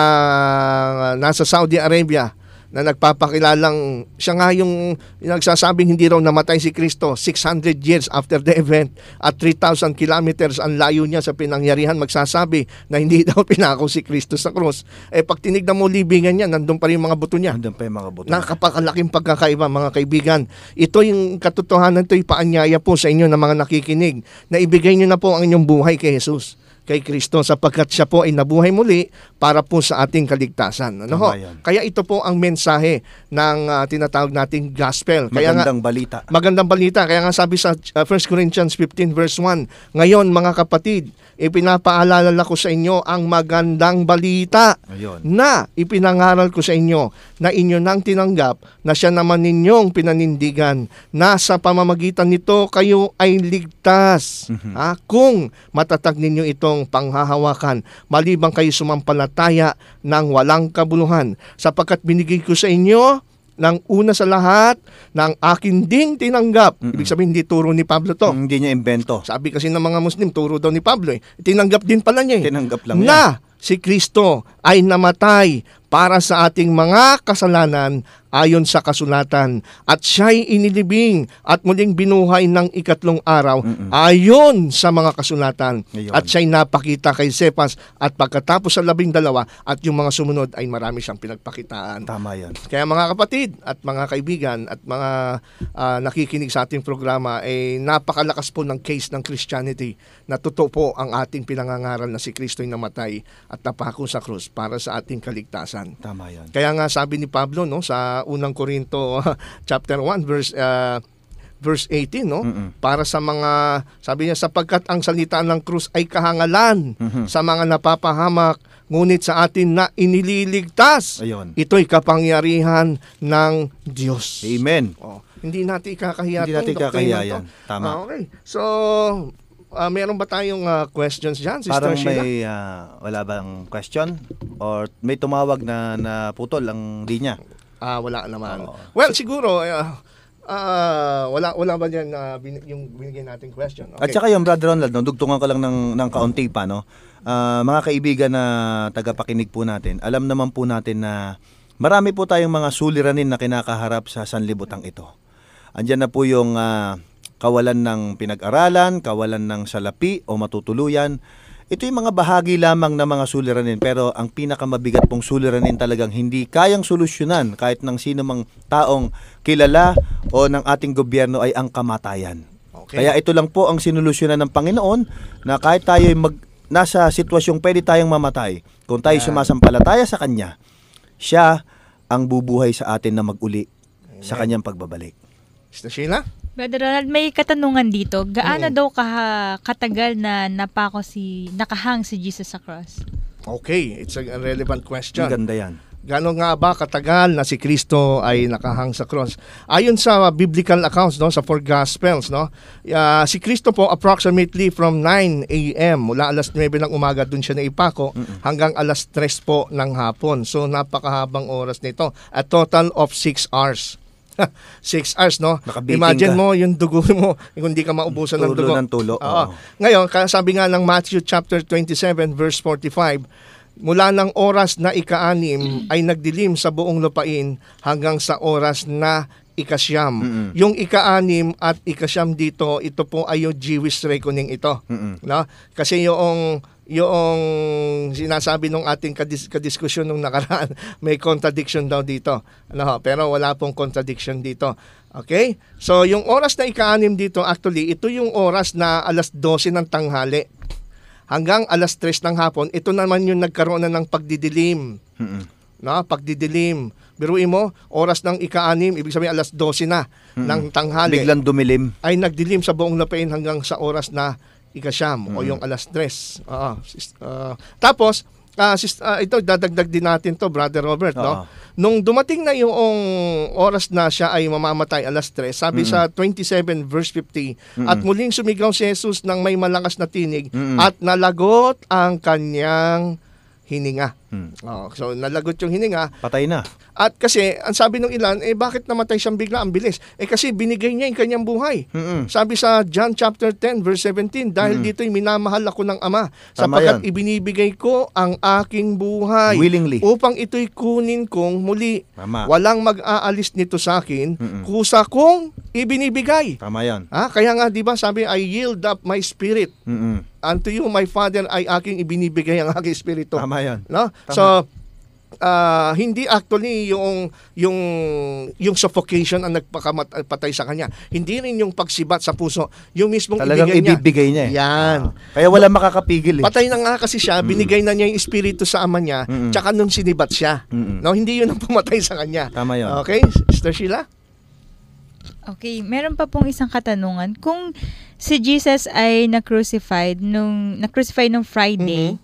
nasa Saudi Arabia na nagpapakilalang siya nga yung nagsasabing hindi raw namatay si Kristo 600 years after the event at 3,000 kilometers ang layo niya sa pinangyarihan, magsasabi na hindi daw pinako si Kristo sa krus. Pag tinignan mo libingan niya, nandun pa rin yung mga buto niya. Nandun pa yung mga buto. Nakapakalaking pagkakaiba, mga kaibigan. Ito yung katotohanan, ito yung paanyaya po sa inyo na mga nakikinig, na ibigay niyo na po ang inyong buhay kay Jesus. kay Kristo sapagkat siya po ay nabuhay muli para po sa ating kaligtasan. Ano ho? Tama yan. Kaya ito po ang mensahe ng tinatawag nating gospel. Kaya Magandang balita. Magandang balita. Kaya nga sabi sa 1 Corinthians 15 verse 1, ngayon mga kapatid, ipinapaalala ko sa inyo ang magandang balita Ayun. na ipinangaral ko sa inyo na inyo nang tinanggap na siya naman ninyong pinanindigan na sa pamamagitan nito kayo ay ligtas. Kung matatag ninyo itong panghahawakan malibang kayo sumampalataya ng walang kabuluhan sapagkat binigay ko sa inyo ng una sa lahat ng akin ding tinanggap. Ibig sabihin, hindi turo ni Pablo to. Hindi niya imbento. Sabi kasi ng mga Muslim, turo daw ni Pablo. Tinanggap din pala niya. Tinanggap lang na si Kristo ay namatay para sa ating mga kasalanan ayon sa kasulatan at siya'y inilibing at muling binuhay ng ikatlong araw ayon sa mga kasulatan Ngayon. at siya'y napakita kay Cephas at pagkatapos sa 12 at yung mga sumunod ay marami siyang pinagpakitaan. Tama yan. Kaya mga kapatid at mga kaibigan at mga nakikinig sa ating programa, napakalakas po ng case ng Christianity na totoo po ang ating pinangangaral na si Kristo'y namatay at napako sa krus para sa ating kaligtasan. Tama yan. Kaya nga sabi ni Pablo sa unang Korinto chapter 1 verse 18, no? Para sa mga, sabi niya, sapagkat ang salita ng krus ay kahangalan sa mga napapahamak, ngunit sa atin na inililigtas. Ayun. Ito'y kapangyarihan ng Diyos. Amen. Hindi natin ikakahiya Hindi natin tong doktrina ikakahiya yan. to. Tama. Okay. So, meron ba tayong questions dyan, Sister Parang Sheila? may wala bang question? Or may tumawag na naputol ang linya? Wala naman. Oo. Well, siguro, wala ba dyan yung binigay nating question? Okay. At saka yung Brother Ronald, no, dugtungan ko lang ng kaunti pa, no? Mga kaibigan na tagapakinig po natin, alam naman po natin na marami po tayong mga suliranin na kinakaharap sa sanlibutan ito. Andyan na po yung kawalan ng pinag-aralan, kawalan ng salapi o matutuluyan. Ito yung mga bahagi lamang ng mga suliranin, pero ang pinakamabigat pong suliranin talagang hindi kayang solusyonan kahit ng sino mang taong kilala o ng ating gobyerno ay ang kamatayan. Okay. Kaya ito lang po ang sinulusyonan ng Panginoon na kahit tayo nasa sitwasyong pwede tayong mamatay, kung tayo sumasampalataya sa Kanya, Siya ang bubuhay sa atin na mag-uli sa Kanyang pagbabalik. Sister Sheila? Brother Ronald, may katanungan dito. Gaano daw katagal na nakahang si Jesus sa cross? Okay, it's a relevant question. Ang ganda yan. Gano'n nga ba katagal na si Kristo ay nakahang sa cross? Ayon sa biblical accounts, no, sa four gospels, no, si Kristo po approximately from 9 a.m. mula alas 9 ng umaga doon siya naipako hanggang alas 3 po ng hapon. So napakahabang oras nito. A total of 6 hours. 6 hours, no? Nakabiting Imagine ka. mo yung dugo mo, kung hindi ka maubusan ng Tulo dugo. ng tulo. Oo. Oo. Ngayon, sabi nga ng Matthew chapter 27 verse 45, mula ng oras na ika-6 ay nagdilim sa buong lupain hanggang sa oras na ika-9. Yung ika-6 at ika-9 dito, ito po ay yung Jewish reckoning ito. No? Kasi yung sinasabi nung ating kadiskusyon nung nakaraan, may contradiction daw dito. Pero wala pong contradiction dito. Okay? So yung oras na ika-6 dito, actually, ito yung oras na alas 12 ng tanghali hanggang alas 3 ng hapon. Ito naman yung nagkaroon na ng pagdidilim. Pagdidilim. Biruin mo, oras ng ika-6, ibig sabihin alas 12 na ng tanghali. Biglang dumilim. Ay nagdilim sa buong lupain hanggang sa oras na ika-9 o yung alas 3. Tapos, ito dadagdag din natin to, Brother Robert, no? Nung dumating na yung oras na siya ay mamamatay alas 3, sabi sa 27 verse 50, at muling sumigaw si Jesus ng may malakas na tinig at nalagot ang kanyang hininga. So nalagot yung hininga. Patay na. At kasi, ang sabi ng ilan, bakit namatay siyang bigla? Ang bilis. Kasi binigay niya yung kanyang buhay. Sabi sa John chapter 10 verse 17, dahil dito'y minamahal ako ng Ama, sapagkat yan. ibinibigay ko ang aking buhay Willingly. upang ito'y kunin kong muli. Tama. Walang mag-aalis nito sa akin, kusa kong ibinibigay. Tama yan. Kaya nga, di ba, sabi, I yield up my spirit. Unto you, my Father, ay aking ibinibigay ang aking espiritu. Tama yan. No? Tama. So, hindi actually yung suffocation ang nagpatay sa kanya. Hindi rin yung pagsibat sa puso, yung mismong Talagang ibibigay niya. Yan. Kaya wala makakapigil eh. Patay na nga kasi siya, binigay na niya yung espiritu sa ama niya, tsaka nung sinibat siya. No, hindi yun ang pumatay sa kanya. Tama yun. Okay, Sister Sheila? Okay, meron pa pong isang katanungan. Kung si Jesus ay na-crucify nung Friday,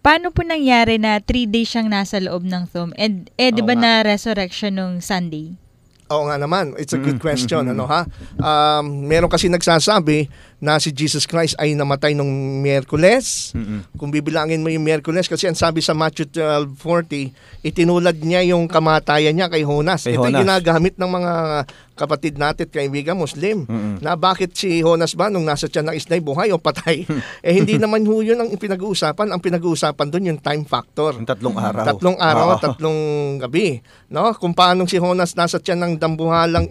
paano po nangyari na 3 days siyang nasa loob ng tomb? Di ba na resurrection nung Sunday? Oo nga naman. It's a good question. Meron kasi nagsasabi na si Jesus Christ ay namatay nung Miyerkules. Kung bibilangin mo yung Miyerkules, kasi ang sabi sa Matthew 12:40, itinulad niya yung kamatayan niya kay Jonas. Ito yung ginagamit ng mga kapatid natin, kaibigan Muslim, na bakit si Jonas ba nung nasa tiyan ng isnay, buhay o patay? Hindi naman ho yun ang pinag-uusapan. Ang pinag-uusapan doon yung time factor. Yung 3 araw. 3 araw at 3 gabi. No? Kung paano si Jonas nasa tiyan ng dambuhalang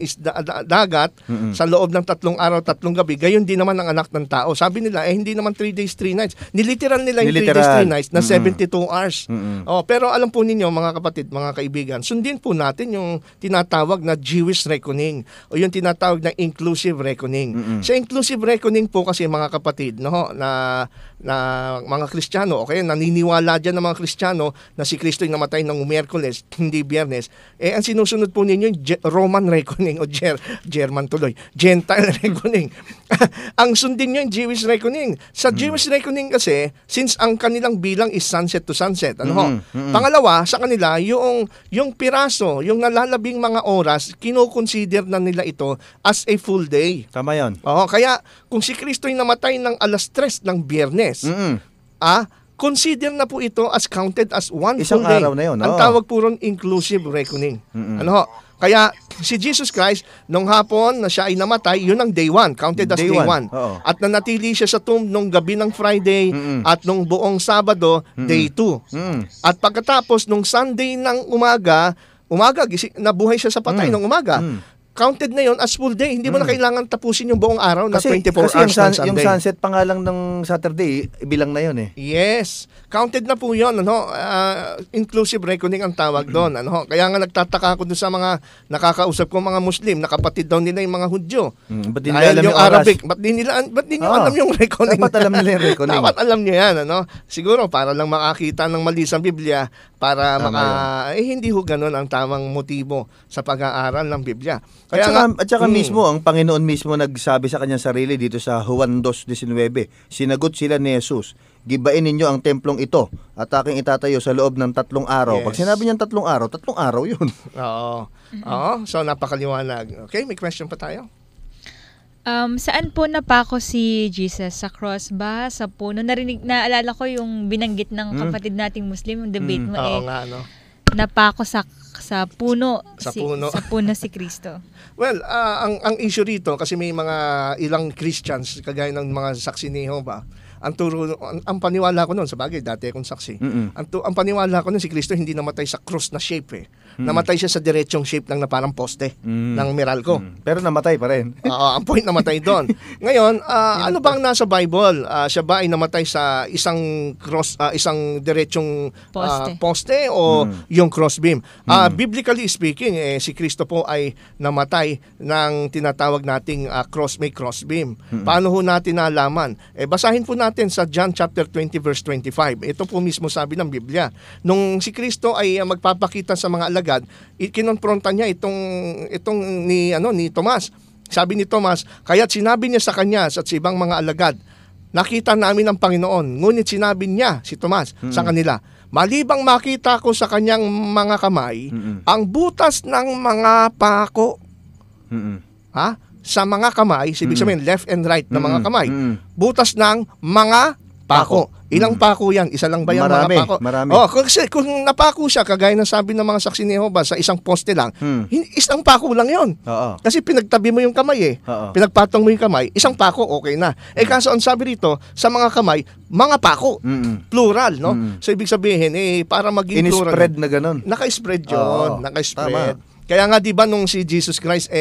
dagat sa loob ng 3 araw, 3 gabi, gayon din naman ang anak ng tao. Sabi nila, hindi naman 3 days, 3 nights. Niliteral nila yung 3 days, 3 nights na 72 hours. Pero alam po ninyo, mga kapatid, mga kaibigan, sundin po natin yung tinatawag na Jewish reckoning o yung tinatawag na inclusive reckoning. Sa inclusive reckoning po kasi, mga kapatid, na mga Kristiyano, okay, naniniwala dyan ng mga Kristiyano na si Kristo yung namatay ng Miyerkules, hindi Biyernes, ang sinusunod po ninyo yung Roman reckoning o German tuloy, Gentile reckoning. Ang sundin nyo yung Jewish reckoning. Sa Jewish reckoning kasi, since ang kanilang bilang is sunset to sunset, pangalawa, sa kanila, yung piraso, yung nalalabing mga oras, kino-consider na nila ito as a full day. Tama yun. Kaya, kung si Kristo yung namatay ng 3:00 ng Biyernes, consider na po ito as counted as one Isang full day. araw na yun. Ang tawag po ron inclusive reckoning. Kaya si Jesus Christ, nung hapon na siya ay namatay, yun ang day 1, counted as day 1. At nanatili siya sa tomb nung gabi ng Friday at nung buong Sabado, day 2. At pagkatapos nung Sunday ng umaga, nabuhay siya sa patay ng umaga. Counted na yon as full day. Hindi mo na kailangan tapusin yung buong araw na 24 hours ng Sunday. Yung sunset pa nga lang ng Saturday, bilang na yun eh. Yes. Counted na po yun. Inclusive reckoning ang tawag doon. Kaya nga nagtataka ako doon sa mga nakakausap ko mga Muslim, na kapatid daw nila yung mga Hudyo. Ba't di nila alam yung Arabic, ba't di nyo alam yung reckoning? Dapat alam nila yung reckoning. Dapat alam nyo yan. Siguro para lang makakita ng mali sa Biblia, para hindi ho ganun ang tamang motibo sa pag-aaral ng Biblia. At saka mismo, ang Panginoon mismo nagsabi sa kanyang sarili dito sa Juan 2:19, sinagot sila ni Jesus, gibain ninyo ang templong ito at aking itatayo sa loob ng 3 araw. Yes. Pag sinabi niyang 3 araw yun. So napakaliwanag. Okay, may question pa tayo? Saan po napako si Jesus? Sa cross ba? Sa puno? Naalala ko yung binanggit ng kapatid nating Muslim, yung debate mo napako sa puno. Sa puno. Sa puno si Kristo. Well, ang issue rito, kasi may mga ilang Christians, kagaya ng mga saksi ni Jehovah, ang paniwala ko noon, sa bagay, dati akong saksi, ang paniwala ko noon, si Kristo hindi namatay sa cross na shape eh. Namatay siya sa diretsong shape ng na parang poste ng Meralco. Pero namatay pa rin. Ang point namatay doon. Ngayon, ano bang nasa Bible? Siya ba ay namatay sa isang cross, isang diretsong poste o yung crossbeam? Biblically speaking, si Kristo po ay namatay ng tinatawag nating crossbeam. Paano ho natin nalaman? Basahin po natin sa John chapter 20 verse 25. Ito po mismo sabi ng Biblia. Nung si Kristo ay magpapakita sa mga alagad, kinonfronta niya itong ni Tomas. Sabi ni Tomas, kaya't sinabi niya sa kanya at sa ibang mga alagad, nakita namin ang Panginoon. Ngunit sinabi niya, si Tomas, sa kanila, malibang makita ko sa kanyang mga kamay, ang butas ng mga pako. Sa mga kamay, ibig sabihin left and right na mga kamay. Butas ng mga pako. Ilang pako yan? Isa lang ba yan mga pako? Marami. Kung napako siya, kagaya ng sabi ng mga saksi ni Jehovah, sa isang poste lang, isang pako lang yon. Kasi pinagtabi mo yung kamay pinagpatong mo yung kamay, isang pako, okay na. Kaso ang sabi rito, sa mga kamay, mga pako. Plural, no? So ibig sabihin, para maging plural. In-spread na ganun. Naka-spread yun. Naka-spread. Kaya nga, di ba, nung si Jesus Christ,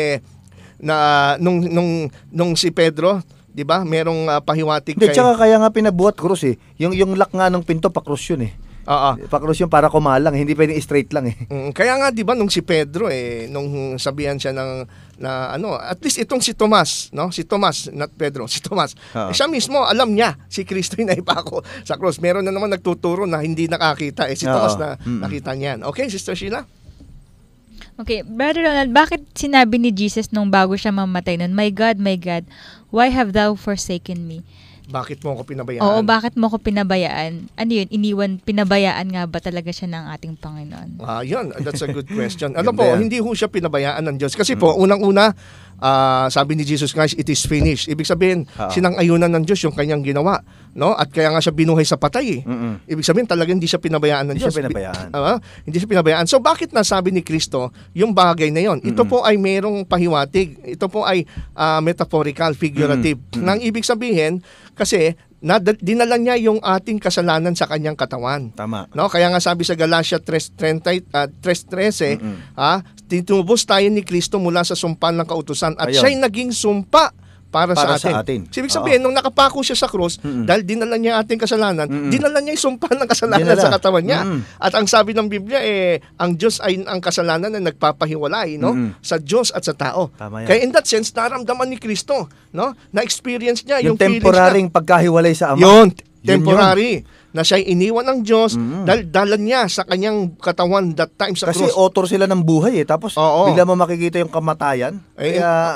nung si Pedro, 'di ba? Merong pahiwatig kaya nga pinabuhat krus eh. Yung lock nga ng pinto pa krus yun eh. Oo. Pa-cross yung para kumalang, hindi pwedeng straight lang eh. Kaya nga 'di ba nung si Pedro nung sabihan siya at least itong si Tomas, no? Si Tomas, not Pedro, si Tomas. Oo. Siya mismo alam niya si Kristo yung naipako sa cross. Meron na naman nagtuturo na hindi nakakita si Tomas Oo. na nakita niyan. Okay, Sister Sheila? Okay, Brother Ronald, bakit sinabi ni Jesus nung bago siya mamatay nun, my God, why have thou forsaken me? Bakit mo ako pinabayaan? Oo, bakit mo ko pinabayaan? Ano yun, pinabayaan nga ba talaga siya ng ating Panginoon? Yun, that's a good question. Ano Ganda po, yan. hindi ho siya pinabayaan ng Diyos. Kasi po, unang-una, sabi ni Jesus Christ, it is finished. Ibig sabihin, sinang-ayunan ng Diyos yung kanyang ginawa. No? At kaya nga siya binuhay sa patay. Ibig sabihin, talagang hindi siya pinabayaan ng Hindi Diyos. siya pinabayaan. Hindi siya pinabayaan. So, bakit nasabi ni Kristo yung bagay na yon? Ito po ay merong pahiwatig. Ito po ay metaphorical, figurative. Nang ibig sabihin, kasi dinala niya yung ating kasalanan sa kanyang katawan. Tama. No, kaya nga sabi sa Galatia 3:13, tinubos tayo ni Kristo mula sa sumpa ng kautusan at Ayun. siya'y naging sumpa para Para sa sa atin. atin. So, ibig sabihin, nung nakapako siya sa krus, dahil dinala niya ating kasalanan, dinala niya yung sumpa ng kasalanan Dinala. sa katawan niya. At ang sabi ng Biblia, ang Diyos ay ang kasalanan na nagpapahiwalay, no? Sa Diyos at sa tao. Tama yan. Kaya in that sense, naramdaman ni Kristo, no? Na-experience niya Yung yung feelings temporaring pagkahiwalay sa Ama. yun, Yun temporary. Na siya'y iniwan ng Diyos dahil dala niya sa kanyang katawan that time sa Kasi krus. author sila ng buhay eh. Tapos Oo. bigla mo makikita yung kamatayan.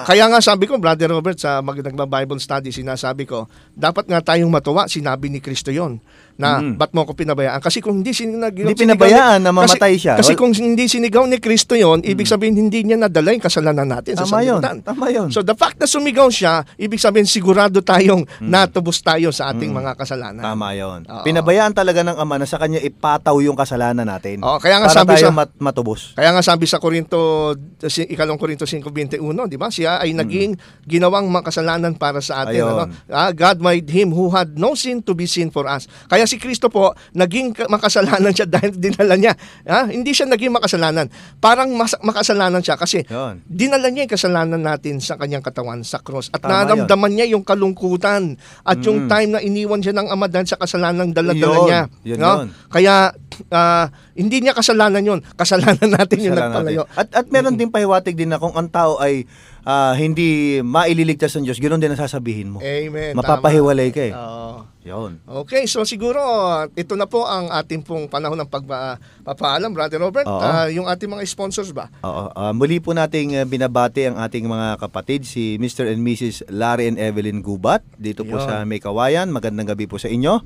Kaya nga sabi ko, Brother Robert, sa Bible study, sinasabi ko, dapat nga tayong matuwa, sinabi ni Kristo yon na ba't mo ako pinabayaan? Kasi kung hindi Hindi pinabayaan na mamatay siya. Kasi kung hindi sinigaw ni Kristo yon, ibig sabihin hindi niya nadala yung kasalanan natin sa Tama yun. sanlibutan. Tama yun. So the fact na sumigaw siya, ibig sabihin sigurado tayong natubos tayo sa ating mga kasalanan. Tama yun. Oo. Pinabayaan talaga ng Ama na sa kanya ipataw yung kasalanan natin. Oo, kaya nga para sabi tayo sa- matubos. Kaya nga sabi sa ikalawang Korinto 5:21, di ba? Siya ay naging ginawang makasalanan para sa atin. Ayun. God made him who had no sin to be sin for us. Kaya si Kristo po, naging makasalanan siya dahil dinala niya. Hindi siya naging makasalanan. Parang makasalanan siya kasi Yun. dinala niya yung kasalanan natin sa kanyang katawan, sa cross. At Tama naramdaman niya yung kalungkutan at yung time na iniwan siya ng Ama dahil sa kasalanan dala-dala Yun. niya. Yun No? yun. Kaya hindi niya kasalanan yun. Kasalanan natin yung Kasalanan nagpalayo. natin. At meron din pahiwatig din na kung ang tao ay hindi maililigtas ng Diyos, ganoon din ang sasabihin mo. Amen. Mapapahiwalay ka eh. Oo. Yun. Okay, so siguro ito na po ang ating pong panahon ng pagpapaalam, Brother Robert. Oo. Yung ating mga sponsors ba? Oo. Muli po nating binabati ang ating mga kapatid, si Mr. and Mrs. Larry and Evelyn Gubat, dito po Yun. sa May Kawayan. Magandang gabi po sa inyo.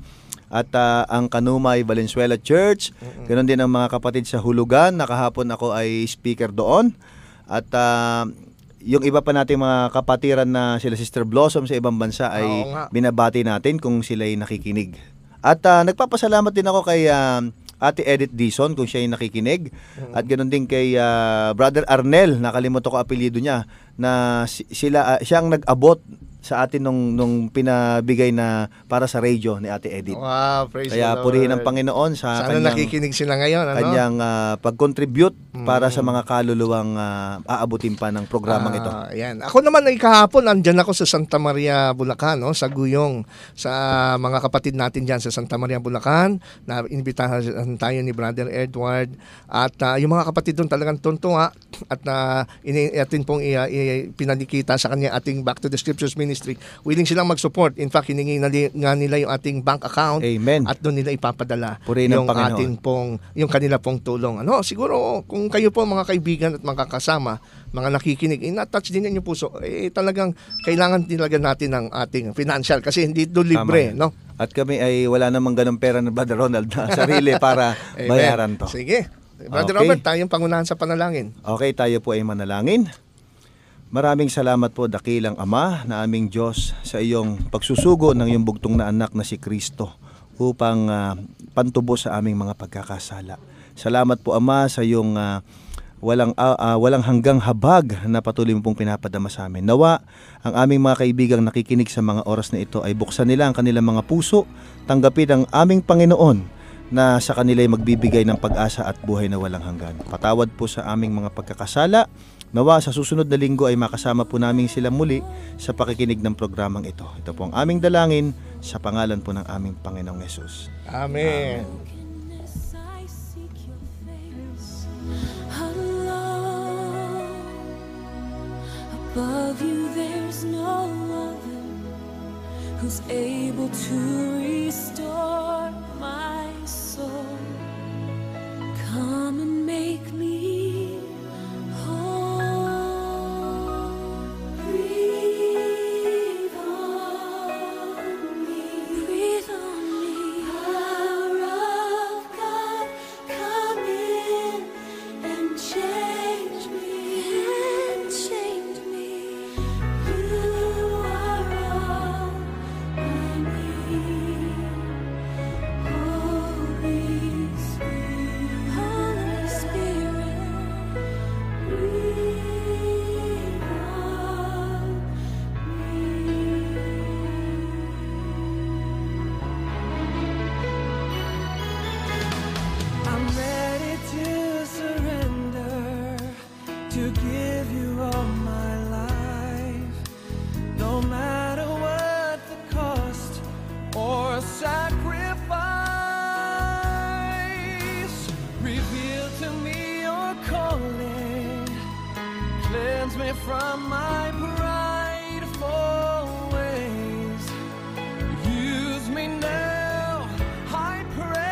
At ang Kanumay Valenzuela Church, ganoon din ang mga kapatid sa Hulugan. Nakahapon ako ay speaker doon. At yung iba pa nating mga kapatiran na sila Sister Blossom sa ibang bansa ay Oo nga. binabati natin kung sila ay nakikinig. At nagpapasalamat din ako kay Ate Edith Dison kung siya ay nakikinig. At ganoon din kay Brother Arnel, nakalimutan ko apelyido niya, na siya ang nag-abot sa atin nung pinabigay na para sa radio ni Ate Edith. Wow, praise Kaya the Lord. purihin ang Panginoon sa Sana nakikinig sila ngayon. Ano? kanyang pag-contribute para sa mga kaluluwang aabutin pa ng programang ito. Ayan. Ako naman ay kahapon, andyan ako sa Santa Maria, Bulacan, no? Sa Guyong, sa mga kapatid natin dyan sa Santa Maria, Bulacan, na inibitahan tayo ni Brother Edward. At yung mga kapatid doon talagang tuntua at atin pong pinanikita sa kanya ating Back to the Scriptures Ministry. Willing silang mag-support. In fact, hiningi nga nila yung ating bank account. Amen. At doon nila ipapadala Purihin ang yung Panginoon. ating yung kanila pong tulong. Siguro kung kayo po mga kaibigan at mga kasama, mga nakikinig, na-touch din yung puso, talagang kailangan talaga natin ng ating financial kasi hindi ito libre, Tama yan. no? At kami ay wala namang ganong pera na Brother Ronald na sarili para Amen. bayaran to. Sige. Brother Okay. Robert, tayong pangunahan sa panalangin. Okay, tayo po ay manalangin. Maraming salamat po, dakilang Ama na aming Diyos, sa iyong pagsusugo ng iyong bugtong na anak na si Kristo upang pantubos sa aming mga pagkakasala. Salamat po, Ama, sa iyong walang hanggang habag na patuloy mo pong pinapadama sa amin. Nawa, ang aming mga kaibigang nakikinig sa mga oras na ito ay buksan nila ang kanilang mga puso, tanggapin ang aming Panginoon na sa kanila ay magbibigay ng pag-asa at buhay na walang hanggan. Patawad po sa aming mga pagkakasala. Nawa sa susunod na linggo ay makasama po namin sila muli sa pakikinig ng programang ito. Ito po ang aming dalangin sa pangalan po ng aming Panginoong Yesus. Amen. Above you there's no other who's able to restore my soul. Come and make me whole. Breathe on me. Breathe on me. Power of God, come in and change me. And change me. You are all I need. Holy Spirit, Holy Spirit, breathe on me. I'm ready to surrender, to give you all my life, no matter what the cost or sacrifice. Reveal to me your calling, cleanse me from my prideful ways. Use me now, I pray.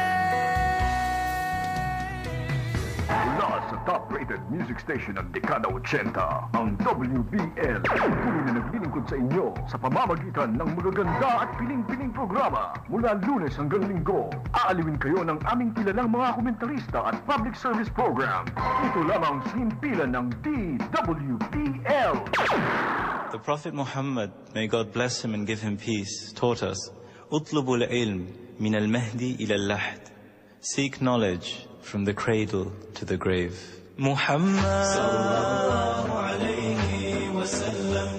Mula sa top-rated music station ng Dekada 80, ang WBL. Tuloy na naglilingkod sa inyo sa pamamagitan ng magaganda at piling-piling programa. Mula Lunes hanggang Linggo, aaliwin kayo ng aming kilalang mga komentarista at public service program. Ito lamang sa himpilan ng DWBL. The Prophet Muhammad, may God bless him and give him peace, taught us, اطلبوا العلم من المهدي إلى اللحد. Seek knowledge from the cradle to the grave. Muhammad sallallahu alayhi wa sallam